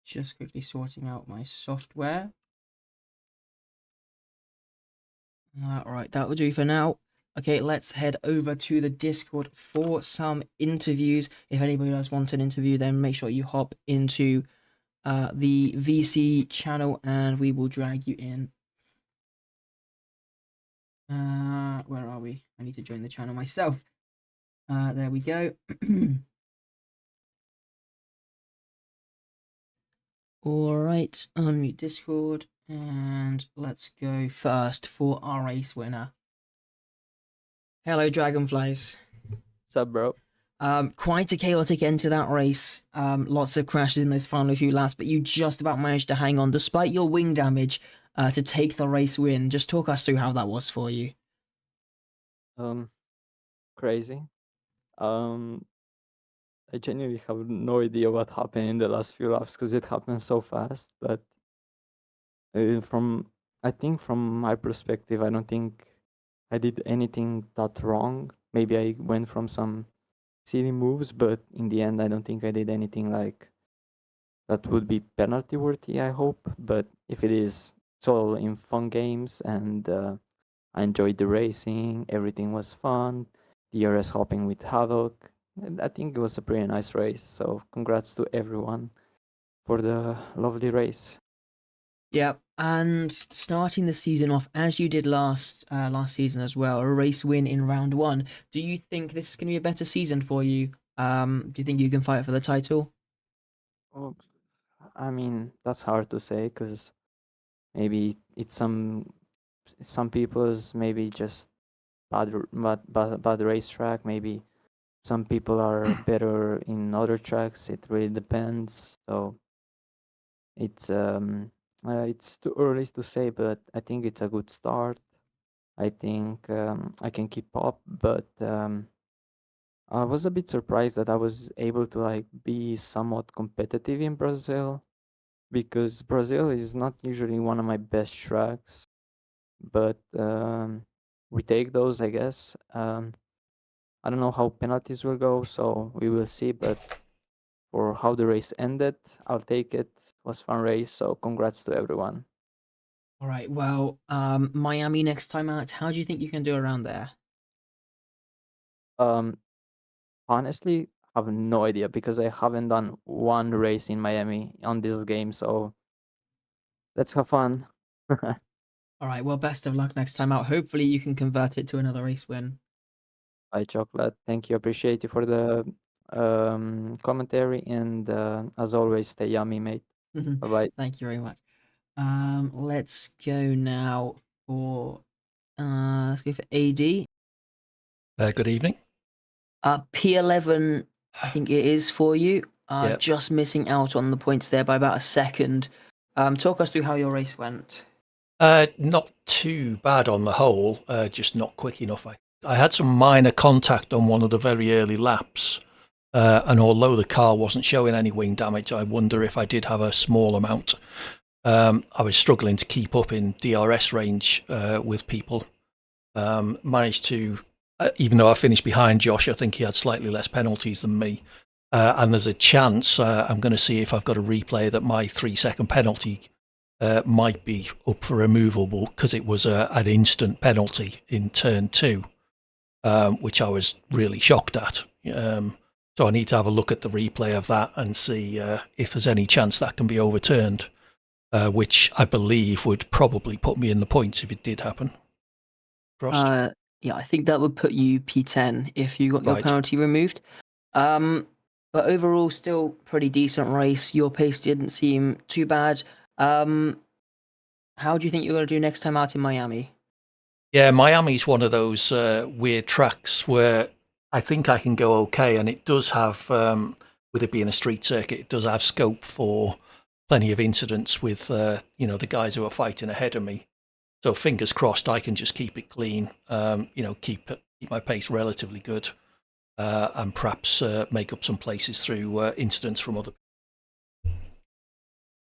Just quickly sorting out my software. All right, that will do for now. Okay, let's head over to the Discord for some interviews. If anybody does want an interview, then make sure you hop into the VC channel and we will drag you in. Where are we? I need to join the channel myself. There we go. All right, unmute Discord, and let's go first for our race winner. Hello, Dragonflies. What's up, bro? Quite a chaotic end to that race. Lots of crashes in those final few laps, but you just about managed to hang on despite your wing damage to take the race win. Just talk us through how that was for you. Crazy. I genuinely have no idea what happened in the last few laps because it happened so fast. But I think from my perspective, I don't think I did anything that wrong. Maybe I went from some silly moves, but in the end, I don't think I did anything like that would be penalty worthy, I hope. But if it is, it's all in fun games, and I enjoyed the racing. Everything was fun. DRS hopping with Havoc. And I think it was a pretty nice race. So congrats to everyone for the lovely race. Yeah, and starting the season off as you did last season as well, a race win in round one. Do you think this is going to be a better season for you? Do you think you can fight for the title? Oh, I mean, that's hard to say because maybe it's some people's maybe just bad racetrack. Maybe some people are better in other tracks. It really depends. So it's too early to say, but I think it's a good start. I think I can keep up, but I was a bit surprised that I was able to like be somewhat competitive in Brazil, because Brazil is not usually one of my best tracks, but we take those, I guess. I don't know how penalties will go, so we will see. But for how the race ended, I'll take it. It was a fun race, so congrats to everyone. All right. Well, Miami next time out. How do you think you can do around there? Honestly, I have no idea because I haven't done one race in Miami on this game, so let's have fun. All right. Well, best of luck next time out. Hopefully, you can convert it to another race win. Bye, Chocolate. Thank you. Appreciate you for the commentary, and as always, stay yummy, mate. Bye bye. Thank you very much. Let's go now for let's go for AD. Good evening. P11, I think it is for you. Yep. Just missing out on the points there by about a second. Talk us through how your race went. Not too bad on the whole, just not quick enough. I had some minor contact on one of the very early laps, And although the car wasn't showing any wing damage, I wonder if I did have a small amount. I was struggling to keep up in DRS range with people. Managed to, even though I finished behind Josh, I think he had slightly less penalties than me. And there's a chance, I'm going to see if I've got a replay, that my 3-second penalty might be up for removable, because it was an instant penalty in turn 2, which I was really shocked at. So I need to have a look at the replay of that and see if there's any chance that can be overturned, which I believe would probably put me in the points if it did happen. Frost? Yeah, I think that would put you P10 if you got your Right. penalty removed. But overall, still pretty decent race. Your pace didn't seem too bad. How do you think you're going to do next time out in Miami? Yeah, Miami's one of those weird tracks where I think I can go okay, and it does have, with it being a street circuit, it does have scope for plenty of incidents with the guys who are fighting ahead of me. So fingers crossed, I can just keep it clean, keep my pace relatively good, and perhaps make up some places through incidents from other.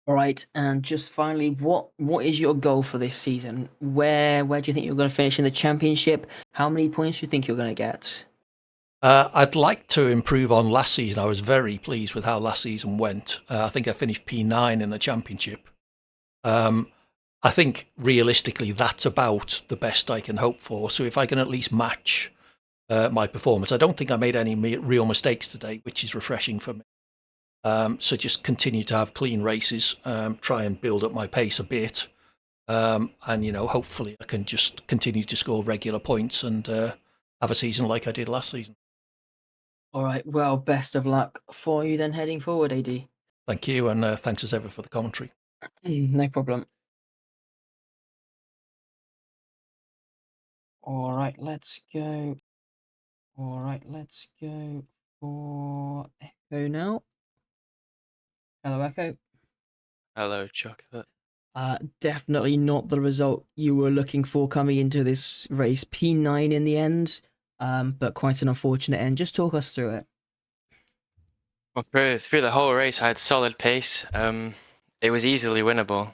All right, and just finally, what is your goal for this season? Where do you think you're going to finish in the championship? How many points do you think you're going to get? I'd like to improve on last season. I was very pleased with how last season went. I think I finished P9 in the championship. I think realistically that's about the best I can hope for. So if I can at least match my performance, I don't think I made any real mistakes today, which is refreshing for me. So just continue to have clean races, try and build up my pace a bit, and hopefully I can just continue to score regular points and have a season like I did last season. All right, well, best of luck for you then heading forward, AD. Thank you, and thanks as ever for the commentary. No problem. All right, let's go. All right, let's go for Echo now. Hello, Echo. Hello, Chocolate. Definitely not the result you were looking for coming into this race. P9 in the end, but quite an unfortunate end. Just talk us through it. Well, through the whole race, I had solid pace. It was easily winnable.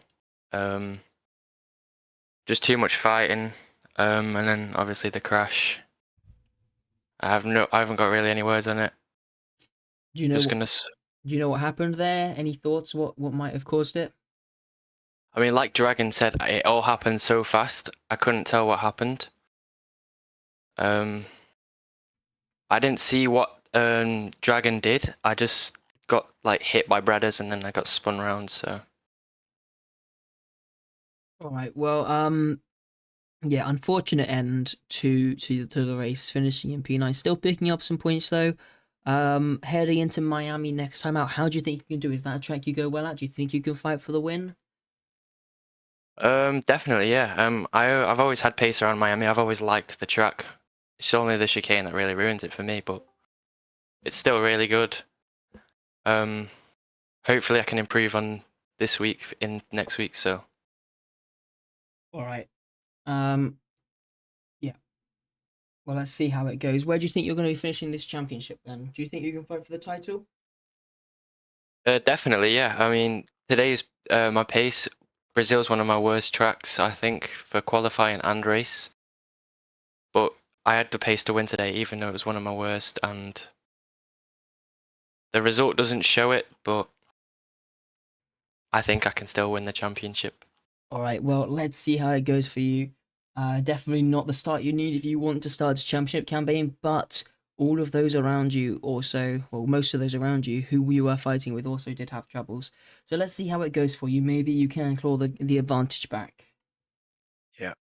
Just too much fighting, and then obviously the crash. I haven't got really any words on it. Do you know? Just What, gonna. do you know what happened there? Any thoughts? What might have caused it? I mean, like Dragon said, it all happened so fast. I couldn't tell what happened. I didn't see what Dragon did. I just got like hit by Bredders and then I got spun around. So. All right. Well, yeah, unfortunate end to the race, finishing in P9. Still picking up some points though. Heading into Miami next time out, how do you think you can do? Is that a track you go well at? Do you think you can fight for the win? Definitely, yeah. I've always had pace around Miami. I've always liked the track. It's only the chicane that really ruins it for me, but it's still really good. Hopefully I can improve on this week in next week. So. All right. Yeah. Well, let's see how it goes. Where do you think you're going to be finishing this championship then? Do you think you can fight for the title? Definitely, yeah. I mean, today's my pace. Brazil's one of my worst tracks, I think, for qualifying and race. But I had the pace to win today, even though it was one of my worst, and the result doesn't show it, but I think I can still win the championship. All right, well, let's see how it goes for you. Definitely not the start you need if you want to start a championship campaign, but all of those around you also, well, most of those around you who we were fighting with also did have troubles. So let's see how it goes for you. Maybe you can claw the advantage back. Yeah.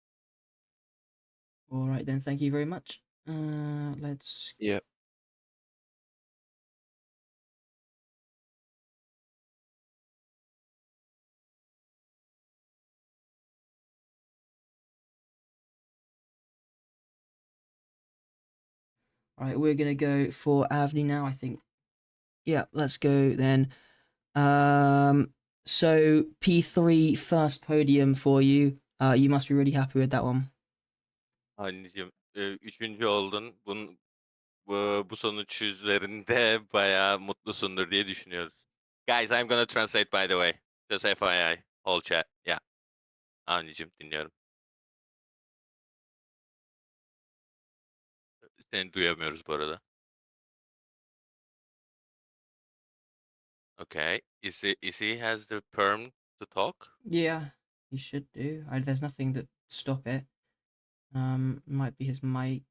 All right, then. Thank you very much. Let's... Yeah. All right, we're going to go for Avni now, I think. Yeah, let's go then. So P3 first podium for you. You must be really happy with that one. Anneciğim, üçüncü oldun. bu sonuç üzerinde bayağı mutlusundur diye düşünüyoruz. Guys, I'm gonna translate by the way. Just FYI. Whole chat. Yeah. Anneciğim dinliyorum. Seni duyamıyoruz bu arada. Okay. Is he has the perm to talk? Yeah, he should do. There's nothing that stop it. Might be his mic.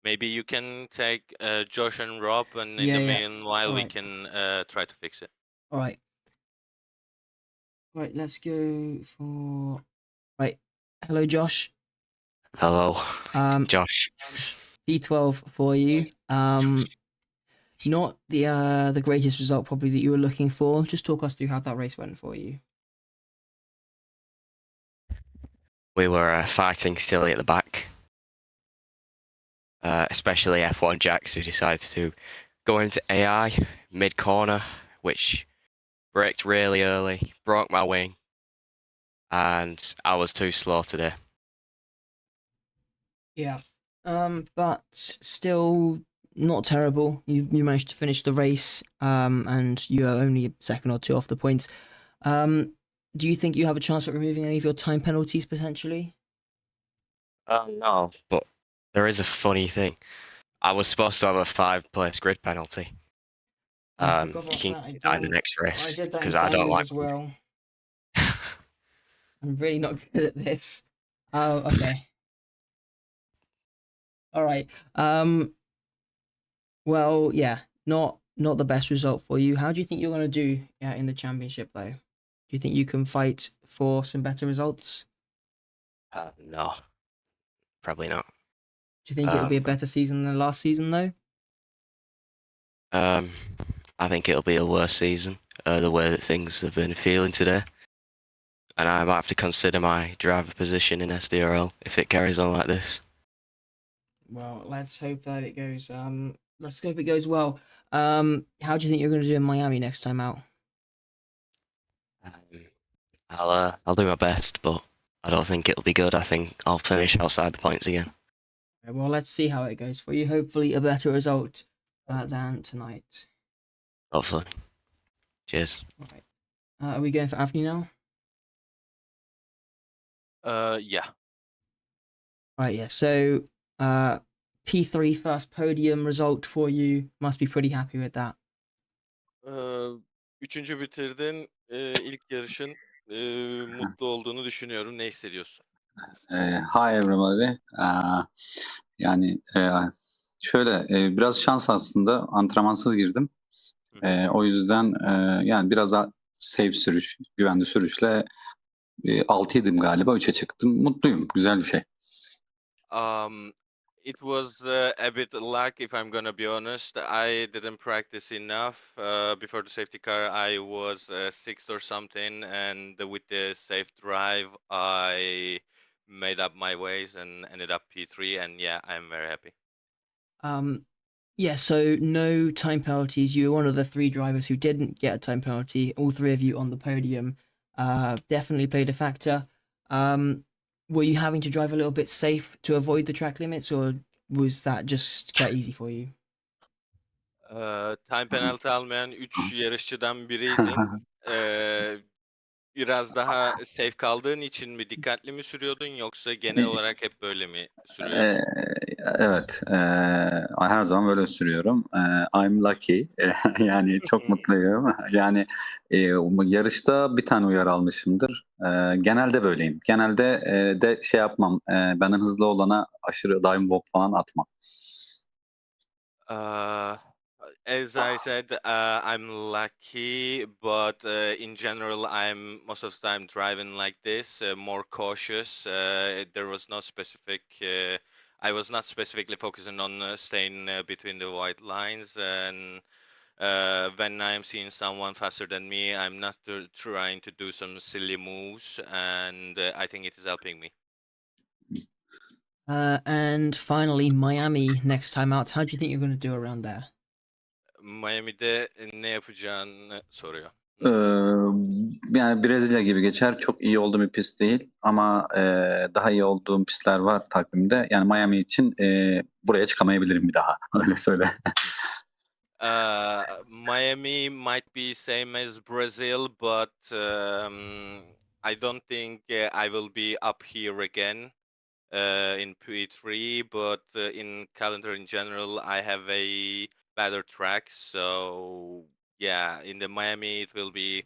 Maybe you can take Josh and Rob, and in Yeah, the yeah. meanwhile we Alright. can try to fix it. All right. Right, let's go for. Right. Hello, Josh. Hello, Um, Josh. P12 for you. Not the greatest result probably that you were looking for. Just talk us through how that race went for you. We were fighting silly at the back, especially F1 Jax, who decided to go into AI mid-corner, which braked really early, broke my wing, and I was too slow today. Yeah. But still not terrible. You managed to finish the race. And you are only a second or two off the points. Do you think you have a chance at removing any of your time penalties potentially? No, but there is a funny thing. I was supposed to have a 5-place grid penalty. I forgot You about can that get that in the again. next I race did that in because I don't Diamond like. as well. I'm really not good at this. Oh, okay. All right. Well, yeah, not the best result for you. How do you think you're going to do in the championship, though? Do you think you can fight for some better results? No, probably not. Do you think it'll be a better season than last season, though? I think it'll be a worse season. The way that things have been feeling today, and I might have to consider my driver position in SDRL if it carries on like this. Well, let's hope that it goes. Let's hope it goes well. How do you think you're going to do in Miami next time out? I'll do my best, but I don't think it'll be good. I think I'll finish outside the points again. Okay, well, let's see how it goes for you. Hopefully, a better result than tonight. Hopefully. Cheers. All right. Are we going for Avni now? Yeah. Right, yeah. So, P3 first podium result for you. Must be pretty happy with that. Üçüncü bitirdin. İlk yarışın mutlu olduğunu düşünüyorum. Ne hissediyorsun? Hi everybody. Yani şöyle biraz şans aslında antrenmansız girdim. O yüzden yani biraz daha safe sürüş, güvenli sürüşle 6'ydım galiba 3'e çıktım. Mutluyum. Güzel bir şey. It was a bit luck, if I'm gonna be honest. I didn't practice enough. Before the safety car, I was sixth or something, and with the safe drive, I made up my ways and ended up P3. And yeah, I'm very happy. Yeah, so no time penalties. You were one of the 3 drivers who didn't get a time penalty. All 3 of you on the podium definitely played a factor. Were you having to drive a little bit safe to avoid the track limits, or was that just quite easy for you? Time penalty almayan 3 yarışçıdan biriydin. Biraz daha safe kaldığın için mi dikkatli mi sürüyordun, yoksa genel olarak hep böyle mi sürüyordun? Evet, her zaman böyle sürüyorum. I'm lucky. Yani çok mutluyum. Yani yarışta bir tane uyarı almışımdır. Genelde böyleyim. Genelde de şey yapmam. Benden hızlı olana aşırı dime walk falan atmam. As I said, I'm lucky, but in general, I'm most of the time driving like this, more cautious. There was no specific. I was not specifically focusing on staying between the white lines, and when I'm seeing someone faster than me, I'm not trying to do some silly moves, and I think it is helping me. And finally, Miami next time out. How do you think you're going to do around there? Miami'de ne yapacağını soruyor. Ee, Yani Brezilya gibi geçer. Çok iyi olduğum bir pist değil ama daha iyi olduğum pistler var takvimde. Yani Miami için buraya çıkamayabilirim bir daha. Öyle söyle. Miami might be same as Brazil, but I don't think I will be up here again in P3. But in calendar in general, I have a better track. So yeah, in the Miami, it will be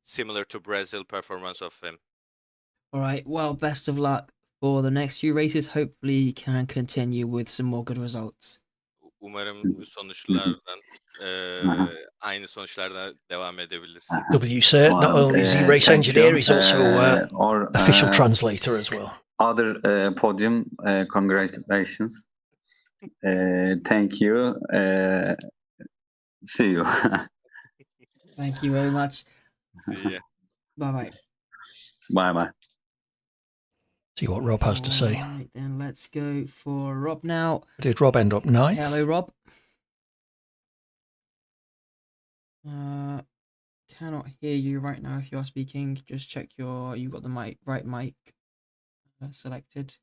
similar to Brazil performance of him. All right. Well, best of luck for the next few races. Hopefully, you can continue with some more good results. Umarım sonuçlardan Aha. aynı sonuçlardan devam edebilirsin. W Sir, not Well, only is he race thank engineer, you. he's also Or official translator as well. other podium, congratulations. Thank you. See you. Thank you very much. See ya. Bye bye. Bye bye. See what Rob has to say. All right, then let's go for Rob now. Did Rob end up ninth? Hello, Rob. Cannot hear you right now if you're speaking. Just check you got the right mic selected.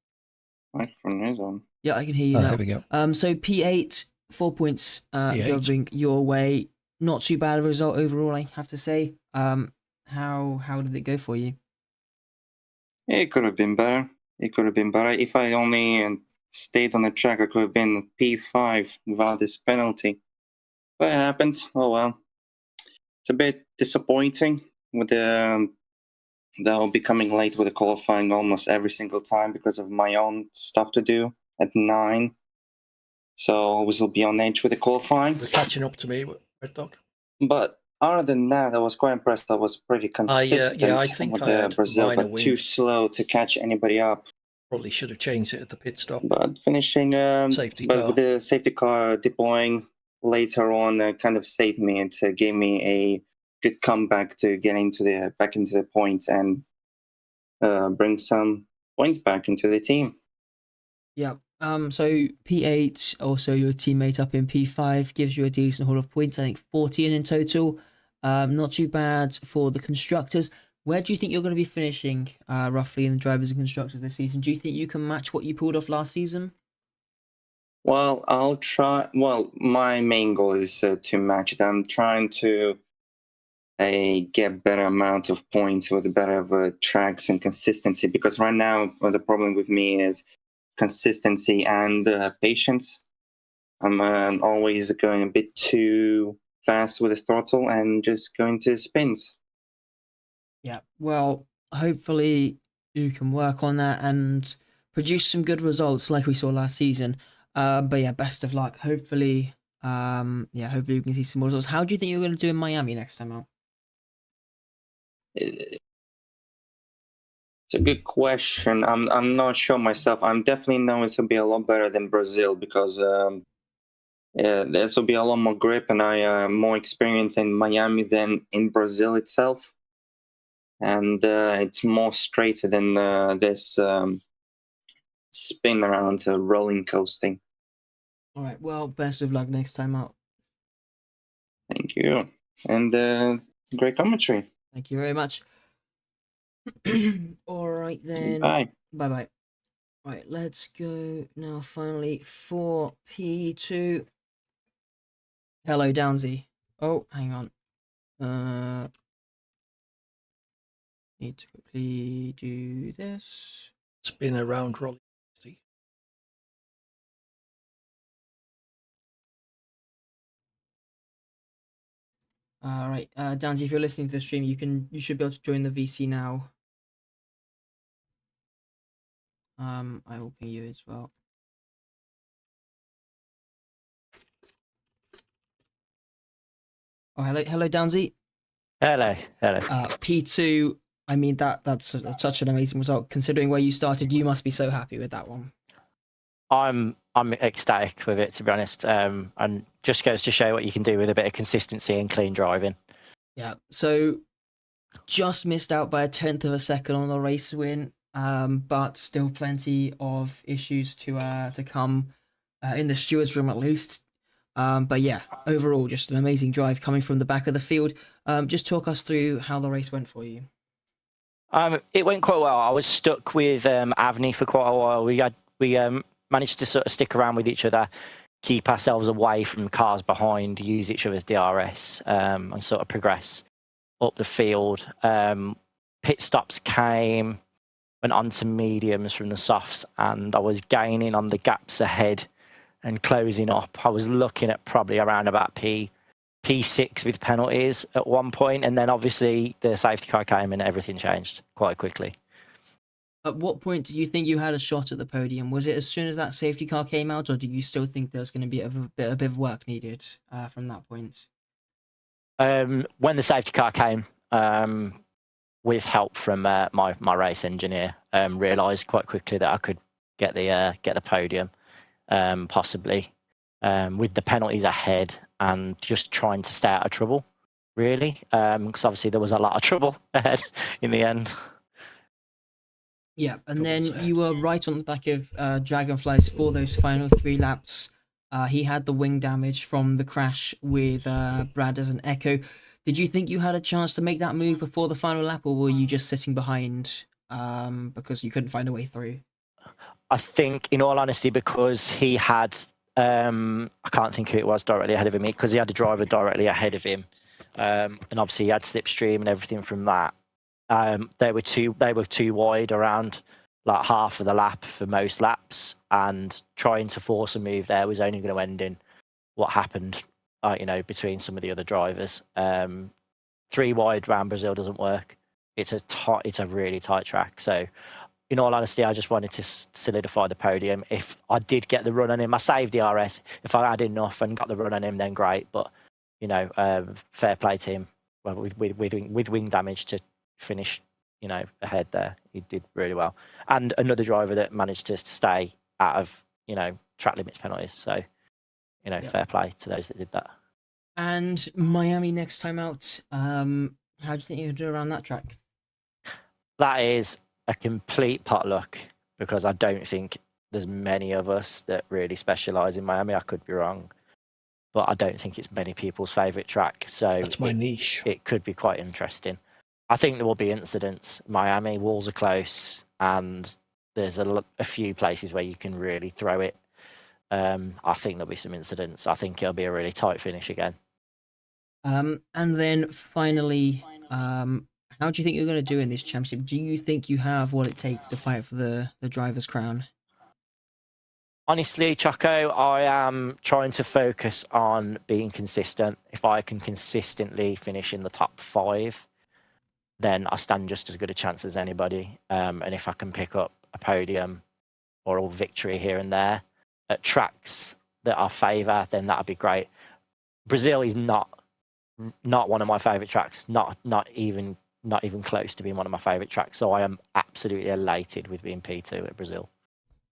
Microphone is on. Yeah, I can hear you Oh, now. here we go. So P8, 4 points P8. going your way. Not too bad a result overall, I have to say. How did it go for you? It could have been better. It could have been better. If I only stayed on the track, I could have been P5 without this penalty. But it happens. Oh well. It's a bit disappointing with that I'll be coming late with the qualifying almost every single time because of my own stuff to do at 9. So always will be on edge with the qualifying. You're catching up to me, Red Dog. But other than that, I was quite impressed. I was pretty consistent I think with I had Brazil, minor but win. too slow to catch anybody up. Probably should have changed it at the pit stop. But finishing, Safety but car. with the safety car deploying later on, kind of saved me. It gave me a good comeback to get back into the points and bring some points back into the team. Yeah. So P8, also your teammate up in P5, gives you a decent haul of points. I think 14 in total. Not too bad for the constructors. Where do you think you're going to be finishing roughly in the drivers and constructors this season? Do you think you can match what you pulled off last season? Well, I'll try. Well, my main goal is to match it. I'm trying to get better amount of points with better tracks and consistency, because right now the problem with me is consistency and patience. I'm always going a bit too fast with the throttle and just going to spins. Yeah. Well, hopefully you can work on that and produce some good results like we saw last season. But yeah, best of luck. Hopefully, hopefully we can see some more results. How do you think you're going to do in Miami next time out? It's a good question. I'm not sure myself. I'm definitely knowing this will be a lot better than Brazil, because this will be a lot more grip, and I more experience in Miami than in Brazil itself. And it's more straighter than this spin around rolling coasting. All right. Well, best of luck next time out. Thank you. And great commentary. Thank you very much. All right then. Bye. Bye bye. Right, let's go now finally for P2. Hello, Downsy. Oh, hang on. Need to quickly do this. Spin around Rolly. All right, Downsy, if you're listening to the stream, you should be able to join the VC now. I will ping you as well. Oh, hello, Downsy. Hello. P2. I mean that's such an amazing result. Considering where you started, you must be so happy with that one. I'm ecstatic with it, to be honest. And just goes to show what you can do with a bit of consistency and clean driving. Yeah. So just missed out by 1/10 of a second on the race win. But still plenty of issues to come in the stewards room at least. But yeah, overall, just an amazing drive coming from the back of the field. Just talk us through how the race went for you. It went quite well. I was stuck with Avni for quite a while. We managed to sort of stick around with each other, keep ourselves away from cars behind, use each other's DRS, and sort of progress up the field. Pit stops came, went on to mediums from the softs, and I was gaining on the gaps ahead and closing up. I was looking at probably around about P6 with penalties at one point, and then obviously the safety car came and everything changed quite quickly. At what point do you think you had a shot at the podium? Was it as soon as that safety car came out, or do you still think there was going to be a bit of work needed from that point? When the safety car came, with help from my race engineer, realised quite quickly that I could get the podium, possibly, with the penalties ahead and just trying to stay out of trouble, really, because obviously there was a lot of trouble ahead in the end. Yeah, and then you were right on the back of Dragonflies for those final 3 laps. He had the wing damage from the crash with Brad as an Echo. Did you think you had a chance to make that move before the final lap, or were you just sitting behind because you couldn't find a way through? I think, in all honesty, because he had, I can't think who it was directly ahead of him, because he had a driver directly ahead of him, and obviously he had slipstream and everything from that. They were too wide around like half of the lap for most laps, and trying to force a move there was only going to end in what happened, between some of the other drivers. 3 wide round Brazil doesn't work. It's a really tight track. So, in all honesty, I just wanted to solidify the podium. If I did get the run on him, I saved the RS. If I had enough and got the run on him, then great. But fair play to him. Well, with wing damage to finish, ahead there, he did really well. And another driver that managed to stay out of track limits penalties. So, fair play to those that did that. And Miami next time out, how do you think you'll do around that track? That is a complete potluck, because I don't think there's many of us that really specialise in Miami. I could be wrong, but I don't think it's many people's favourite track. So that's my niche. It could be quite interesting. I think there will be incidents. Miami, walls are close, and there's a few places where you can really throw it. I think there'll be some incidents. I think it'll be a really tight finish again. And then finally, how do you think you're going to do in this championship? Do you think you have what it takes to fight for the driver's crown? Honestly, Choco, I am trying to focus on being consistent. If I can consistently finish in the top 5, then I stand just as good a chance as anybody. And if I can pick up a podium or a victory here and there at tracks that I favour, then that'd be great. Brazil is not one of my favourite tracks. Not even close to being one of my favourite tracks. So I am absolutely elated with being P2 at Brazil.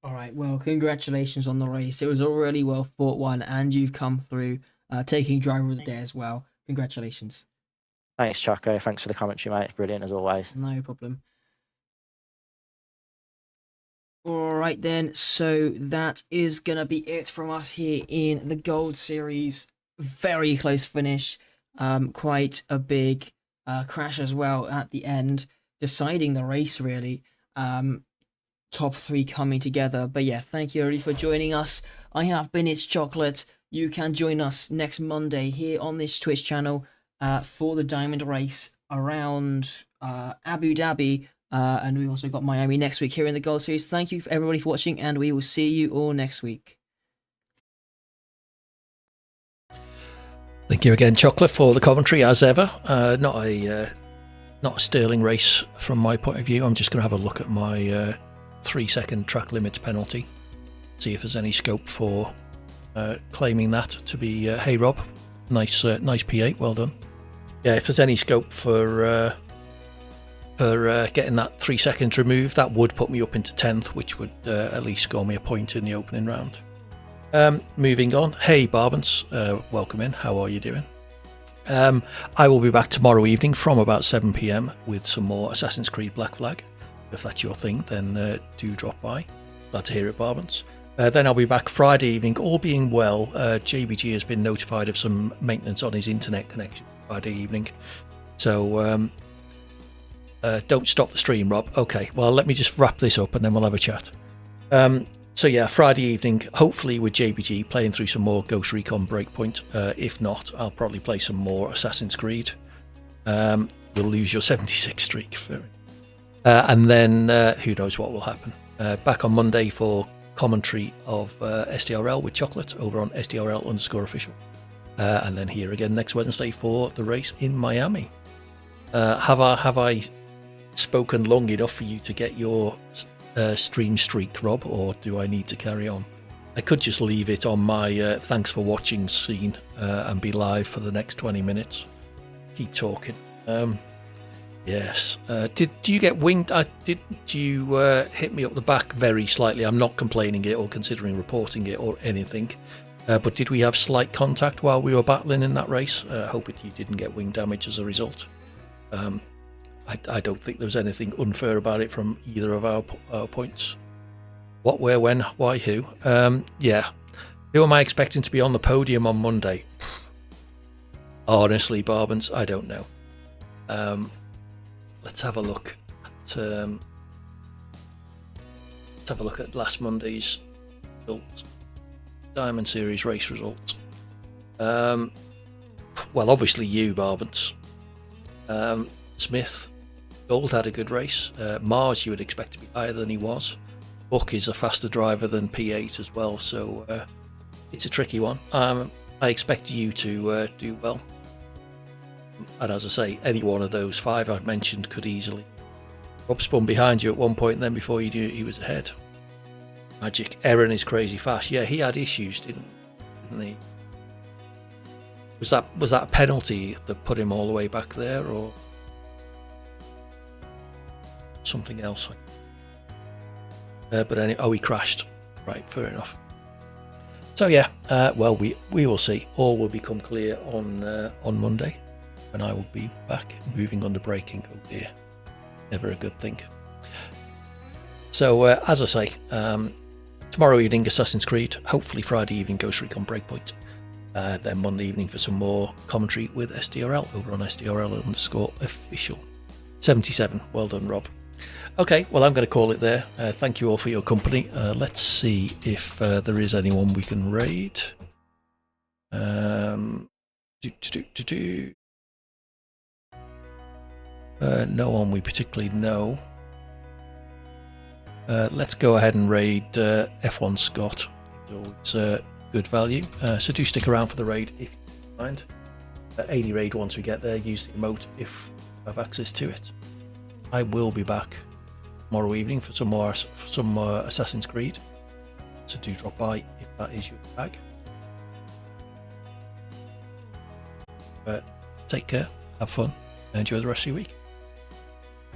All right, well, congratulations on the race. It was a really well fought one, and you've come through, taking driver of the day as well. Congratulations. Thanks, Choco. Thanks for the commentary, mate. It's brilliant as always. No problem. All right, then. So that is going to be it from us here in the Gold Series. Very close finish. Quite a big crash as well at the end, deciding the race, really. Top 3 coming together. But yeah, thank you everybody for joining us. I have been It's Chocolate. You can join us next Monday here on this Twitch channel for the Diamond Race around Abu Dhabi, and we also got Miami next week here in the Gold Series. Thank you everybody for watching, and we will see you all next week. Thank you again, Chocolate, for the commentary as ever. Not a sterling race from my point of view. I'm just going to have a look at my 3-second track limits penalty, see if there's any scope for claiming that to be hey Rob, nice P8, well done. Yeah, if there's any scope for getting that 3 seconds removed, that would put me up into 10th, which would at least score me a point in the opening round. Moving on, hey Barbans, welcome in, how are you doing? I will be back tomorrow evening from about 7 PM with some more Assassin's Creed Black Flag. If that's your thing, then do drop by. Glad to hear it, Barbans. Then I'll be back Friday evening, all being well. JBG has been notified of some maintenance on his internet connection Friday evening. So don't stop the stream, Rob. Okay, well, let me just wrap this up and then we'll have a chat. So yeah, Friday evening, hopefully with JBG, playing through some more Ghost Recon Breakpoint. If not, I'll probably play some more Assassin's Creed. You'll lose your 76 streak. And then who knows what will happen. Back on Monday for commentary of SDRL with Chocolate over on SDRL_official. And then here again next Wednesday for the race in Miami. Have I spoken long enough for you to get your stream streak, Rob, or do I need to carry on? I could just leave it on my thanks for watching scene and be live for the next 20 minutes. Keep talking. Yes. Did you get winged? Did you hit me up the back very slightly? I'm not complaining it or considering reporting it or anything. But did we have slight contact while we were battling in that race? Hope you didn't get wing damage as a result. I don't think there was anything unfair about it from either of our points. What, where, when, why, who? Yeah. Who am I expecting to be on the podium on Monday? Honestly, Barbans, I don't know. Let's have a look at last Monday's results. Diamond Series race results. Well, obviously you, Barbans. Smith, Gold had a good race. Mars, you would expect to be higher than he was. Buck is a faster driver than P8 as well, so it's a tricky one. I expect you to do well. And as I say, any one of those 5 I've mentioned could easily. Rob spun behind you at one point, and then before you knew it, he was ahead. Magic. Aaron is crazy fast. Yeah, he had issues, didn't he? Was that a penalty that put him all the way back there, or something else? But anyway, he crashed. Right, fair enough. So yeah, well, we will see. All will become clear on Monday, and I will be back moving under braking. Oh dear, never a good thing. So as I say, tomorrow evening Assassin's Creed, hopefully Friday evening Ghost Recon Breakpoint, then Monday evening for some more commentary with SDRL over on SDRL_official. 77, well done, Rob. Okay, well, I'm going to call it there. Thank you all for your company. Let's see if there is anyone we can raid. No one we particularly know. Let's go ahead and raid F1 Scott. It's good value. So do stick around for the raid if you mind. Any raid once we get there, use the emote if you have access to it. I will be back tomorrow evening for some more Assassin's Creed. So do drop by if that is your bag. Take care, have fun, and enjoy the rest of your week.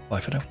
Bye for now.